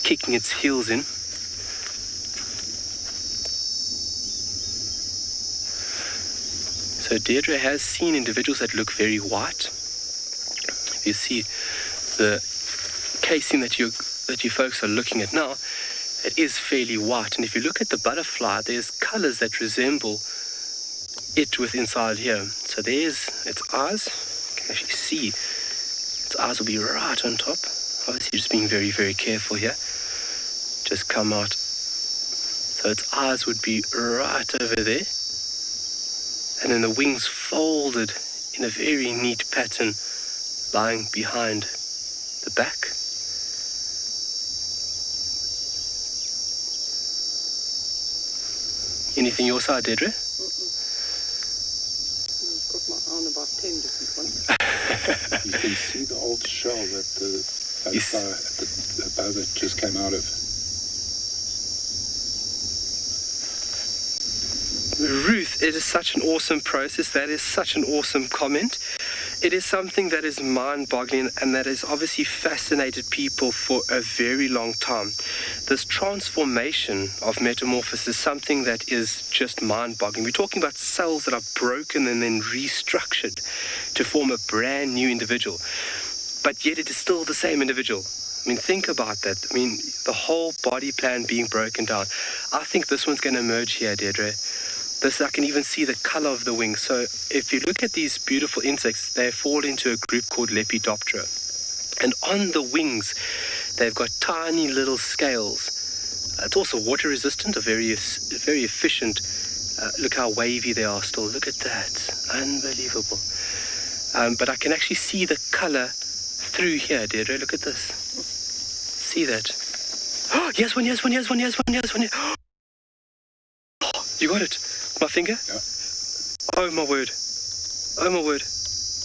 kicking its heels in. So Deirdre has seen individuals that look very white. If you see the casing that you folks are looking at now, it is fairly white. And if you look at the butterfly, there's colors that resemble it with inside here. So there's its eyes. You can actually see its eyes will be right on top. Obviously just being very, very careful here. Just come out. So its eyes would be right over there. And then the wings folded in a very neat pattern lying behind the back. Anything your side, Deirdre? I've got my eye on about 10 different ones. You can see the old shell that the butterfly above it just came out of. Ruth, it is such an awesome process. That is such an awesome comment. It is something that is mind-boggling and that has obviously fascinated people for a very long time. This transformation of metamorphosis is something that is just mind-boggling. We're talking about cells that are broken and then restructured to form a brand new individual. but yet it is still the same individual. I mean, think about that. I mean, the whole body plan being broken down. I think this one's going to emerge here, Deirdre. This, I can even see the color of the wings. So if you look at these beautiful insects, they fall into a group called Lepidoptera. And on the wings, they've got tiny little scales. It's also water resistant, very efficient. Look how wavy they are still. Look at that. Unbelievable. But I can actually see the color through here, Deirdre. Look at this. See that? Oh, yes, one. You got it. My finger? Yeah. Oh, my word.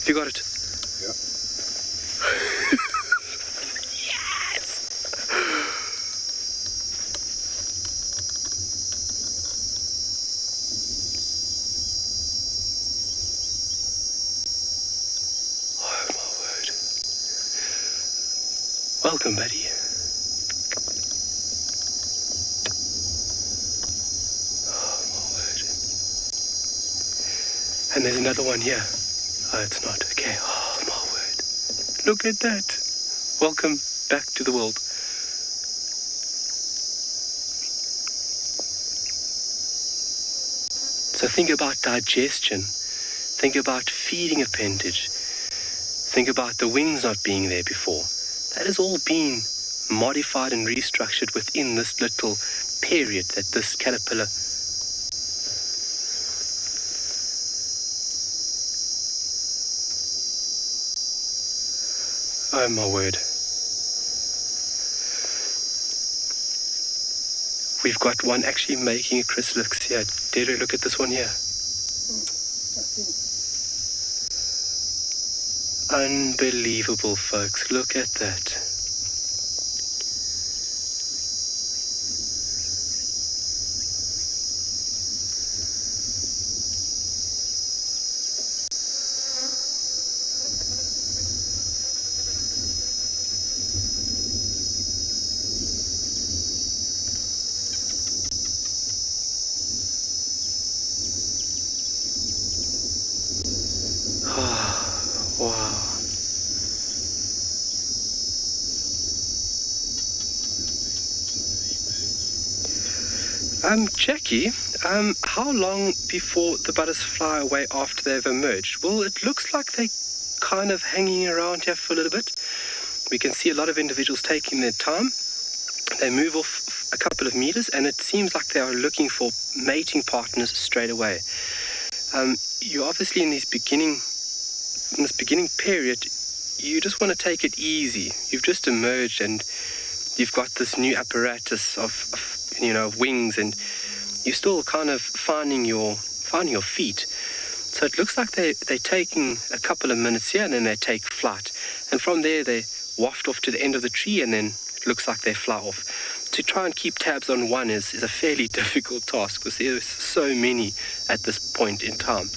You got it. Yeah. Yes! Oh, my word. Welcome, buddy. And there's another one here. Oh, it's not. Okay. Oh, my word. Look at that. Welcome back to the world. So think about digestion. Think about feeding appendage. Think about the wings not being there before. That has all been modified and restructured within this little period that this caterpillar. Oh, my word. We've got one actually making a chrysalis here. Deirdre, look at this one here. Unbelievable, folks. Look at that. Wow. Jackie, how long before the butters fly away after they've emerged? Well, it looks like they're kind of hanging around here for a little bit. We can see a lot of individuals taking their time. They move off a couple of meters, and it seems like they are looking for mating partners straight away. You obviously in this beginning period, you just want to take it easy. You've just emerged, and you've got this new apparatus of wings, and you're still kind of finding your feet. So it looks like they're taking a couple of minutes here, and then they take flight. And from there, they waft off to the end of the tree, and then it looks like they fly off. To try and keep tabs on one is a fairly difficult task, because there's so many at this point in time.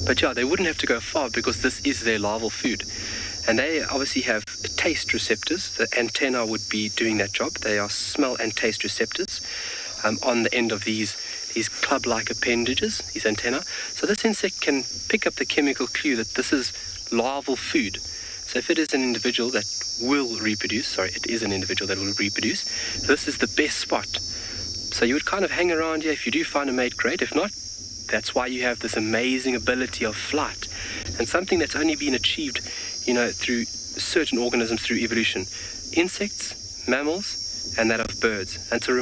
But yeah, they wouldn't have to go far, because this is their larval food. And they obviously have taste receptors. The antennae would be doing that job. They are smell and taste receptors on the end of these club-like appendages, these antennae. So this insect can pick up the chemical clue that this is larval food. So if it is an individual that will reproduce, this is the best spot. So you would kind of hang around here. If you do find a mate, great. If not, that's why you have this amazing ability of flight, and something that's only been achieved, through certain organisms through evolution, insects, mammals, and that of birds. And it's a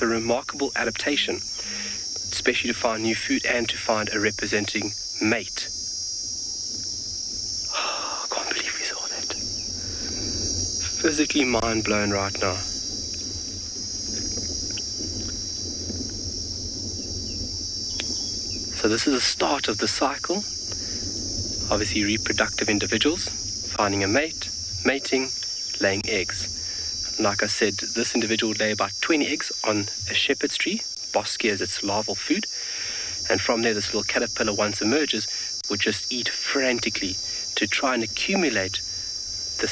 remarkable adaptation, especially to find new food and to find a representing mate. Oh, I can't believe we saw that. Physically mind blown right now. So this is the start of the cycle. Obviously reproductive individuals, finding a mate, mating, laying eggs. Like I said, this individual would lay about 20 eggs on a shepherd's tree. Boskia is its larval food. And from there, this little caterpillar, once emerges, would just eat frantically to try and accumulate the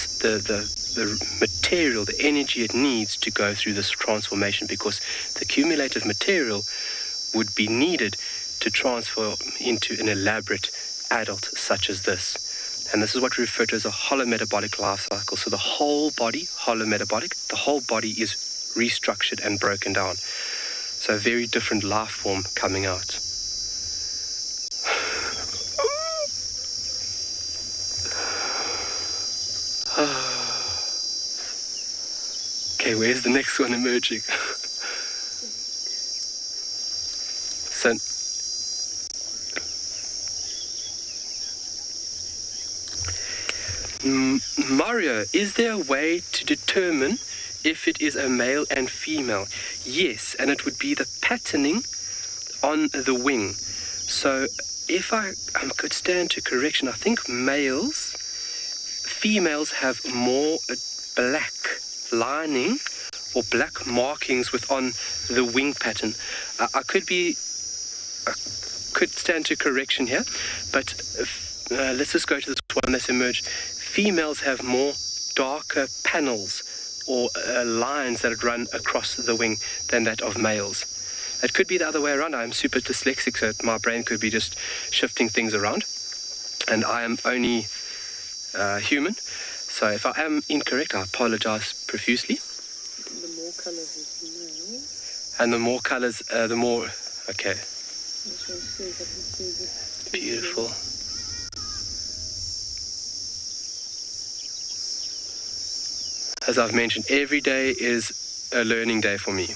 material, the energy it needs to go through this transformation, because the cumulative material would be needed to transfer into an elaborate adult such as this. And this is what we refer to as a holometabolic life cycle. So the whole body, holometabolic, the whole body is restructured and broken down. So a very different life form coming out. Okay, where's the next one emerging? So, Mario, is there a way to determine if it is a male and female? Yes, and it would be the patterning on the wing. So if I could stand to correction, I think females have more black lining or black markings within the wing pattern. I could stand to correction here, but let's just go to this one that's emerged. Females have more darker panels or lines that run across the wing than that of males. It could be the other way around. I'm super dyslexic, so my brain could be just shifting things around. And I am only human. So if I am incorrect, I apologize profusely. The more colours is male. And the more colours, the more... Okay. Beautiful. As I've mentioned, every day is a learning day for me.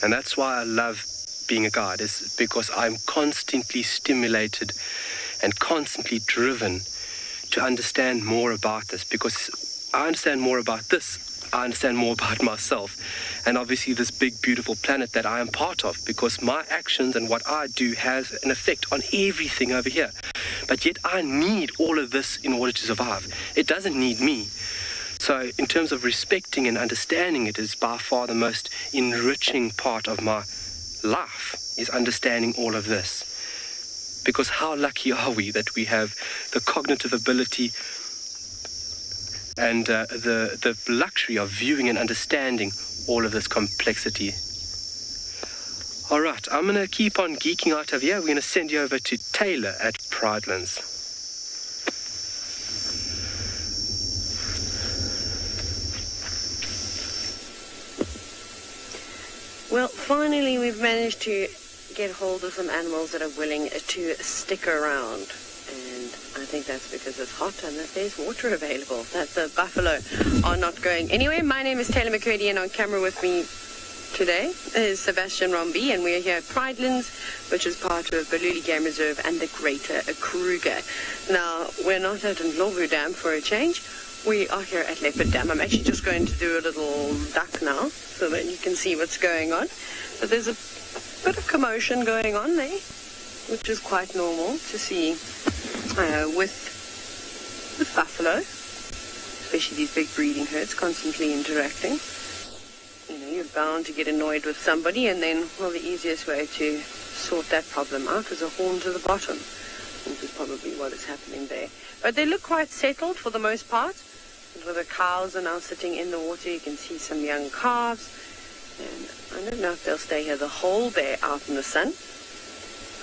And that's why I love being a guide, is because I'm constantly stimulated and constantly driven to understand more about this. Because I understand more about this, I understand more about myself. And obviously this big, beautiful planet that I am part of, because my actions and what I do has an effect on everything over here. But yet I need all of this in order to survive. It doesn't need me. So in terms of respecting and understanding it is by far the most enriching part of my life, is understanding all of this. Because how lucky are we that we have the cognitive ability and the luxury of viewing and understanding all of this complexity. All right, I'm going to keep on geeking out of here. We're going to send you over to Taylor at Pridelands. Well, finally we've managed to get hold of some animals that are willing to stick around. And I think that's because it's hot and that there's water available, that the buffalo are not going anywhere. My name is Taylor McCurdy, and on camera with me today is Sebastian Rombi, and we're here at Pridelands, which is part of Baluli Game Reserve and the Greater Kruger. Now, we're not at Ndlovu Dam for a change. We are here at Leopard Dam. I'm actually just going to do a little duck now so that you can see what's going on. But there's a bit of commotion going on there, which is quite normal to see with buffalo, especially these big breeding herds constantly interacting. You know, you're bound to get annoyed with somebody, and then, well, the easiest way to sort that problem out is a horn to the bottom, which is probably what is happening there. But they look quite settled for the most part. Where the cows are now sitting in the water, you can see some young calves, and I don't know if they'll stay here the whole day out in the sun,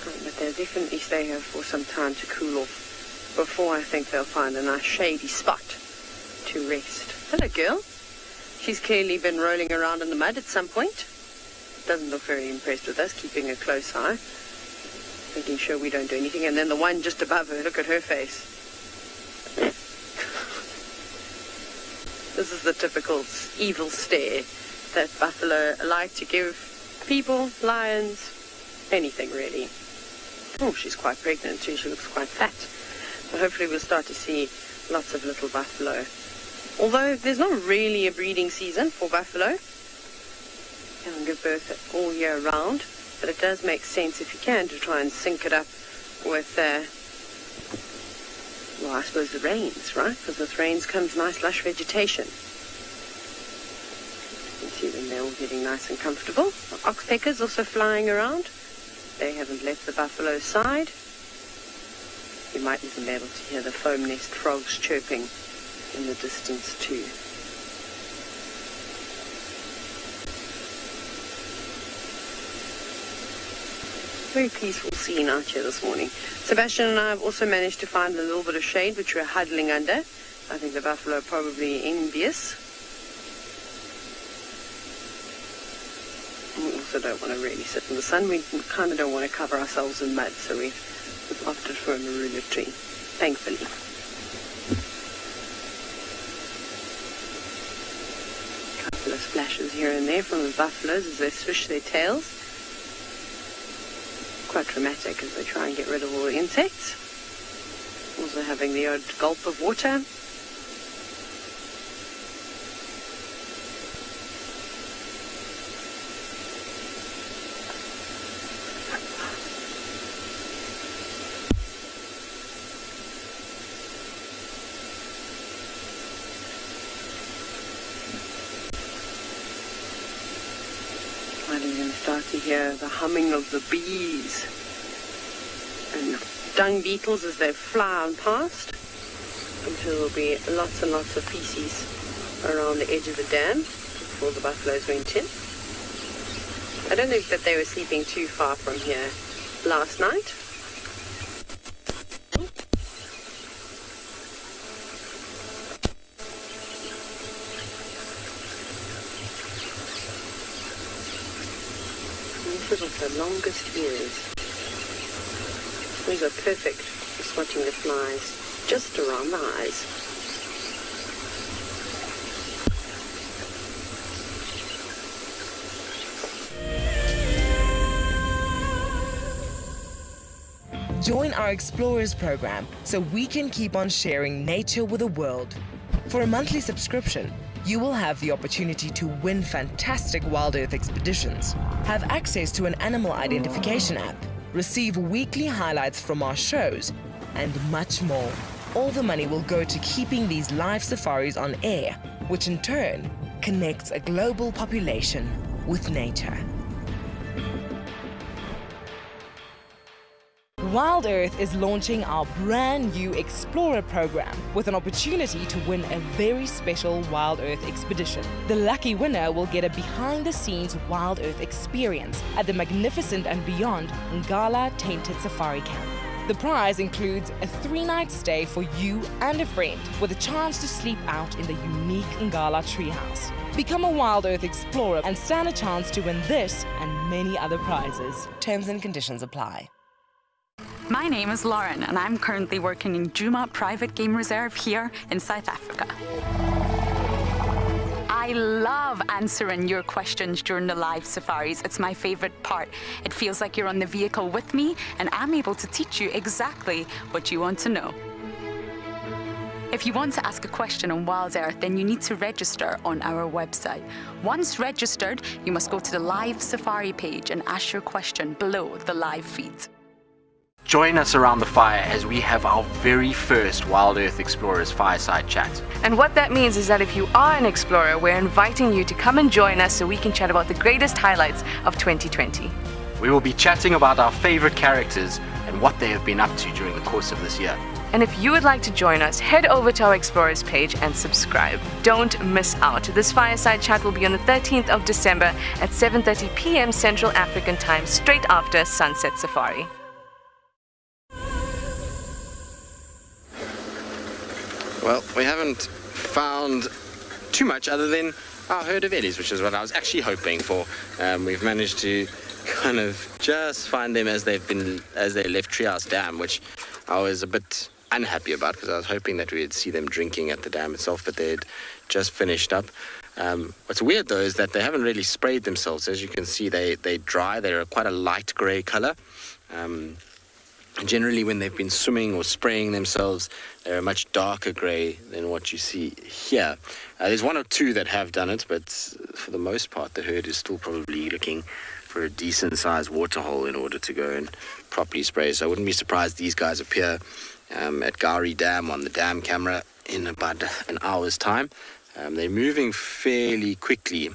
but they'll definitely stay here for some time to cool off before I think they'll find a nice shady spot to rest. Hello, girl. She's clearly been rolling around in the mud at some point. Doesn't look very impressed with us, keeping a close eye, making sure we don't do anything. And then the one just above her, look at her face. This is the typical evil stare that buffalo like to give people, lions, anything really. Oh, she's quite pregnant too. She looks quite fat. So hopefully we'll start to see lots of little buffalo. Although there's not really a breeding season for buffalo. They can give birth all year round. But it does make sense, if you can, to try and sync it up with well, I suppose the rains, right? Because with rains comes nice lush vegetation. You can see them, they're all getting nice and comfortable. The oxpeckers also flying around. They haven't left the buffalo's side. You might even be able to hear the foam nest frogs chirping in the distance too. very peaceful scene out here this morning. Sebastian and I have also managed to find a little bit of shade, which we're huddling under. I think the buffalo are probably envious. We also don't want to really sit in the sun. We kind of don't want to cover ourselves in mud, so we've opted for a marula tree, thankfully. A couple of splashes here and there from the buffaloes as they swish their tails. Quite dramatic as they try and get rid of all the insects. Also having the odd gulp of water. Start to hear the humming of the bees and dung beetles as they fly on past, until there'll be lots and lots of feces around the edge of the dam before the buffaloes went in. I don't think that they were sleeping too far from here last night. Of the longest ears. These are perfect for swatting the flies just around the eyes. Join our Explorers program so we can keep on sharing nature with the world. For a monthly subscription, you will have the opportunity to win fantastic Wild Earth expeditions, have access to an animal identification app, receive weekly highlights from our shows, and much more. All the money will go to keeping these live safaris on air, which in turn connects a global population with nature. Wild Earth is launching our brand new Explorer program with an opportunity to win a very special Wild Earth expedition. The lucky winner will get a behind-the-scenes Wild Earth experience at the magnificent and beyond Ngala Tainted Safari Camp. The prize includes a 3-night stay for you and a friend with a chance to sleep out in the unique Ngala treehouse. Become a Wild Earth Explorer and stand a chance to win this and many other prizes. Terms and conditions apply. My name is Lauren and I'm currently working in Djuma Private Game Reserve here in South Africa. I love answering your questions during the live safaris. It's my favorite part. It feels like you're on the vehicle with me and I'm able to teach you exactly what you want to know. If you want to ask a question on Wild Earth, then you need to register on our website. Once registered, you must go to the live safari page and ask your question below the live feed. Join us around the fire as we have our very first Wild Earth Explorers fireside chat. And what that means is that if you are an explorer, we're inviting you to come and join us so we can chat about the greatest highlights of 2020. We will be chatting about our favorite characters and what they have been up to during the course of this year. And if you would like to join us, head over to our Explorers page and subscribe. Don't miss out. This fireside chat will be on the 13th of December at 7:30 p.m. Central African Time, straight after Sunset Safari. Well, we haven't found too much other than our herd of ellies, which is what I was actually hoping for. We've managed to kind of just find them as they left Treehouse Dam, which I was a bit unhappy about because I was hoping that we'd see them drinking at the dam itself, but they'd just finished up. What's weird though is that they haven't really sprayed themselves. As you can see, they dry. They're quite a light grey colour. Generally, when they've been swimming or spraying themselves, they're a much darker grey than what you see here. There's one or two that have done it, but for the most part, the herd is still probably looking for a decent-sized waterhole in order to go and properly spray. So I wouldn't be surprised these guys appear at Gowrie Dam on the dam camera in about an hour's time. They're moving fairly quickly.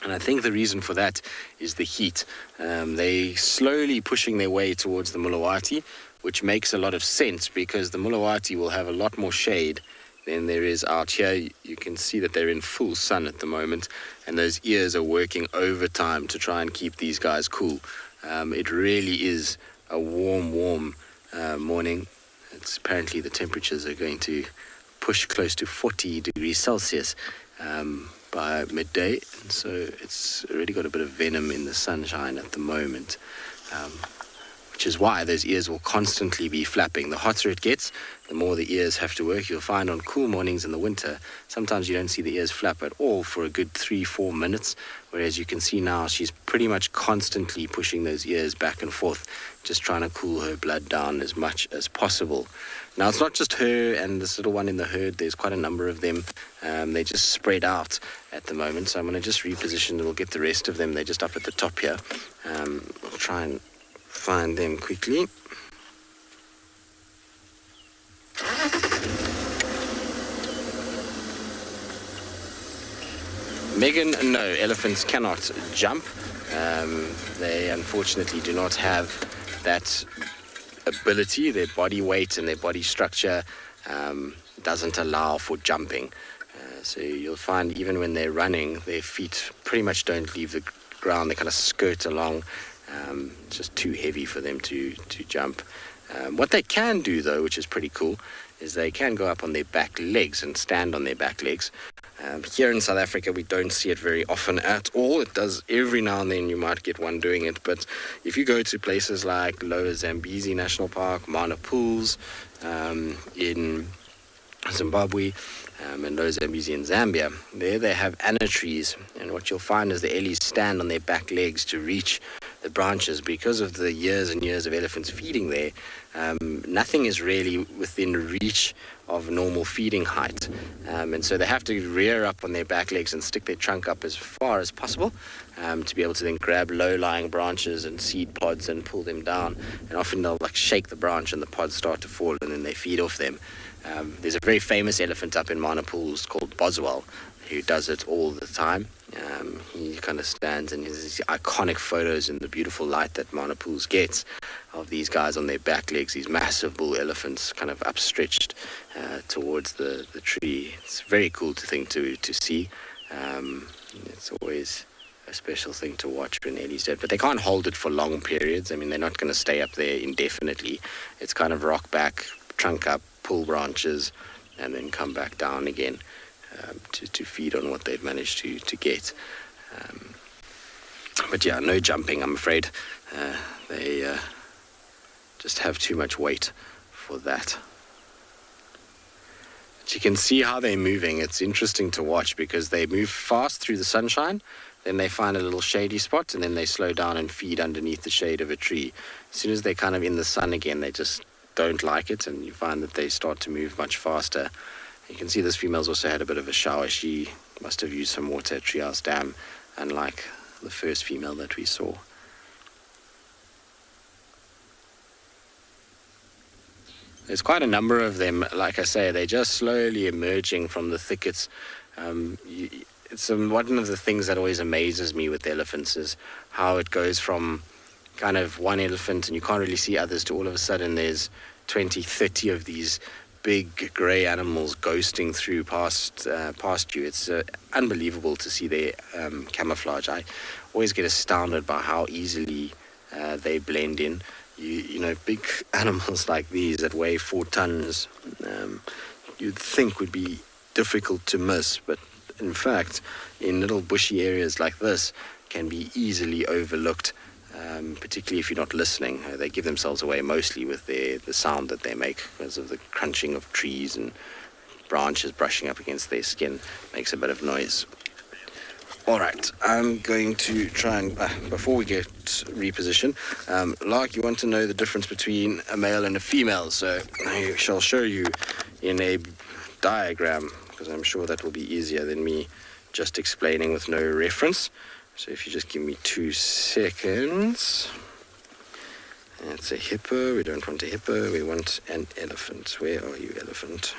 And I think the reason for that is the heat. They're slowly pushing their way towards the Mulawati, which makes a lot of sense because the Mulawati will have a lot more shade than there is out here. You can see that they're in full sun at the moment, and those ears are working overtime to try and keep these guys cool. It really is a warm morning. It's apparently the temperatures are going to push close to 40 degrees Celsius by midday, and so it's really got a bit of venom in the sunshine at the moment, which is why those ears will constantly be flapping. The hotter it gets, the more the ears have to work. You'll find on cool mornings in the winter, sometimes you don't see the ears flap at all for a good 3-4 minutes, whereas you can see now she's pretty much constantly pushing those ears back and forth, just trying to cool her blood down as much as possible. Now, it's not just her and this little one in the herd. There's quite a number of them. They just spread out at the moment, so I'm going to just reposition and we'll get the rest of them. They're just up at the top here. I'll try and find them quickly. Megan, no, elephants cannot jump. They unfortunately do not have that ability. Their body weight and their body structure doesn't allow for jumping. So you'll find even when they're running, their feet pretty much don't leave the ground. They kind of skirt along. It's just too heavy for them to jump. What they can do, though, which is pretty cool, is they can go up on their back legs and stand on their back legs. Here in South Africa, we don't see it very often at all. It does every now and then, you might get one doing it. But if you go to places like Lower Zambezi National Park, Mana Pools in Zimbabwe, and Lower Zambezi in Zambia, there they have anna trees. And what you'll find is the ellies stand on their back legs to reach the branches. Because of the years and years of elephants feeding there, nothing is really within reach of normal feeding height, and so they have to rear up on their back legs and stick their trunk up as far as possible to be able to then grab low-lying branches and seed pods and pull them down. And often they'll like shake the branch and the pods start to fall, and then they feed off them. There's a very famous elephant up in Mana Pools called Boswell who does it all the time. He kind of stands and has these iconic photos in the beautiful light that Mana Pools gets of these guys on their back legs, these massive bull elephants kind of upstretched towards the tree. It's very cool to see. It's always a special thing to watch when Ellie's dead, but they can't hold it for long periods. I mean, they're not going to stay up there indefinitely. It's kind of rock back, trunk up, pull branches, and then come back down again to feed on what they've managed to get. But yeah, no jumping, I'm afraid. They just have too much weight for that. But you can see how they're moving. It's interesting to watch because they move fast through the sunshine, then they find a little shady spot, and then they slow down and feed underneath the shade of a tree. As soon as they're kind of in the sun again, they just don't like it, and you find that they start to move much faster. You can see this female's also had a bit of a shower. She must have used some water at Treehouse Dam, unlike the first female that we saw. There's quite a number of them. Like I say, they're just slowly emerging from the thickets. It's one of the things that always amazes me with elephants is how it goes from kind of one elephant and you can't really see others to all of a sudden there's 20, 30 of these big grey animals ghosting through past you. It's unbelievable to see their camouflage. I always get astounded by how easily they blend in. You know, big animals like these that weigh 4 tons, you'd think would be difficult to miss, but in fact, in little bushy areas like this, can be easily overlooked. Particularly if you're not listening. They give themselves away mostly with the sound that they make because of the crunching of trees and branches brushing up against their skin. Makes a bit of noise. All right, I'm going to try and, before we get reposition, Lark, you want to know the difference between a male and a female, so I shall show you in a diagram because I'm sure that will be easier than me just explaining with no reference. So if you just give me 2 seconds. That's a hippo. We don't want a hippo. We want an elephant. Where are you, elephant?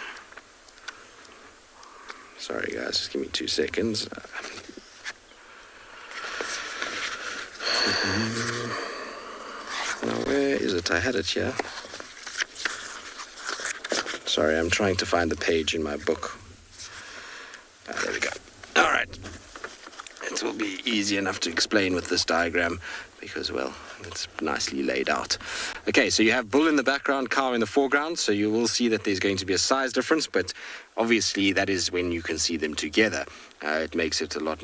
Sorry, guys. Just give me 2 seconds. Now, where is it? I had it here. Sorry, I'm trying to find the page in my book. There we go. All right. It will be easy enough to explain with this diagram because, well, it's nicely laid out. Okay, so you have bull in the background, cow in the foreground, so you will see that there's going to be a size difference, but obviously that is when you can see them together. It makes it a lot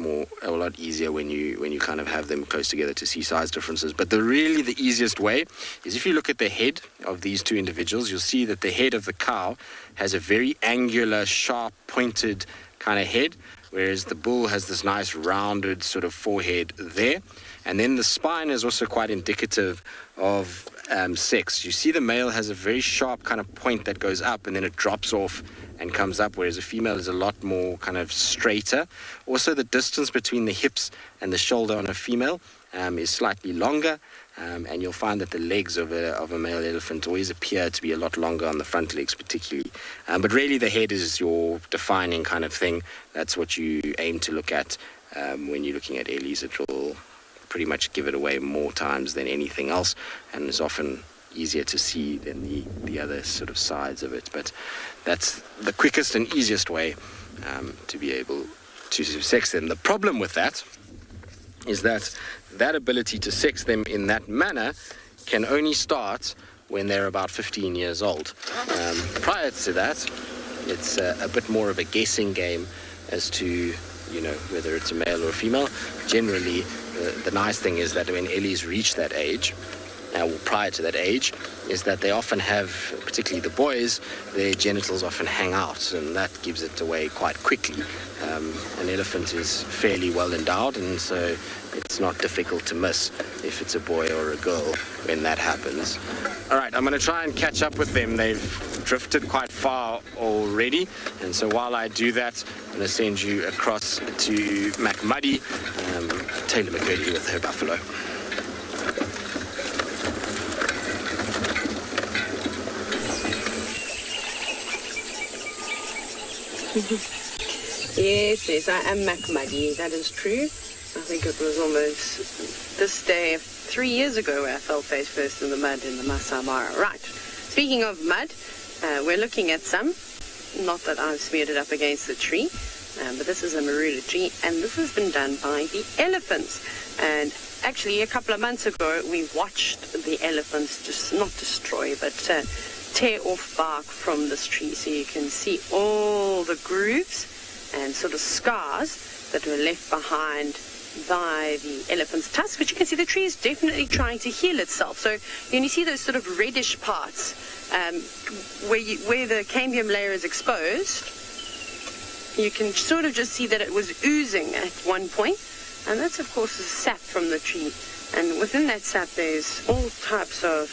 easier when you kind of have them close together to see size differences. But the easiest way is if you look at the head of these two individuals, you'll see that the head of the cow has a very angular, sharp, pointed kind of head, whereas the bull has this nice rounded sort of forehead there. And then the spine is also quite indicative of sex. You see the male has a very sharp kind of point that goes up and then it drops off and comes up, whereas a female is a lot more kind of straighter. Also, the distance between the hips and the shoulder on a female is slightly longer, and you'll find that the legs of a male elephant always appear to be a lot longer on the front legs particularly. But really the head is your defining kind of thing. That's what you aim to look at when you're looking at Ellies. It will pretty much give it away more times than anything else, and is often easier to see than the other sort of sides of it. But that's the quickest and easiest way to be able to sex them. The problem with that is that ability to sex them in that manner can only start when they're about 15 years old. Prior to that, it's a bit more of a guessing game as to whether it's a male or a female. Generally, the nice thing is that when Ellies reach that age, prior to that age, is that they often have, particularly the boys, their genitals often hang out, and that gives it away quite quickly. An elephant is fairly well endowed, and so it's not difficult to miss if it's a boy or a girl when that happens. All right, I'm going to try and catch up with them. They've drifted quite far already, and so while I do that, I'm going to send you across to McMuddy, Taylor McCurdy with her buffalo. Yes, I am McMuddy, that is true. I think it was almost this day 3 years ago where I fell face first in the mud in the Masai Mara. Right, speaking of mud, we're looking at some, not that I've smeared it up against the tree, but this is a marula tree, and this has been done by the elephants. And actually a couple of months ago we watched the elephants just not destroy but tear off bark from this tree, so you can see all the grooves and sort of scars that were left behind by the elephant's tusk. But you can see the tree is definitely trying to heal itself. So when you see those sort of reddish parts where the cambium layer is exposed, you can sort of just see that it was oozing at one point, and that's of course the sap from the tree. And within that sap there's all types of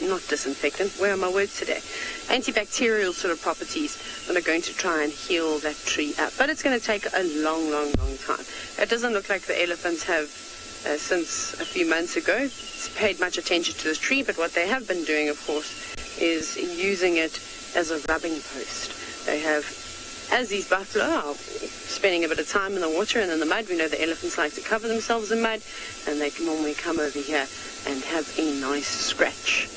not disinfectant, where are my words today? Antibacterial sort of properties that are going to try and heal that tree up. But it's going to take a long, long, long time. It doesn't look like the elephants have, since a few months ago, paid much attention to this tree, but what they have been doing, of course, is using it as a rubbing post. They have, as these buffalo are spending a bit of time in the water and in the mud, we know the elephants like to cover themselves in mud, and they can normally come over here and have a nice scratch.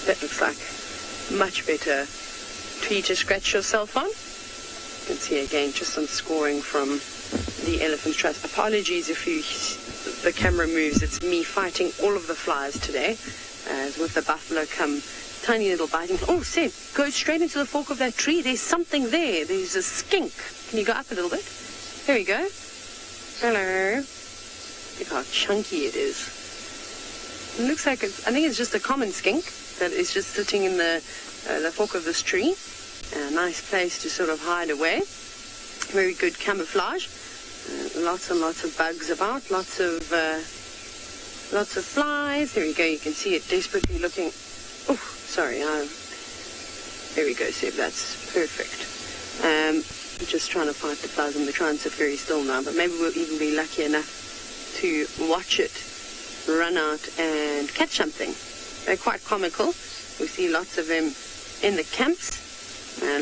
That looks like much better tree to scratch yourself on. You can see again just some scoring from the elephant's trust. Apologies if the camera moves. It's me fighting all of the flies today. With the buffalo come tiny little biting. Oh, Seb, go straight into the fork of that tree. There's something there. There's a skink. Can you go up a little bit? There we go. Hello. Look how chunky it is. It looks like I think it's just a common skink that is just sitting in the fork of this tree. A nice place to sort of hide away. Very good camouflage. Lots and lots of bugs about. Lots of flies. There we go. You can see it desperately looking. Oh, sorry. There we go, Seb. That's perfect. I'm just trying to fight the flies. I'm trying to sit very still now, but maybe we'll even be lucky enough to watch it run out and catch something. They're quite comical. We see lots of them in the camps. The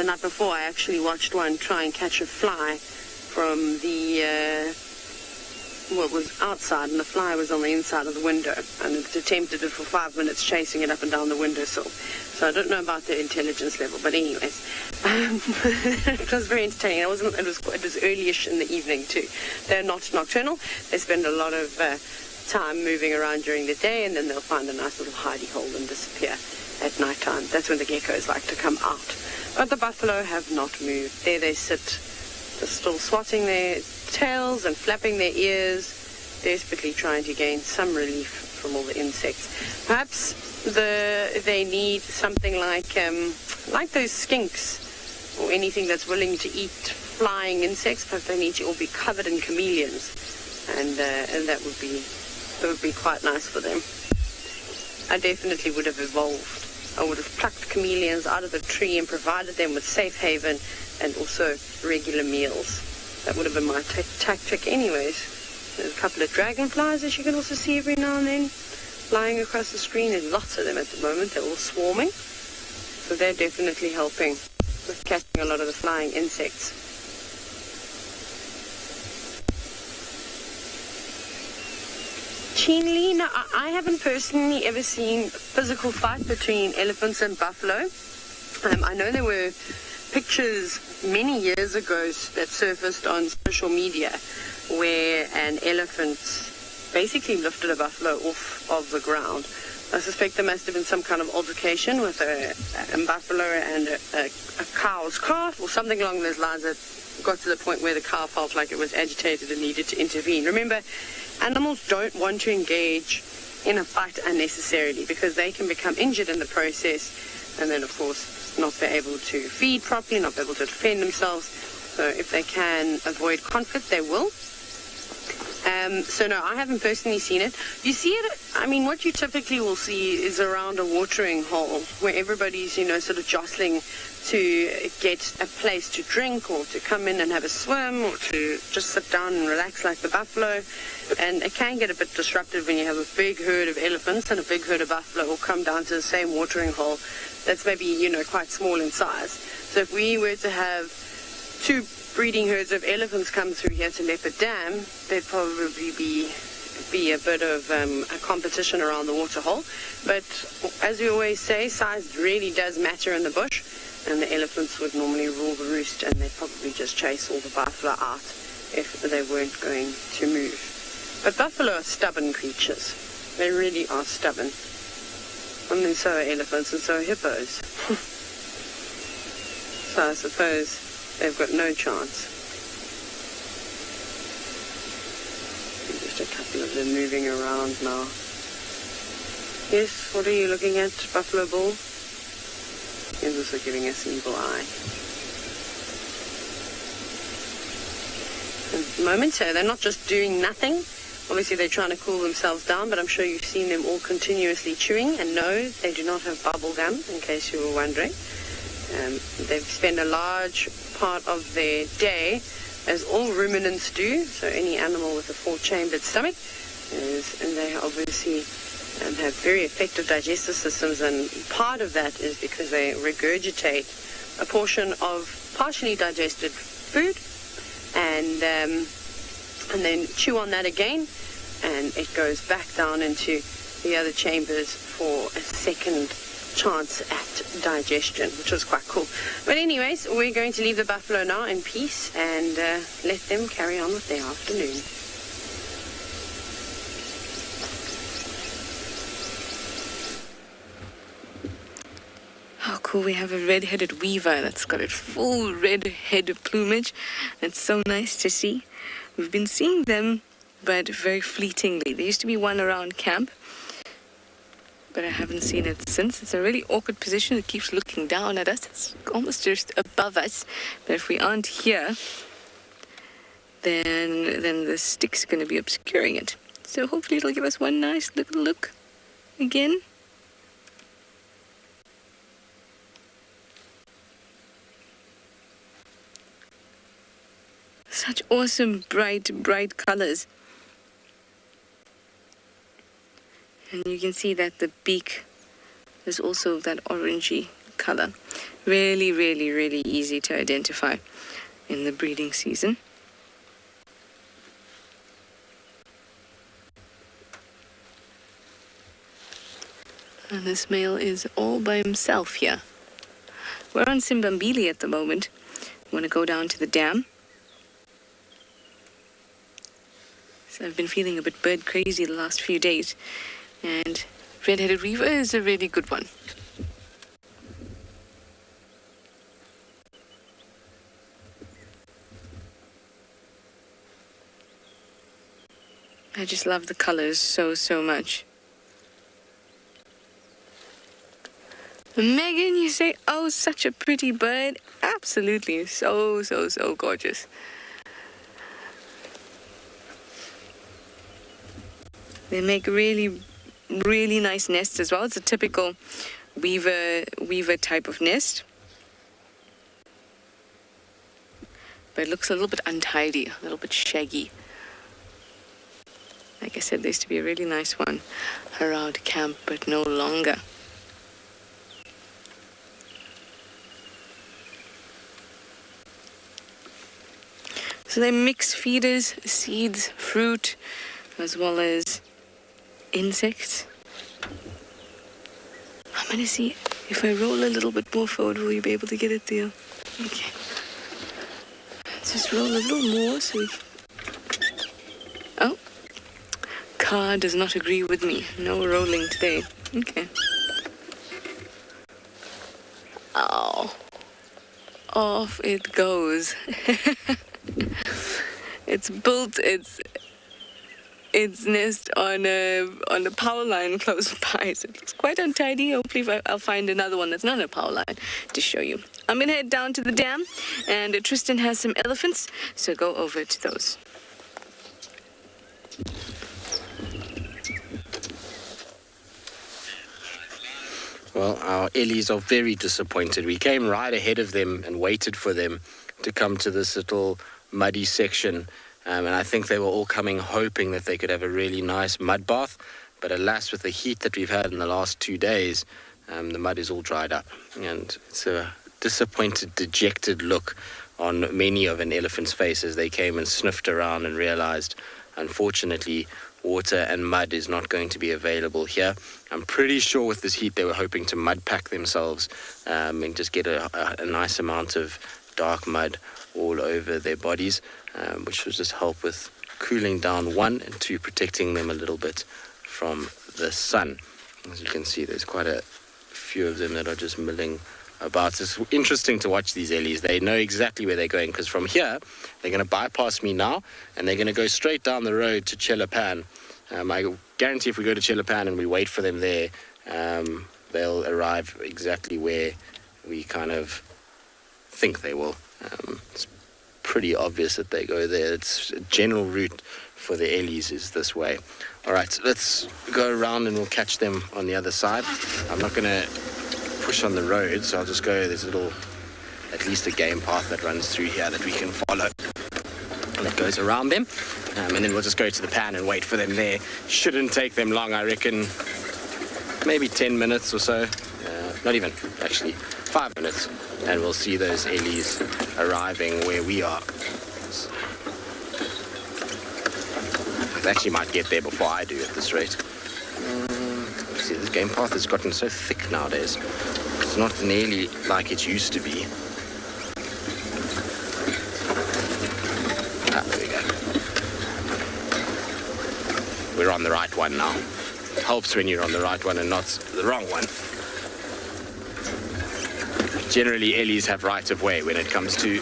night before, I actually watched one try and catch a fly from the was outside and the fly was on the inside of the window, and it attempted it for 5 minutes, chasing it up and down the windowsill. So I don't know about the intelligence level, but anyways, it was very entertaining. It was early-ish in the evening too. They're not nocturnal. They spend a lot of time moving around during the day, and then they'll find a nice little hidey hole and disappear at night time. That's when the geckos like to come out. But the buffalo have not moved. There they sit, just still swatting their tails and flapping their ears, desperately trying to gain some relief from all the insects. Perhaps they need something like those skinks or anything that's willing to eat flying insects. Perhaps they need to all be covered in chameleons, and that would be quite nice for them. I definitely would have evolved. I would have plucked chameleons out of the tree and provided them with safe haven and also regular meals. That would have been my tactic anyways. There's a couple of dragonflies, as you can also see every now and then, flying across the screen. There's lots of them at the moment. They're all swarming. So they're definitely helping with catching a lot of the flying insects. Keenly, now, I haven't personally ever seen a physical fight between elephants and buffalo. I know there were pictures many years ago that surfaced on social media where an elephant basically lifted a buffalo off of the ground. I suspect there must have been some kind of altercation with a buffalo and a cow's calf or something along those lines that got to the point where the cow felt like it was agitated and needed to intervene. Remember, animals don't want to engage in a fight unnecessarily because they can become injured in the process and then, of course, not be able to feed properly, not be able to defend themselves. So if they can avoid conflict, they will. So no, I haven't personally seen it. You see it, I mean, what you typically will see is around a watering hole where everybody's, sort of jostling to get a place to drink or to come in and have a swim or to just sit down and relax like the buffalo. And it can get a bit disruptive when you have a big herd of elephants and a big herd of buffalo all come down to the same watering hole that's maybe, quite small in size. So if we were to have two breeding herds of elephants come through here to Leopard Dam, there'd probably be a bit of a competition around the water hole. But as we always say, size really does matter in the bush, and the elephants would normally rule the roost, and they'd probably just chase all the buffalo out if they weren't going to move. But buffalo are stubborn creatures. They really are stubborn. And then so are elephants and so are hippos. So I suppose they've got no chance. Just a couple of them moving around now. Yes, what are you looking at, Buffalo Bull? He's also giving us an evil eye. At the moment, so they're not just doing nothing. Obviously, they're trying to cool themselves down, but I'm sure you've seen them all continuously chewing. And no, they do not have bubble gum, in case you were wondering. They spend a large part of their day, as all ruminants do, so any animal with a four-chambered stomach, and they obviously have very effective digestive systems, and part of that is because they regurgitate a portion of partially digested food and then chew on that again, and it goes back down into the other chambers for a second chance at digestion, which was quite cool. But anyways, we're going to leave the buffalo now in peace and let them carry on with their afternoon. How cool, we have a red-headed weaver that's got a full red head of plumage. It's so nice to see. We've been seeing them, but very fleetingly. There used to be one around camp, but I haven't seen it since. It's a really awkward position. It keeps looking down at us. It's almost just above us. But if we aren't here, then the stick's going to be obscuring it. So hopefully it'll give us one nice little look again. Such awesome, bright colors. And you can see that the beak is also that orangey color. Really, really, really easy to identify in the breeding season. And this male is all by himself here. We're on Simbambili at the moment. We want to go down to the dam. So I've been feeling a bit bird crazy the last few days. And red-headed weaver is a really good one. I just love the colors so much. Megan, you say, oh, such a pretty bird. Absolutely, so gorgeous. They make really nice nests as well. It's a typical weaver type of nest. But it looks a little bit untidy, a little bit shaggy. Like I said, there used to be a really nice one around camp, but no longer. So they mix feeders, seeds, fruit, as well as insects. I'm gonna see if I roll a little bit more forward, will you be able to get it there? Okay. Let's just roll a little more so we can... Oh. Car does not agree with me. No rolling today. Okay. Oh. Off it goes. It's built its nest on a power line close by, so it looks quite untidy. Hopefully I'll find another one that's not a power line to show you. I'm gonna head down to the dam, and Tristan has some elephants, so go over to those. Well, our Ellies are very disappointed. We came right ahead of them and waited for them to come to this little muddy section. And I think they were all coming hoping that they could have a really nice mud bath. But alas, with the heat that we've had in the last 2 days, the mud is all dried up. And it's a disappointed, dejected look on many of an elephant's face as they came and sniffed around and realized, unfortunately, water and mud is not going to be available here. I'm pretty sure with this heat they were hoping to mud pack themselves and just get a nice amount of dark mud all over their bodies, which will just help with cooling down, 1, and 2, protecting them a little bit from the sun. As you can see, there's quite a few of them that are just milling about. It's interesting to watch these Ellies. They know exactly where they're going, because from here they're going to bypass me now and they're going to go straight down the road to Chelapan. I guarantee if we go to Chelapan and we wait for them there, they'll arrive exactly where we kind of think they will. It's pretty obvious that they go there. It's a general route for the Ellies is this way. All right, so let's go around and we'll catch them on the other side. I'm not going to push on the road, so I'll just go, there's at least a game path that runs through here that we can follow. And it goes around them. And then we'll just go to the pan and wait for them there. Shouldn't take them long, I reckon. Maybe 10 minutes or so. Not even, actually. 5 minutes. And we'll see those Ellies arriving where we are. They actually might get there before I do at this rate. See, this game path has gotten so thick nowadays. It's not nearly like it used to be. There we go. We're on the right one now. It helps when you're on the right one and not the wrong one. Generally, Ellies have right of way when it comes to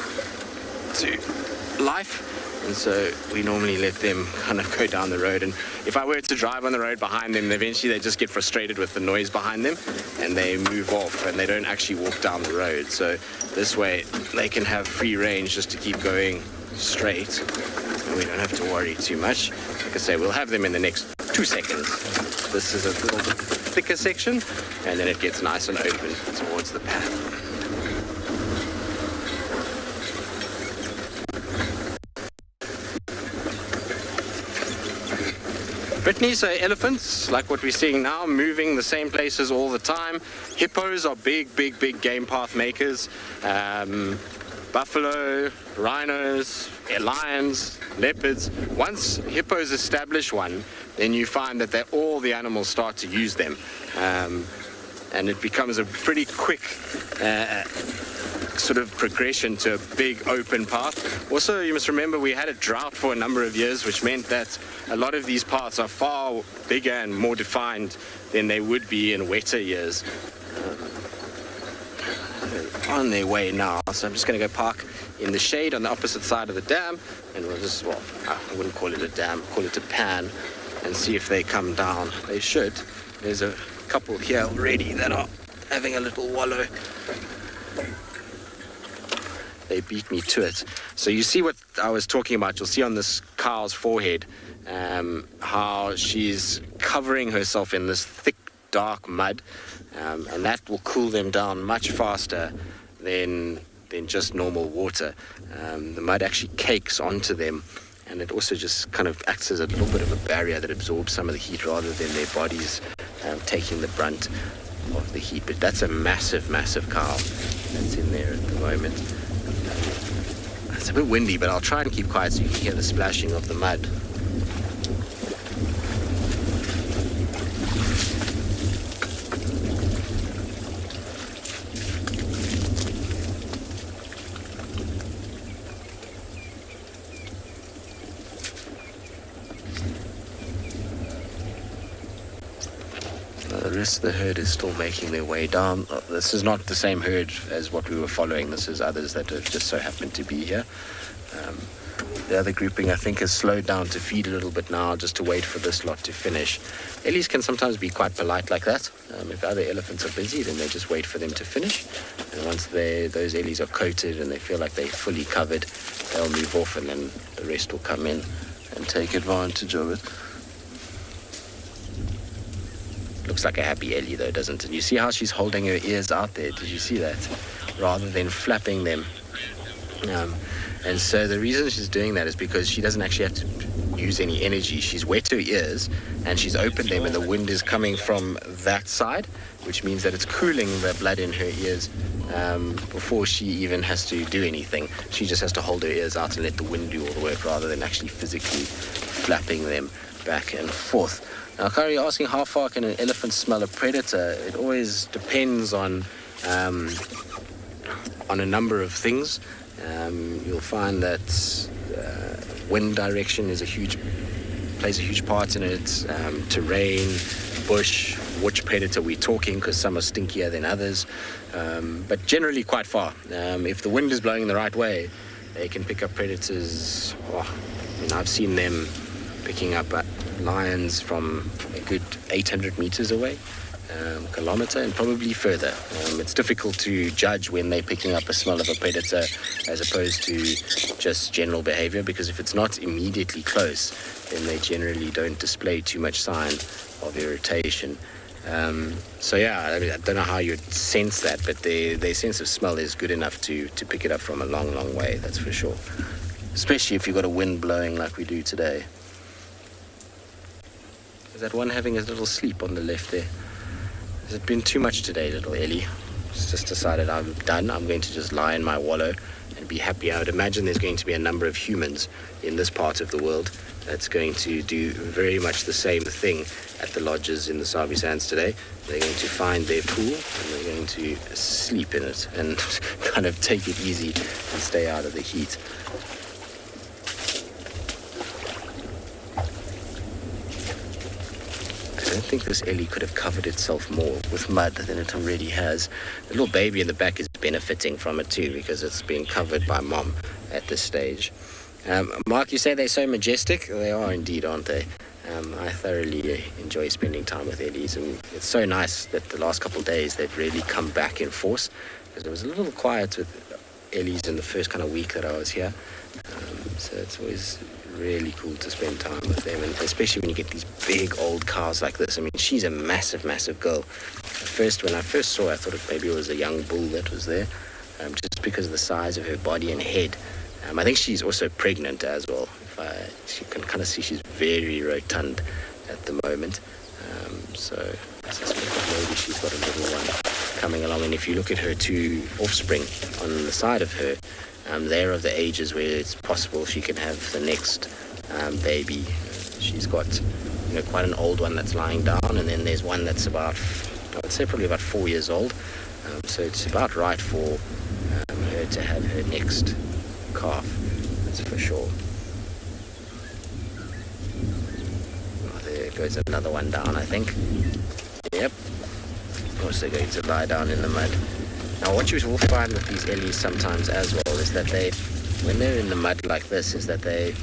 life. And so we normally let them kind of go down the road. And if I were to drive on the road behind them, eventually they just get frustrated with the noise behind them and they move off and they don't actually walk down the road. So this way they can have free range just to keep going straight. And we don't have to worry too much. Like I say, we'll have them in the next 2 seconds. This is a little bit thicker section and then it gets nice and open towards the pan. Brittany, so elephants, like what we're seeing now, moving the same places all the time. Hippos are big game path makers. Buffalo, rhinos, lions, leopards. Once hippos establish one, then you find that all the animals start to use them. and it becomes a pretty quick sort of progression to a big open path. Also, you must remember we had a drought for a number of years, which meant that a lot of these paths are far bigger and more defined than they would be in wetter years. On their way now, so I'm just going to go park in the shade on the opposite side of the dam, and we'll just, well, I wouldn't call it a dam, call it a pan, and see if they come down. They should. There's a couple here already that are having a little wallow. They beat me to it. So you see what I was talking about. You'll see on this cow's forehead how she's covering herself in this thick, dark mud, and that will cool them down much faster than just normal water. The mud actually cakes onto them, and it also just kind of acts as a little bit of a barrier that absorbs some of the heat rather than their bodies taking the brunt of the heat. But that's a massive, massive cow that's in there at the moment. It's a bit windy, but I'll try and keep quiet so you can hear the splashing of the mud. The rest of the herd is still making their way down. This is not the same herd as what we were following. This is others that have just so happened to be here. The other grouping, I think, has slowed down to feed a little bit now, just to wait for this lot to finish. Ellies can sometimes be quite polite like that. If other elephants are busy, then they just wait for them to finish. And once those ellies are coated and they feel like they're fully covered, they'll move off, and then the rest will come in and take advantage of it. Looks like a happy ellie though, doesn't it? You see how she's holding her ears out there? Did you see that? Rather than flapping them. And so the reason she's doing that is because she doesn't actually have to use any energy. She's wet her ears and she's opened them, and the wind is coming from that side, which means that it's cooling the blood in her ears before she even has to do anything. She just has to hold her ears out and let the wind do all the work rather than actually physically flapping them back and forth. Now, Kari, you're asking how far can an elephant smell a predator? It always depends on a number of things. You'll find that wind direction plays a huge part in it. Terrain, bush, which predator we're talking, because some are stinkier than others. But generally quite far. If the wind is blowing the right way, they can pick up predators. I've seen them picking up lions from a good 800 meters away, kilometer, and probably further. It's difficult to judge when they're picking up a smell of a predator as opposed to just general behavior, because if it's not immediately close, then they generally don't display too much sign of irritation. So yeah, I don't know how you'd sense that, but their sense of smell is good enough to pick it up from a long, long way, that's for sure. Especially if you've got a wind blowing like we do today. Is that one having a little sleep on the left there? Has it been too much today, little Ellie? It's just decided I'm done. I'm going to just lie in my wallow and be happy. I would imagine there's going to be a number of humans in this part of the world that's going to do very much the same thing at the lodges in the Sabi Sands today. They're going to find their pool and they're going to sleep in it and kind of take it easy and stay out of the heat. I don't think this ellie could have covered itself more with mud than it already has. The little baby in the back is benefiting from it too, because it's being covered by mom at this stage. Mark, you say they're so majestic? They are indeed, aren't they? I thoroughly enjoy spending time with ellies, and it's so nice that the last couple of days they've really come back in force, because it was a little quiet with ellies in the first kind of week that I was here. So it's always really cool to spend time with them, and especially when you get these big old cows like this. I mean, she's a massive, massive girl. When I first saw her, I thought maybe it was a young bull that was there, just because of the size of her body and head. I think she's also pregnant as well. You can kind of see she's very rotund at the moment. So I suspect that maybe she's got a little one coming along. And if you look at her two offspring on the side of her, they're of the ages where it's possible she can have the next baby. She's got quite an old one that's lying down, and then there's one that's about I would say probably about 4 years old. So it's about right for her to have her next calf, that's for sure. Oh, there goes another one down, I think. Yep. Also going to lie down in the mud. Now what you will find with these ellies sometimes as well is that when they're in the mud like this, is that they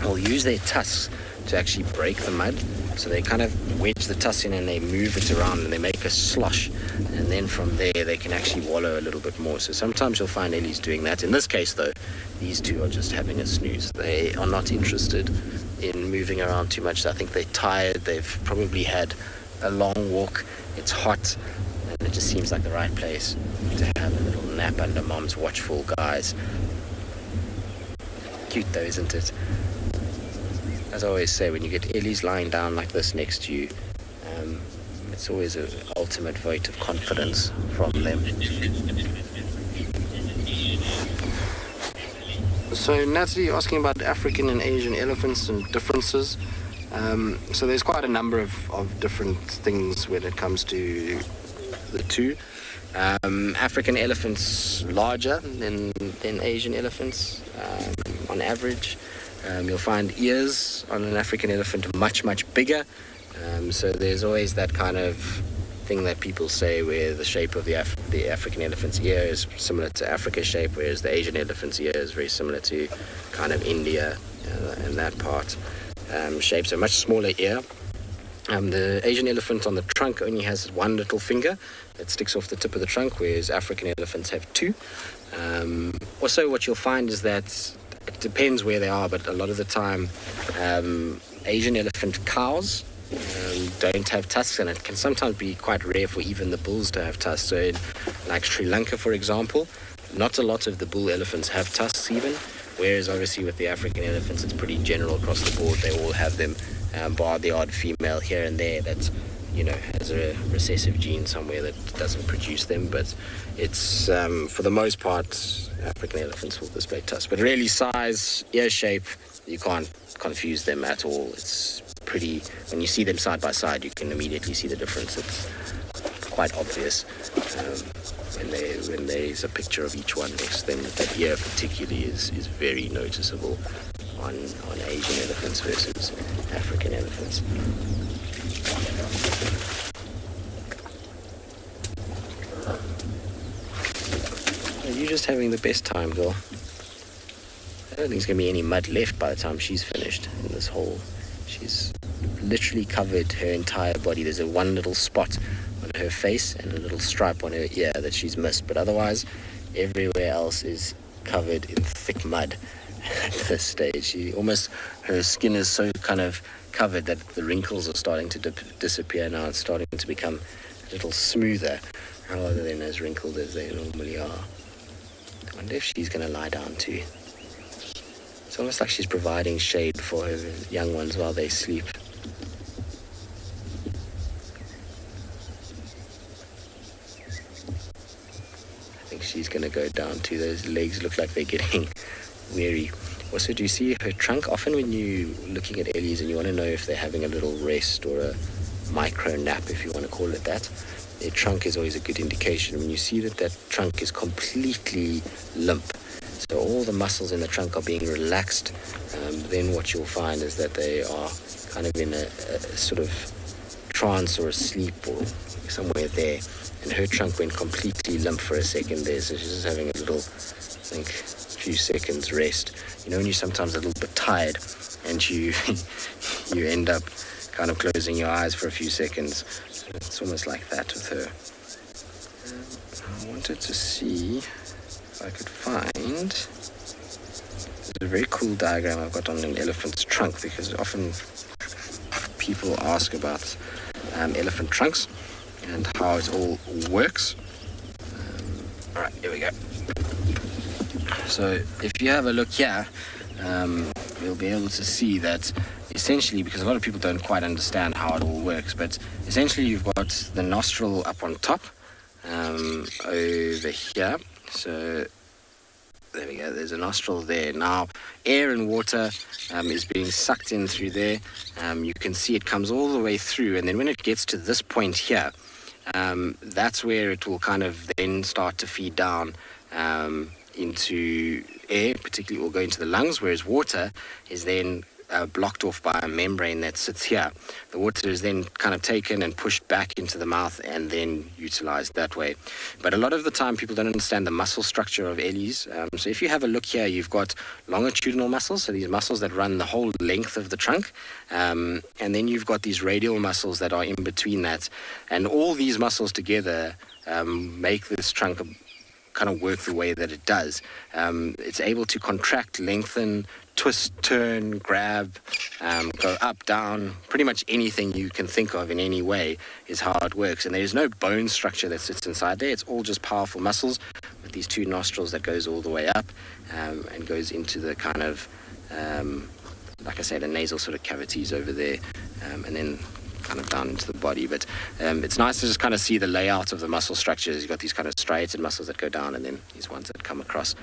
will use their tusks to actually break the mud. So they kind of wedge the tusks in and they move it around and they make a slosh. And then from there they can actually wallow a little bit more. So sometimes you'll find ellies doing that. In this case though, these two are just having a snooze. They are not interested in moving around too much. I think they're tired. They've probably had a long walk. It's hot. And it just seems like the right place to have a little nap under mom's watchful guys. Cute though, isn't it? As I always say, when you get ellies lying down like this next to you, it's always an ultimate vote of confidence from them. So Natalie, asking about African and Asian elephants and differences. So there's quite a number of different things when it comes to the two. African elephants larger than Asian elephants on average. You'll find ears on an African elephant much bigger. So there's always that kind of thing that people say where the shape of the African elephant's ear is similar to Africa's shape, whereas the Asian elephant's ear is very similar to kind of India and that part shape. So much smaller ear. The Asian elephant on the trunk only has one little finger that sticks off the tip of the trunk, whereas African elephants have two. Also, what you'll find is that it depends where they are, but a lot of the time Asian elephant cows don't have tusks, and it can sometimes be quite rare for even the bulls to have tusks. So in like Sri Lanka, for example, not a lot of the bull elephants have tusks even, whereas obviously with the African elephants it's pretty general across the board. They all have them, bar the odd female here and there that, you know, has a recessive gene somewhere that doesn't produce them, but it's for the most part African elephants will display tusks. But really size, ear shape, you can't confuse them at all. It's pretty, when you see them side by side you can immediately see the difference. It's quite obvious when there's a picture of each one next to them. The ear particularly is very noticeable on Asian elephants versus African elephants. You're just having the best time, girl. I don't think there's going to be any mud left by the time she's finished in this hole. She's literally covered her entire body. There's one little spot on her face and a little stripe on her ear that she's missed, but otherwise everywhere else is covered in thick mud at this stage. Her skin is so kind of covered that the wrinkles are starting to disappear now. It's starting to become a little smoother rather than as wrinkled as they normally are. I wonder if she's going to lie down too. It's almost like she's providing shade for her young ones while they sleep. I think she's going to go down too. Those legs look like they're getting weary. Also, do you see her trunk? Often when you're looking at ellies and you want to know if they're having a little rest or a micro nap, if you want to call it that, their trunk is always a good indication. When you see that trunk is completely limp, so all the muscles in the trunk are being relaxed, then what you'll find is that they are kind of in a sort of trance or a sleep or somewhere there. And her trunk went completely limp for a second there, so she's just having a little, I think, few seconds rest. You know, when you're sometimes a little bit tired and you end up kind of closing your eyes for a few seconds. So it's almost like that with her. I wanted to see if I could find, there's a very cool diagram I've got on an elephant's trunk, because often people ask about elephant trunks and how it all works. All right, here we go. So if you have a look here, you'll be able to see that essentially, because a lot of people don't quite understand how it all works, but essentially you've got the nostril up on top over here. So there we go, there's a nostril there. Now air and water is being sucked in through there. You can see it comes all the way through, and then when it gets to this point here, that's where it will kind of then start to feed down into air, particularly it will go into the lungs, whereas water is then blocked off by a membrane that sits here. The water is then kind of taken and pushed back into the mouth and then utilized that way. But a lot of the time people don't understand the muscle structure of ellies. So if you have a look here, you've got longitudinal muscles, so these muscles that run the whole length of the trunk, and then you've got these radial muscles that are in between that. And all these muscles together make this trunk kind of work the way that it does. It's able to contract, lengthen, twist, turn, grab, go up, down, pretty much anything you can think of in any way is how it works. And there's no bone structure that sits inside there. It's all just powerful muscles with these two nostrils that goes all the way up and goes into the kind of, like I say, the nasal sort of cavities over there, and then kind of down into the body. But it's nice to just kind of see the layout of the muscle structures. You've got these kind of striated muscles that go down and then these ones that come across.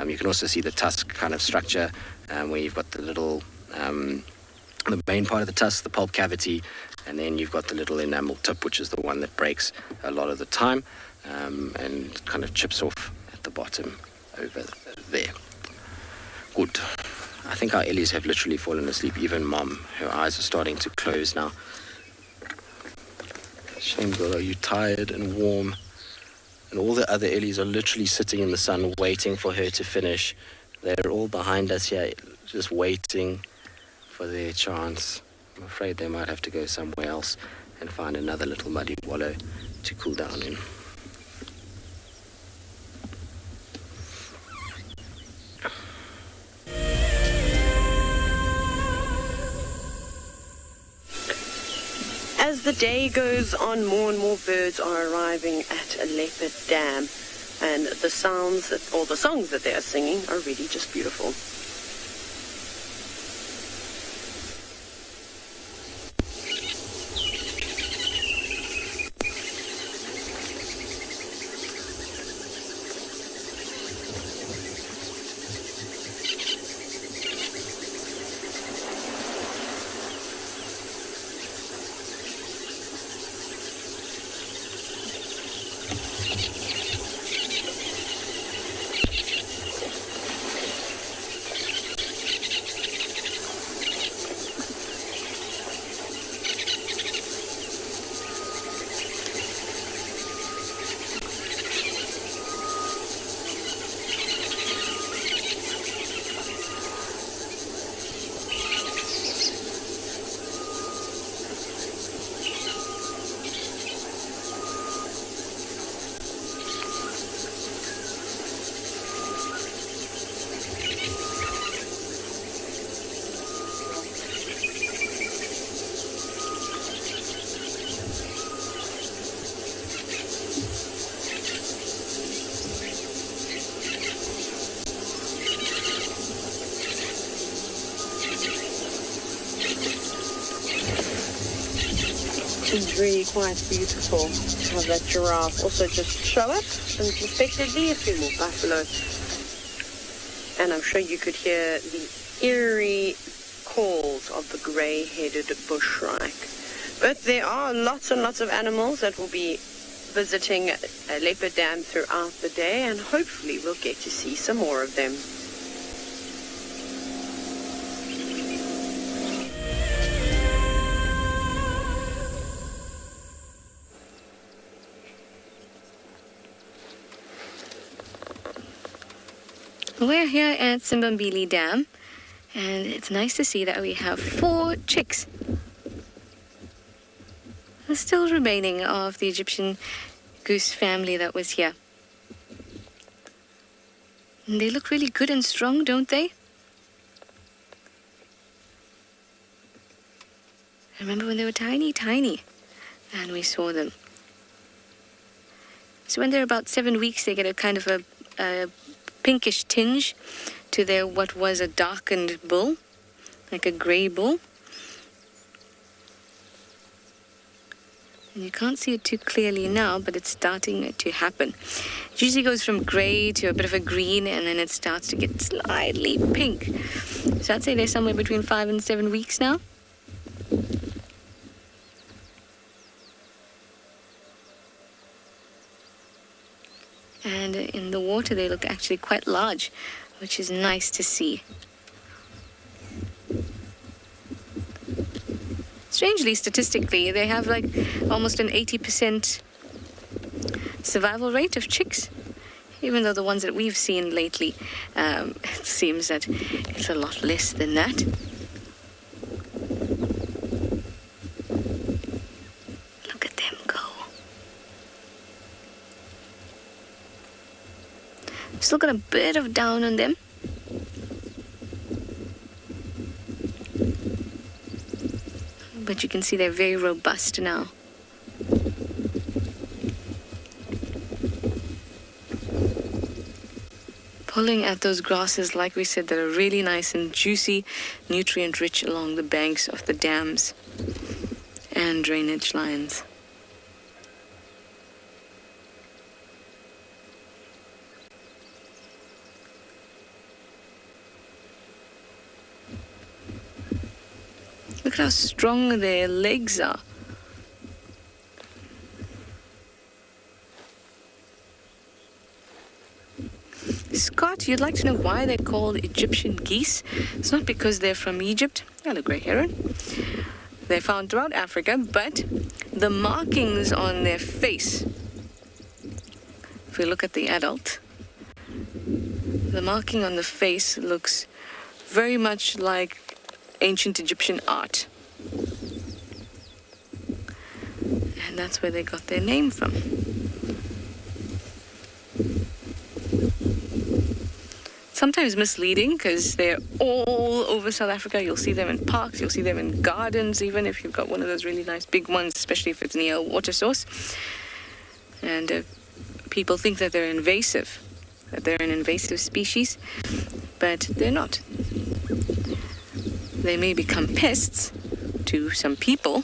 You can also see the tusk kind of structure where you've got the little, the main part of the tusk, the pulp cavity, and then you've got the little enamel tip, which is the one that breaks a lot of the time and kind of chips off at the bottom over there. Good. I think our ellies have literally fallen asleep. Even Mom, her eyes are starting to close now. Shame, girl, are you tired and warm? And all the other ellies are literally sitting in the sun waiting for her to finish. They're all behind us here, just waiting for their chance. I'm afraid they might have to go somewhere else and find another little muddy wallow to cool down in. As the day goes on, more and more birds are arriving at Leopard Dam, and the songs that they are singing are really just beautiful. It's really quite beautiful to have that giraffe also just show up unexpectedly. A few more buffalo, and I'm sure you could hear the eerie calls of the grey-headed bushshrike. But there are lots and lots of animals that will be visiting Leopard Dam throughout the day, and hopefully we'll get to see some more of them. We're here at Simbambili Dam, and it's nice to see that we have 4 chicks. They're still remaining of the Egyptian goose family that was here. And they look really good and strong, don't they? I remember when they were tiny, tiny, and we saw them. So when they're about 7 weeks, they get a kind of a pinkish tinge to their what was a darkened bull, like a grey bull. And you can't see it too clearly now, but it's starting to happen. It usually goes from grey to a bit of a green, and then it starts to get slightly pink. So I'd say they're somewhere between 5 and 7 weeks now. And in the water, they look actually quite large, which is nice to see. Strangely, statistically, they have like almost an 80% survival rate of chicks, even though the ones that we've seen lately, it seems that it's a lot less than that. Look at them go. Still got a bit of down on them. But you can see they're very robust now. Pulling at those grasses, like we said, that are really nice and juicy, nutrient-rich along the banks of the dams and drainage lines. Look at how strong their legs are. Scott, you'd like to know why they're called Egyptian geese? It's not because they're from Egypt. Hello, grey heron. They're found throughout Africa, but the markings on their face, if we look at the adult, the marking on the face looks very much like ancient Egyptian art. And that's where they got their name from. Sometimes misleading because they're all over South Africa. You'll see them in parks, you'll see them in gardens, even if you've got one of those really nice big ones, especially if it's near a water source. And people think that they're invasive, that they're an invasive species, but they're not. They may become pests to some people,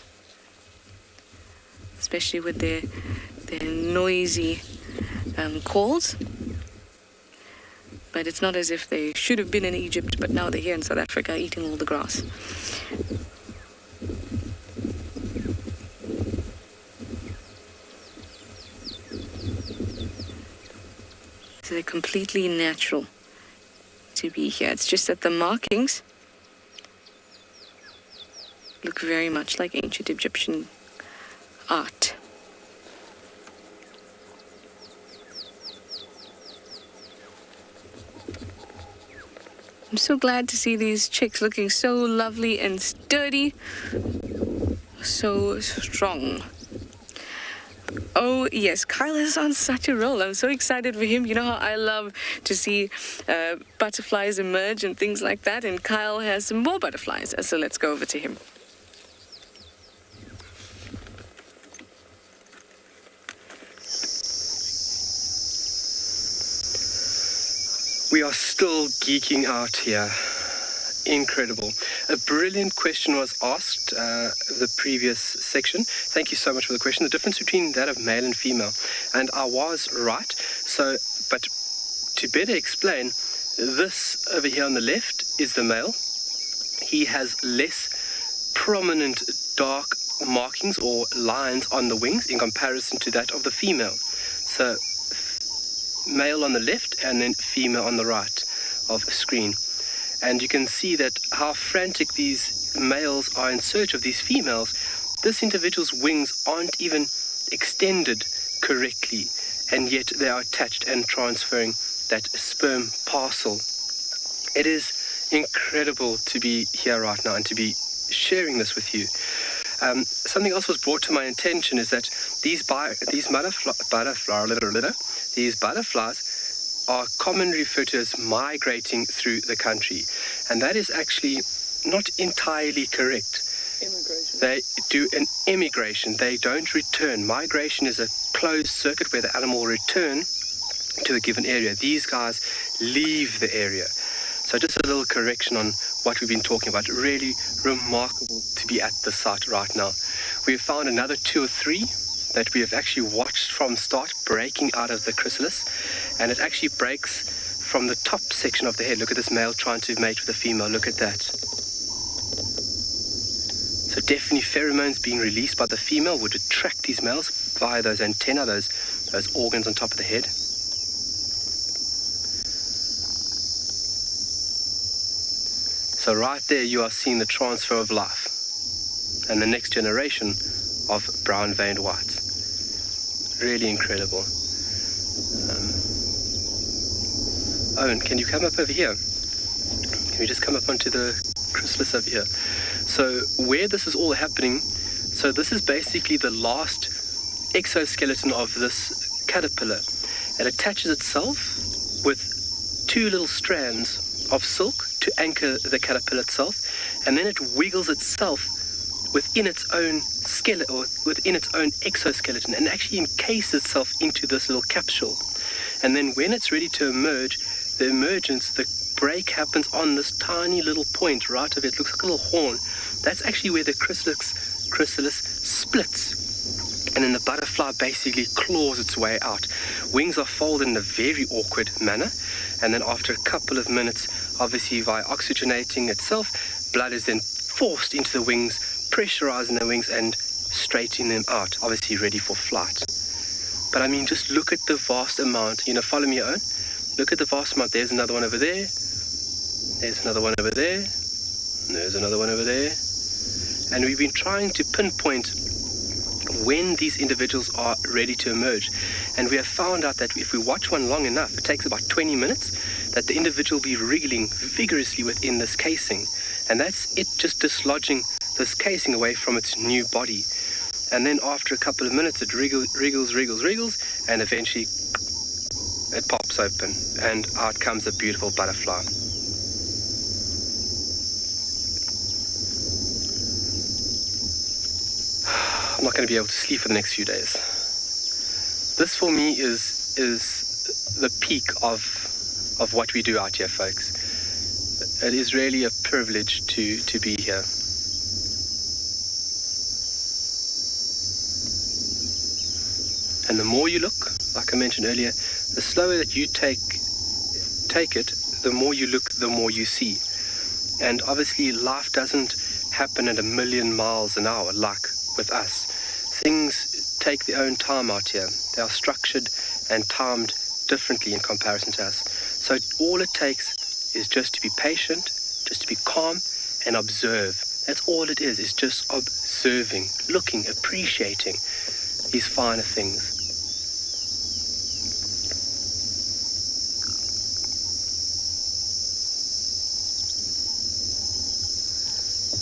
especially with their noisy calls. But it's not as if they should have been in Egypt, but now they're here in South Africa eating all the grass. So they're completely natural to be here. It's just that the markings look very much like ancient Egyptian art. I'm so glad to see these chicks looking so lovely and sturdy, so strong. Oh yes, Kyle is on such a roll. I'm so excited for him. You know how I love to see butterflies emerge and things like that, and Kyle has some more butterflies, so let's go over to him. We are still geeking out here. Incredible. A brilliant question was asked the previous section. Thank you so much for the question. The difference between that of male and female. And I was right. So, but to better explain, this over here on the left is the male. He has less prominent dark markings or lines on the wings in comparison to that of the female. So, male on the left and then female on the right of the screen. And you can see that how frantic these males are in search of these females. This individual's wings aren't even extended correctly, and yet they are attached and transferring that sperm parcel. It is incredible to be here right now and to be sharing this with you. Something else was brought to my attention is that these butterflies are commonly referred to as migrating through the country, and that is actually not entirely correct. Immigration. They do an emigration. They don't return. Migration is a closed circuit where the animal will return to a given area. These guys leave the area. So just a little correction on what we've been talking about. Really remarkable to be at the site right now. We've found another 2 or 3 that we have actually watched from start breaking out of the chrysalis, and it actually breaks from the top section of the head. Look at this male trying to mate with a female. Look at that. So definitely pheromones being released by the female would attract these males via those antennae, those organs on top of the head. So right there you are seeing the transfer of life and the next generation of brown-veined whites. Really incredible. Owen, can you come up over here? Can we just come up onto the chrysalis over here? So where this is all happening, so this is basically the last exoskeleton of this caterpillar. It attaches itself with 2 little strands of silk to anchor the caterpillar itself, and then it wiggles itself within its own skeleton, or within its own exoskeleton, and actually encases itself into this little capsule. And then when it's ready to emerge, the emergence, the break happens on this tiny little point right of it. It looks like a little horn. That's actually where the chrysalis splits. And then the butterfly basically claws its way out. Wings are folded in a very awkward manner. And then after a couple of minutes, obviously by oxygenating itself, blood is then forced into the wings, pressurizing the wings and straightening them out, obviously ready for flight. But I mean, just look at the vast amount. Follow me, Owen. Look at the vast amount. There's another one over there. There's another one over there. There's another one over there. And we've been trying to pinpoint when these individuals are ready to emerge. And we have found out that if we watch one long enough, it takes about 20 minutes, that the individual will be wriggling vigorously within this casing. And that's it just dislodging this casing away from its new body. And then after a couple of minutes, it wriggles, and eventually it pops open, and out comes a beautiful butterfly. I'm not going to be able to sleep for the next few days. This for me is the peak of what we do out here, folks. It is really a privilege to be here. And the more you look, like I mentioned earlier, the slower that you take it, the more you look, the more you see. And obviously life doesn't happen at 1,000,000 miles an hour like with us. Things take their own time out here. They are structured and timed differently in comparison to us. So all it takes is just to be patient, just to be calm and observe. That's all it is just observing, looking, appreciating these finer things.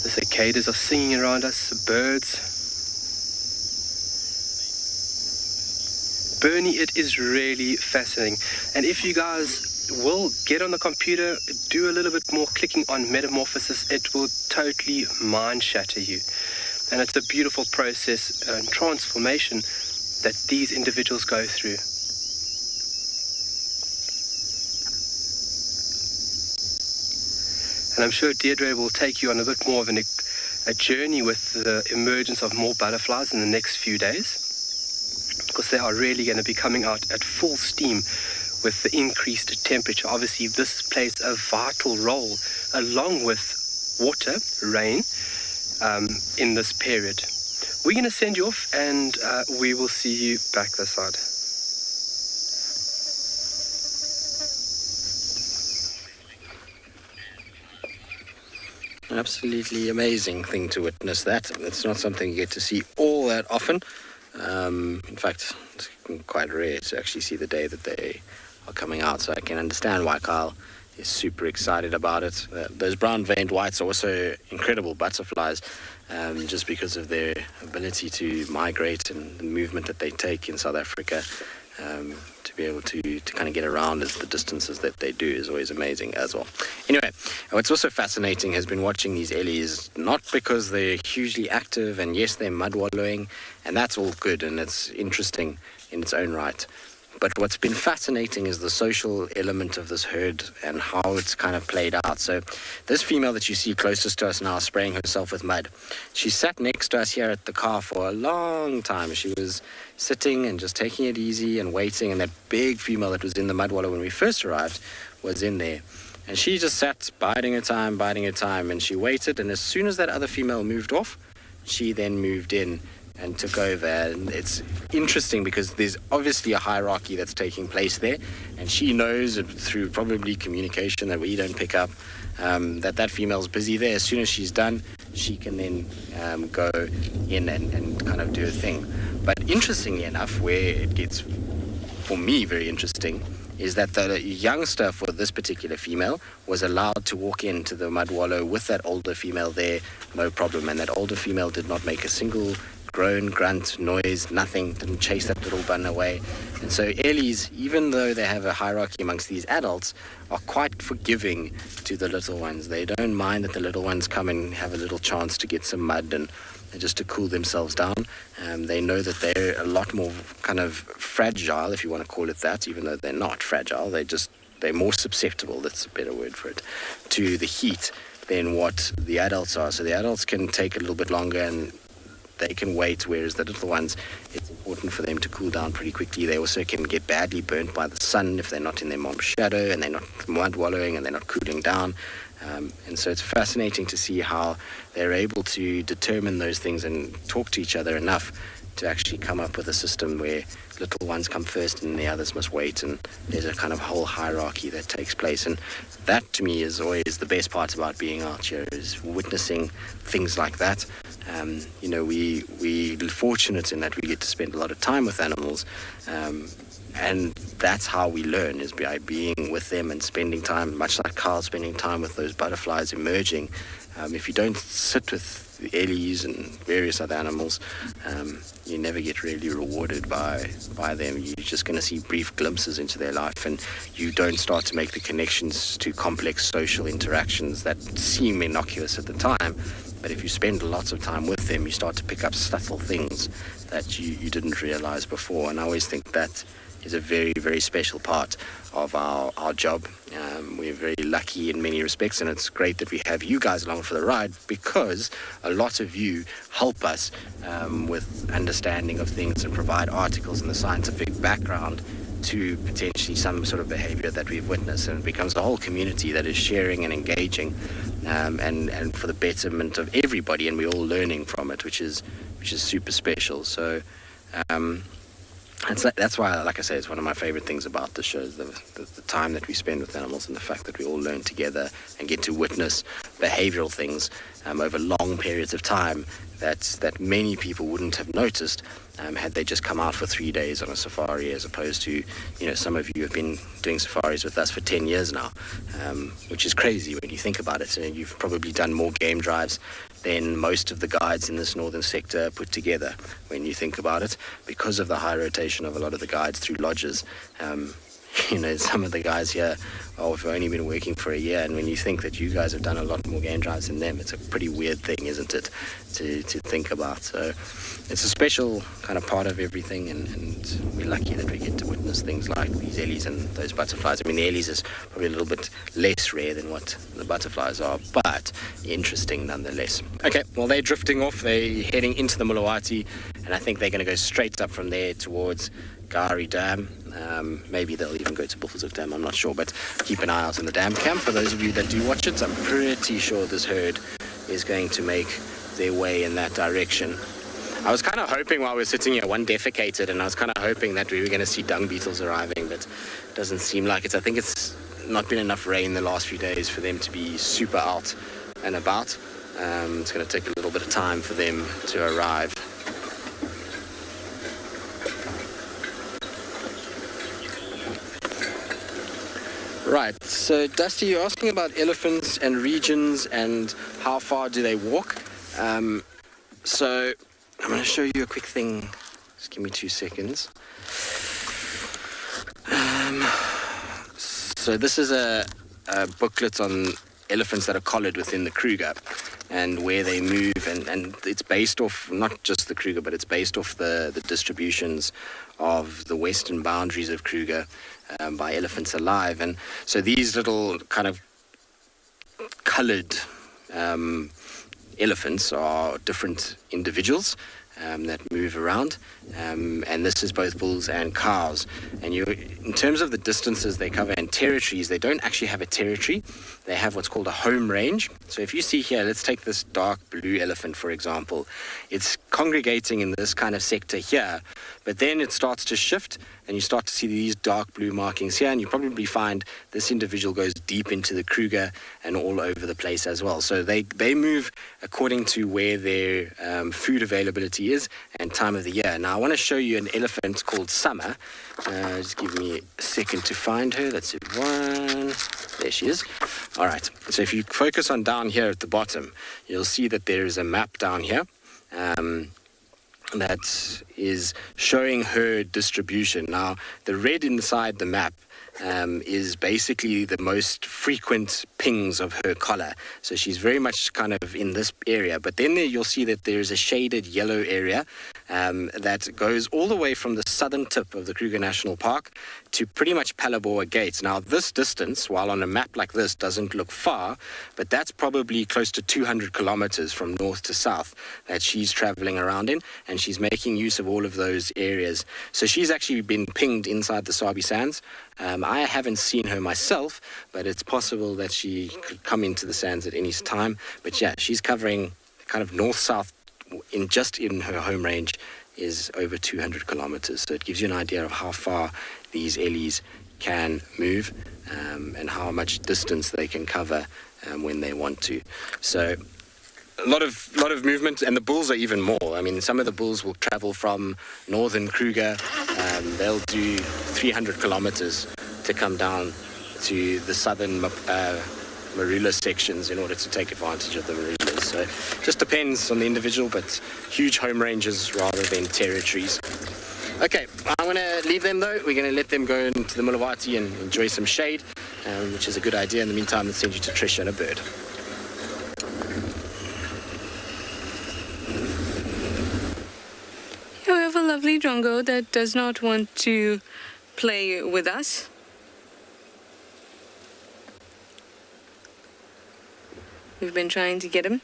The cicadas are singing around us, birds. Bernie, it is really fascinating. And if you guys will get on the computer, do a little bit more clicking on metamorphosis, it will totally mind shatter you. And it's a beautiful process and transformation that these individuals go through. And I'm sure Deirdre will take you on a bit more of a journey with the emergence of more butterflies in the next few days, because they are really going to be coming out at full steam with the increased temperature. Obviously, this plays a vital role, along with water, rain, in this period. We're going to send you off, and we will see you back this side. Absolutely amazing thing to witness that. It's not something you get to see all that often. In fact, it's quite rare to actually see the day that they are coming out, so I can understand why Kyle is super excited about it. Those brown-veined whites are also incredible butterflies, just because of their ability to migrate and the movement that they take in South Africa. To be able to kind of get around as the distances that they do is always amazing as well. Anyway, what's also fascinating has been watching these ellies, not because they're hugely active, and yes, they're mud wallowing, and that's all good and it's interesting in its own right. But what's been fascinating is the social element of this herd and how it's kind of played out. So this female that you see closest to us now spraying herself with mud, she sat next to us here at the car for a long time. She was sitting and just taking it easy and waiting, and that big female that was in the mud wallow when we first arrived was in there. And she just sat biding her time, and she waited, and as soon as that other female moved off, she then moved in and took over. And it's interesting because there's obviously a hierarchy that's taking place there, and she knows through probably communication that we don't pick up that female's busy there. As soon as she's done, she can then go in and kind of do a thing. But interestingly enough, where it gets, for me, very interesting, is that the youngster for this particular female was allowed to walk into the mud wallow with that older female there, no problem. And that older female did not make a single groan, grunt, noise, nothing, didn't chase that little bun away. And so Ellies, even though they have a hierarchy amongst these adults, are quite forgiving to the little ones. They don't mind that the little ones come and have a little chance to get some mud and just to cool themselves down. They know that they're a lot more kind of fragile, if you want to call it that, even though they're not fragile. They're more susceptible, that's a better word for it, to the heat than what the adults are. So the adults can take a little bit longer and they can wait, whereas the little ones, it's important for them to cool down pretty quickly. They also can get badly burnt by the sun if they're not in their mom's shadow and they're not mud wallowing and they're not cooling down. And so it's fascinating to see how they're able to determine those things and talk to each other enough to actually come up with a system where little ones come first and the others must wait, and there's a kind of whole hierarchy that takes place. And that to me is always the best part about being out here, is witnessing things like that. We're fortunate in that we get to spend a lot of time with animals, and that's how we learn, is by being with them and spending time, much like Carl spending time with those butterflies emerging. If you don't sit with the ellies and various other animals, you never get really rewarded by them. You're just going to see brief glimpses into their life, and you don't start to make the connections to complex social interactions that seem innocuous at the time. But if you spend lots of time with them, you start to pick up subtle things that you didn't realize before. And I always think that is a very, very special part of our job. We're very lucky in many respects, and it's great that we have you guys along for the ride, because a lot of you help us with understanding of things and provide articles in the scientific background to potentially some sort of behavior that we've witnessed, and it becomes a whole community that is sharing and engaging, and for the betterment of everybody, and we're all learning from it, which is super special. So that's why, like I say, it's one of my favorite things about the show, the time that we spend with animals, and the fact that we all learn together and get to witness behavioral things over long periods of time that many people wouldn't have noticed had they just come out for 3 days on a safari, as opposed to, some of you have been doing safaris with us for 10 years now, which is crazy when you think about it. You've probably done more game drives than most of the guides in this northern sector put together, when you think about it, because of the high rotation of a lot of the guides through lodges. Some of the guys here have only been working for a year, and when you think that you guys have done a lot more game drives than them, it's a pretty weird thing, isn't it, to think about. So it's a special kind of part of everything, and we're lucky that we get to witness things like these ellies and those butterflies. I mean, the ellies is probably a little bit less rare than what the butterflies are, but interesting nonetheless. Okay, well, they're drifting off. They're heading into the Mulawati, and I think they're going to go straight up from there towards Kalahari Dam. Maybe they'll even go to Buffelshoek Dam, I'm not sure, but keep an eye out on the dam cam. For those of you that do watch it, I'm pretty sure this herd is going to make their way in that direction. I was kind of hoping while we were sitting here, one defecated, and I was kind of hoping that we were going to see dung beetles arriving, but it doesn't seem like it. I think it's not been enough rain the last few days for them to be super out and about. It's going to take a little bit of time for them to arrive. Right, so Dusty, you're asking about elephants and regions and how far do they walk. So I'm going to show you a quick thing. Just give me 2 seconds. So this is a booklet on elephants that are collared within the Kruger and where they move, and it's based off not just the Kruger, but it's based off the distributions of the western boundaries of Kruger by Elephants Alive. And so these little kind of colored elephants are different individuals that move around, and this is both bulls and cows. And in terms of the distances they cover and territories, they don't actually have a territory. They have what's called a home range. So if you see here, let's take this dark blue elephant, for example. It's congregating in this kind of sector here, but then it starts to shift and you start to see these dark blue markings here, and you probably find this individual goes deep into the Kruger and all over the place as well. So they move according to where their food availability is and time of the year. Now I want to show you an elephant called Summer. Just give me a second to find her. That's it. One. There she is. All right. So if you focus on down here at the bottom, you'll see that there is a map down here. That is showing her distribution. Now, the red inside the map is basically the most frequent pings of her collar. So she's very much kind of in this area. But then you'll see that there's a shaded yellow area that goes all the way from the southern tip of the Kruger National Park to pretty much Palabora Gate. Now, this distance, while on a map like this, doesn't look far, but that's probably close to 200 kilometers from north to south that she's traveling around in, and she's making use of all of those areas. So she's actually been pinged inside the Sabi Sands. I haven't seen her myself, but it's possible that she could come into the sands at any time. But yeah, she's covering kind of north-south just in her home range is over 200 kilometers. So it gives you an idea of how far these ellies can move and how much distance they can cover when they want to. So a lot of movement, and the bulls are even more. I mean, some of the bulls will travel from northern Kruger. They'll do 300 kilometers to come down to the southern marula sections in order to take advantage of the marulas. So it just depends on the individual, but huge home ranges rather than territories. Okay, I'm going to leave them though. We're going to let them go into the Mulawati and enjoy some shade, which is a good idea. In the meantime, let's send you to Trish and a bird. Here we have a lovely drongo that does not want to play with us. We've been trying to get him.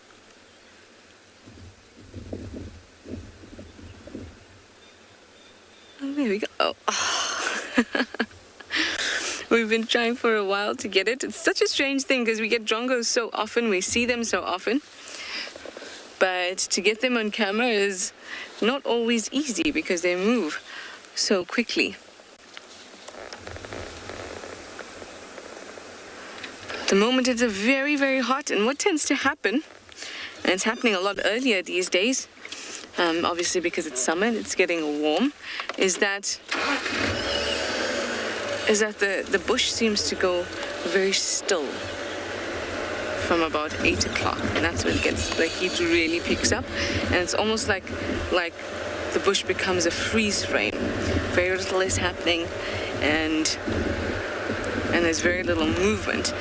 Oh, there we go. Oh. We've been trying for a while to get it. It's such a strange thing because we get drongos so often, we see them so often. But to get them on camera is not always easy because they move so quickly. At the moment it's very, very hot, and what tends to happen, and it's happening a lot earlier these days, obviously because it's summer and it's getting warm, is that the bush seems to go very still from about 8 o'clock, and that's when the heat really picks up, and it's almost like the bush becomes a freeze frame. Very little is happening, and there's very little movement.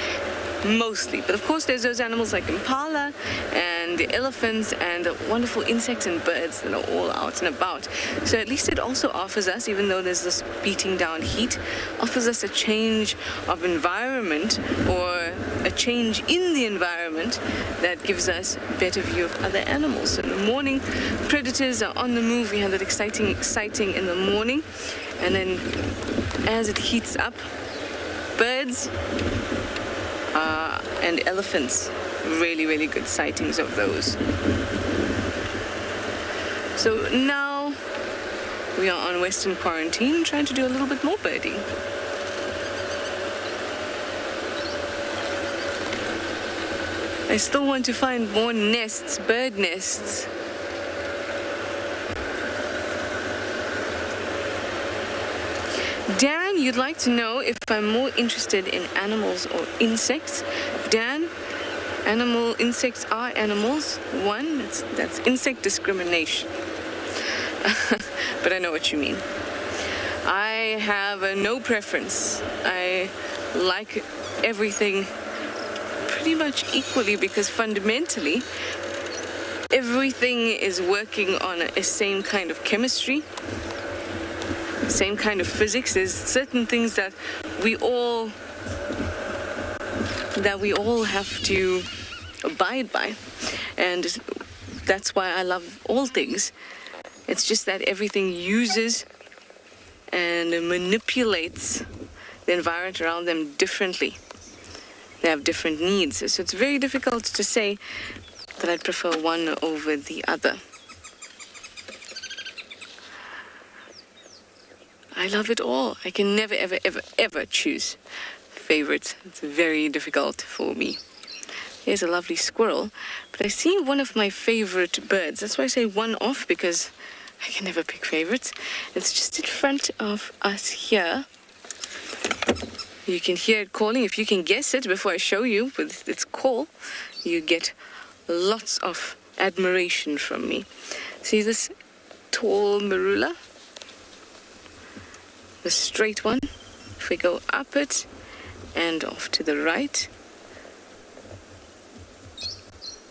Mostly, but of course there's those animals like impala and the elephants and the wonderful insects and birds that are all out and about. So at least it also offers us, even though there's this beating down heat, offers us a change of environment or a change in the environment that gives us a better view of other animals. So in the morning, predators are on the move. We have that exciting in the morning, and then as it heats up, birds and elephants, really, really good sightings of those. So now we are on Western Quarantine, trying to do a little bit more birding. I still want to find more nests, bird nests. Dan, you'd like to know if I'm more interested in animals or insects. Dan, insects are animals. One, that's insect discrimination. But I know what you mean. I have no preference. I like everything pretty much equally because fundamentally everything is working on a same kind of chemistry, same kind of physics. There's certain things that we all have to abide by, and that's why I love all things. It's just that everything uses and manipulates the environment around them differently. They have different needs, so it's very difficult to say that I'd prefer one over the other. I love it all. I can never, ever, ever, ever choose favorites. It's very difficult for me. Here's a lovely squirrel, but I see one of my favorite birds. That's why I say one off, because I can never pick favorites. It's just in front of us here. You can hear it calling. If you can guess it before I show you with its call, you get lots of admiration from me. See this tall marula? The straight one. If we go up it and off to the right,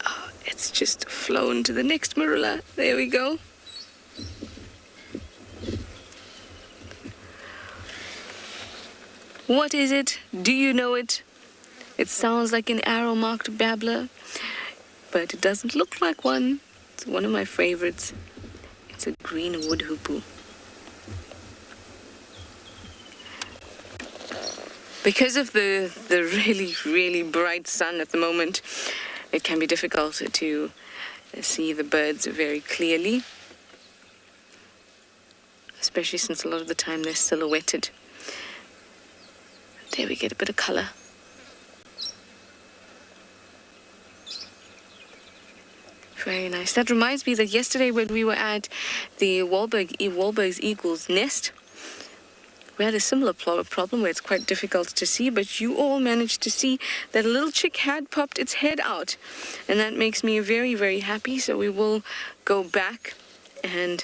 oh, it's just flown to the next marula. There we go. What is it? Do you know it? It sounds like an arrow-marked babbler, but it doesn't look like one. It's one of my favorites. It's a green wood hoopoe. Because of the really, really bright sun at the moment, it can be difficult to see the birds very clearly, especially since a lot of the time they're silhouetted. There we get a bit of color. Very nice. That reminds me that yesterday when we were at the Wahlberg's Eagle's nest, we had a similar problem where it's quite difficult to see, but you all managed to see that a little chick had popped its head out. And that makes me very, very happy. So we will go back and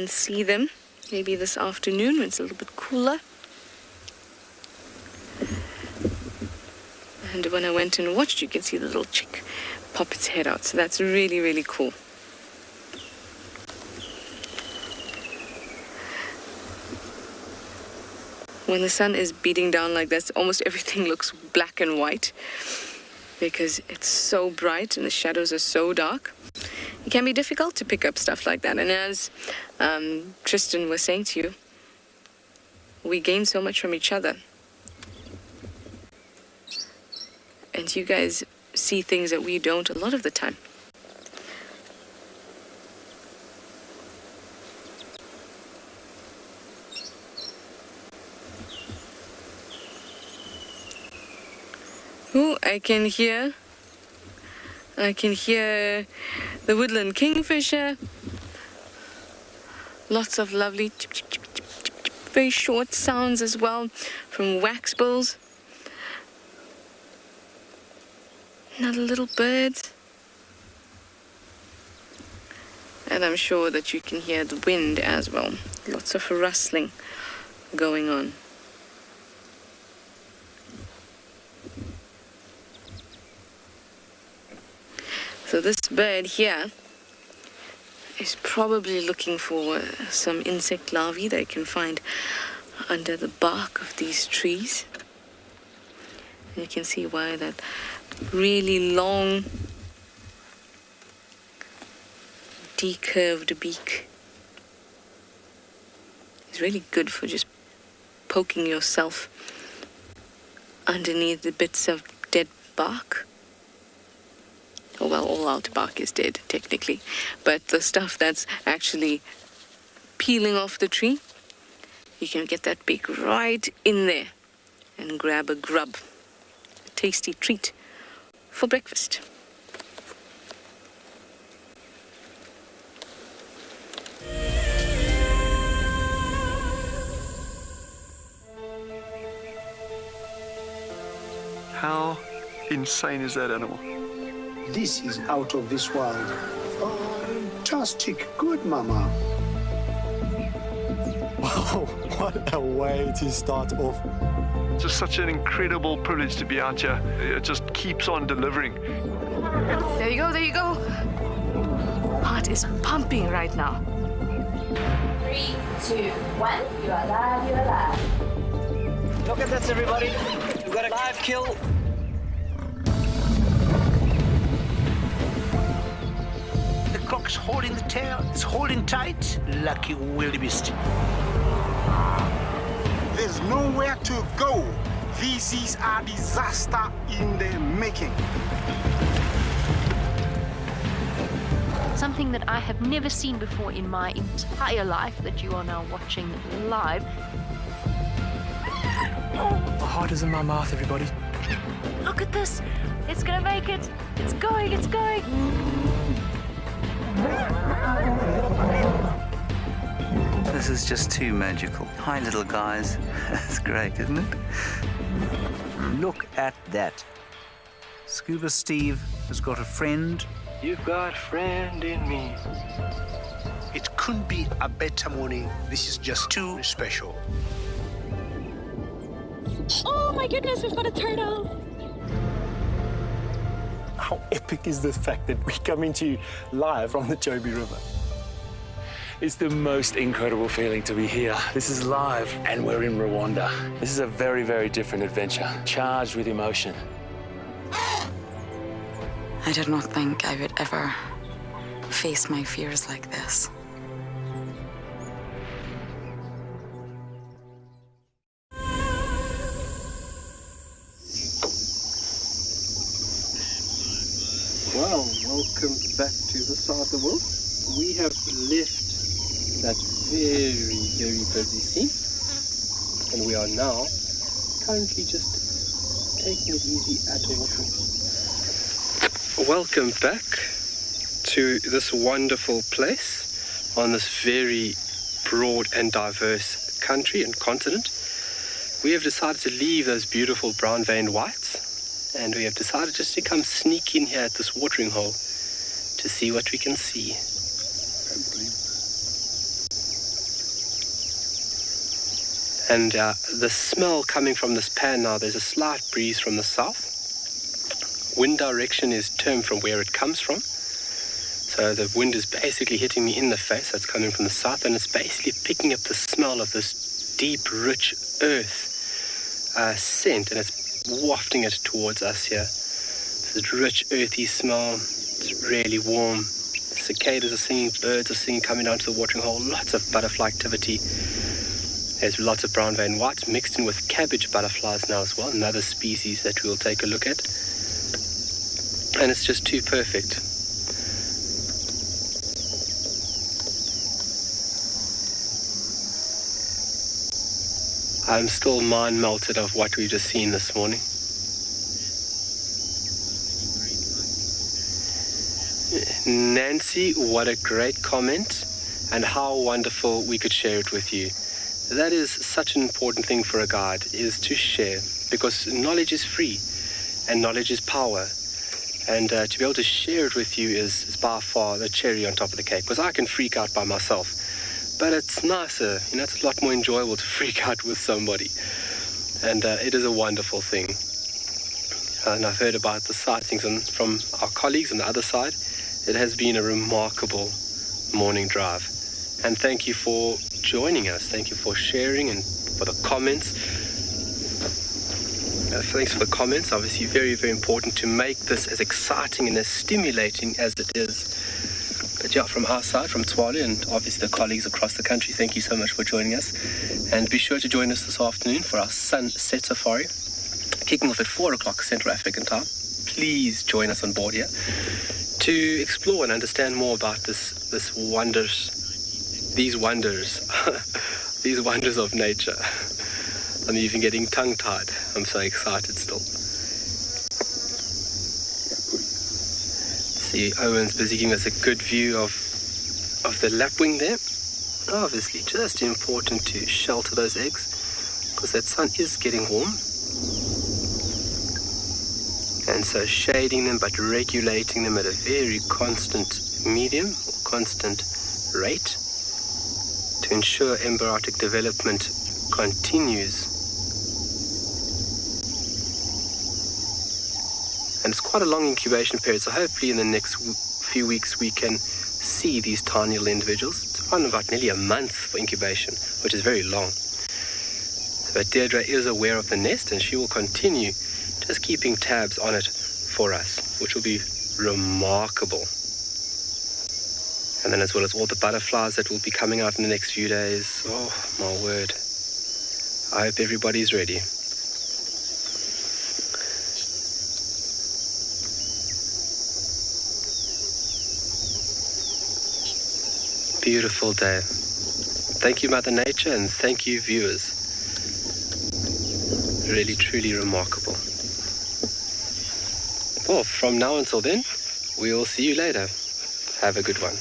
see them maybe this afternoon when it's a little bit cooler. And when I went and watched, you can see the little chick pop its head out. So that's really, really cool. When the sun is beating down like this, almost everything looks black and white because it's so bright and the shadows are so dark. It can be difficult to pick up stuff like that. And as Tristan was saying to you, we gain so much from each other. And you guys see things that we don't a lot of the time. Oh, I can hear the woodland kingfisher. Lots of lovely chip, chip, chip, chip, chip, chip, very short sounds as well from waxbills. Another little bird. And I'm sure that you can hear the wind as well. Lots of rustling going on. So this bird here is probably looking for some insect larvae that it can find under the bark of these trees. And you can see why that really long, decurved beak is really good for just poking yourself underneath the bits of dead bark. Oh, well, all out bark is dead, technically. But the stuff that's actually peeling off the tree, you can get that beak right in there and grab a grub. A tasty treat for breakfast. How insane is that animal? This is out of this world. Fantastic. Good, Mama. Wow, what a way to start off. It's just such an incredible privilege to be out here. It just keeps on delivering. There you go, there you go. Heart is pumping right now. 3, 2, 1. You are live, you are live. Look at this, everybody. We've got a live kill. The cock's holding the tail. It's holding tight. Lucky wildebeest. There's nowhere to go. This is a disaster in the making. something that I have never seen before in my entire life that you are now watching live. My heart is in my mouth, everybody. Look at this. It's gonna make it. It's going, it's going. This is just too magical. Hi, little guys. That's great, isn't it? Look at that. Scuba Steve has got a friend. You've got a friend in me. It couldn't be a better morning. This is just too special. Oh my goodness, we've got a turtle. How epic is the fact that we're coming to you live from the Chobe River? It's the most incredible feeling to be here. This is live and we're in Rwanda. This is a very, very different adventure, charged with emotion. I did not think I would ever face my fears like this. Well, welcome back to the side of the world. We have left that very, very busy scene, and we are now currently just taking it easy at a water. Welcome back to this wonderful place on this very broad and diverse country and continent. We have decided to leave those beautiful brown-veined whites, and we have decided just to come sneak in here at this watering hole to see what we can see. And the smell coming from this pan now, there's a slight breeze from the south. Wind direction is termed from where it comes from. So the wind is basically hitting me in the face, so it's coming from the south, and it's basically picking up the smell of this deep, rich earth scent, and it's wafting it towards us here. This rich, earthy smell. It's really warm. Cicadas are singing, birds are singing, coming down to the watering hole. Lots of butterfly activity. There's lots of brown vein whites mixed in with cabbage butterflies now as well, another species that we'll take a look at. And it's just too perfect. I'm still mind melted of what we've just seen this morning. Nancy, what a great comment, and how wonderful we could share it with you. That is such an important thing for a guide, is to share, because knowledge is free and knowledge is power. And to be able to share it with you is by far the cherry on top of the cake, because I can freak out by myself. But it's nicer, it's a lot more enjoyable to freak out with somebody. And it is a wonderful thing. And I've heard about the sightings from our colleagues on the other side. It has been a remarkable morning drive. And thank you for joining us. Thank you for sharing and for the comments. Thanks for the comments. Obviously very, very important to make this as exciting and as stimulating as it is. But yeah, from our side, from Tswalu, and obviously the colleagues across the country, thank you so much for joining us. And be sure to join us this afternoon for our sunset safari, kicking off at 4 o'clock Central African time. Please join us on board here to explore and understand more about these wonders of nature. I'm even getting tongue-tied. I'm so excited still. See, Owen's busy giving us a good view of the lapwing there. Obviously, just important to shelter those eggs, because that sun is getting warm. And so shading them, but regulating them at a very constant medium, or constant rate, to ensure embryonic development continues. And it's quite a long incubation period, so hopefully in the next few weeks we can see these tiny little individuals. It's around about nearly a month for incubation, which is very long. But Deirdre is aware of the nest, and she will continue just keeping tabs on it for us, which will be remarkable. And then as well as all the butterflies that will be coming out in the next few days. Oh, my word. I hope everybody's ready. beautiful day. Thank you, Mother Nature, and thank you, viewers. Really, truly remarkable. Well, from now until then, we'll see you later. Have a good one.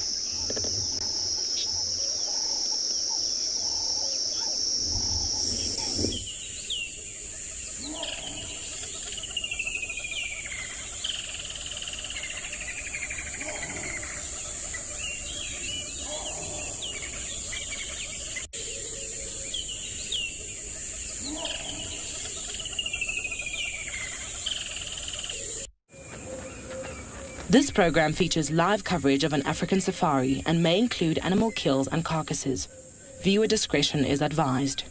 This program features live coverage of an African safari and may include animal kills and carcasses. Viewer discretion is advised.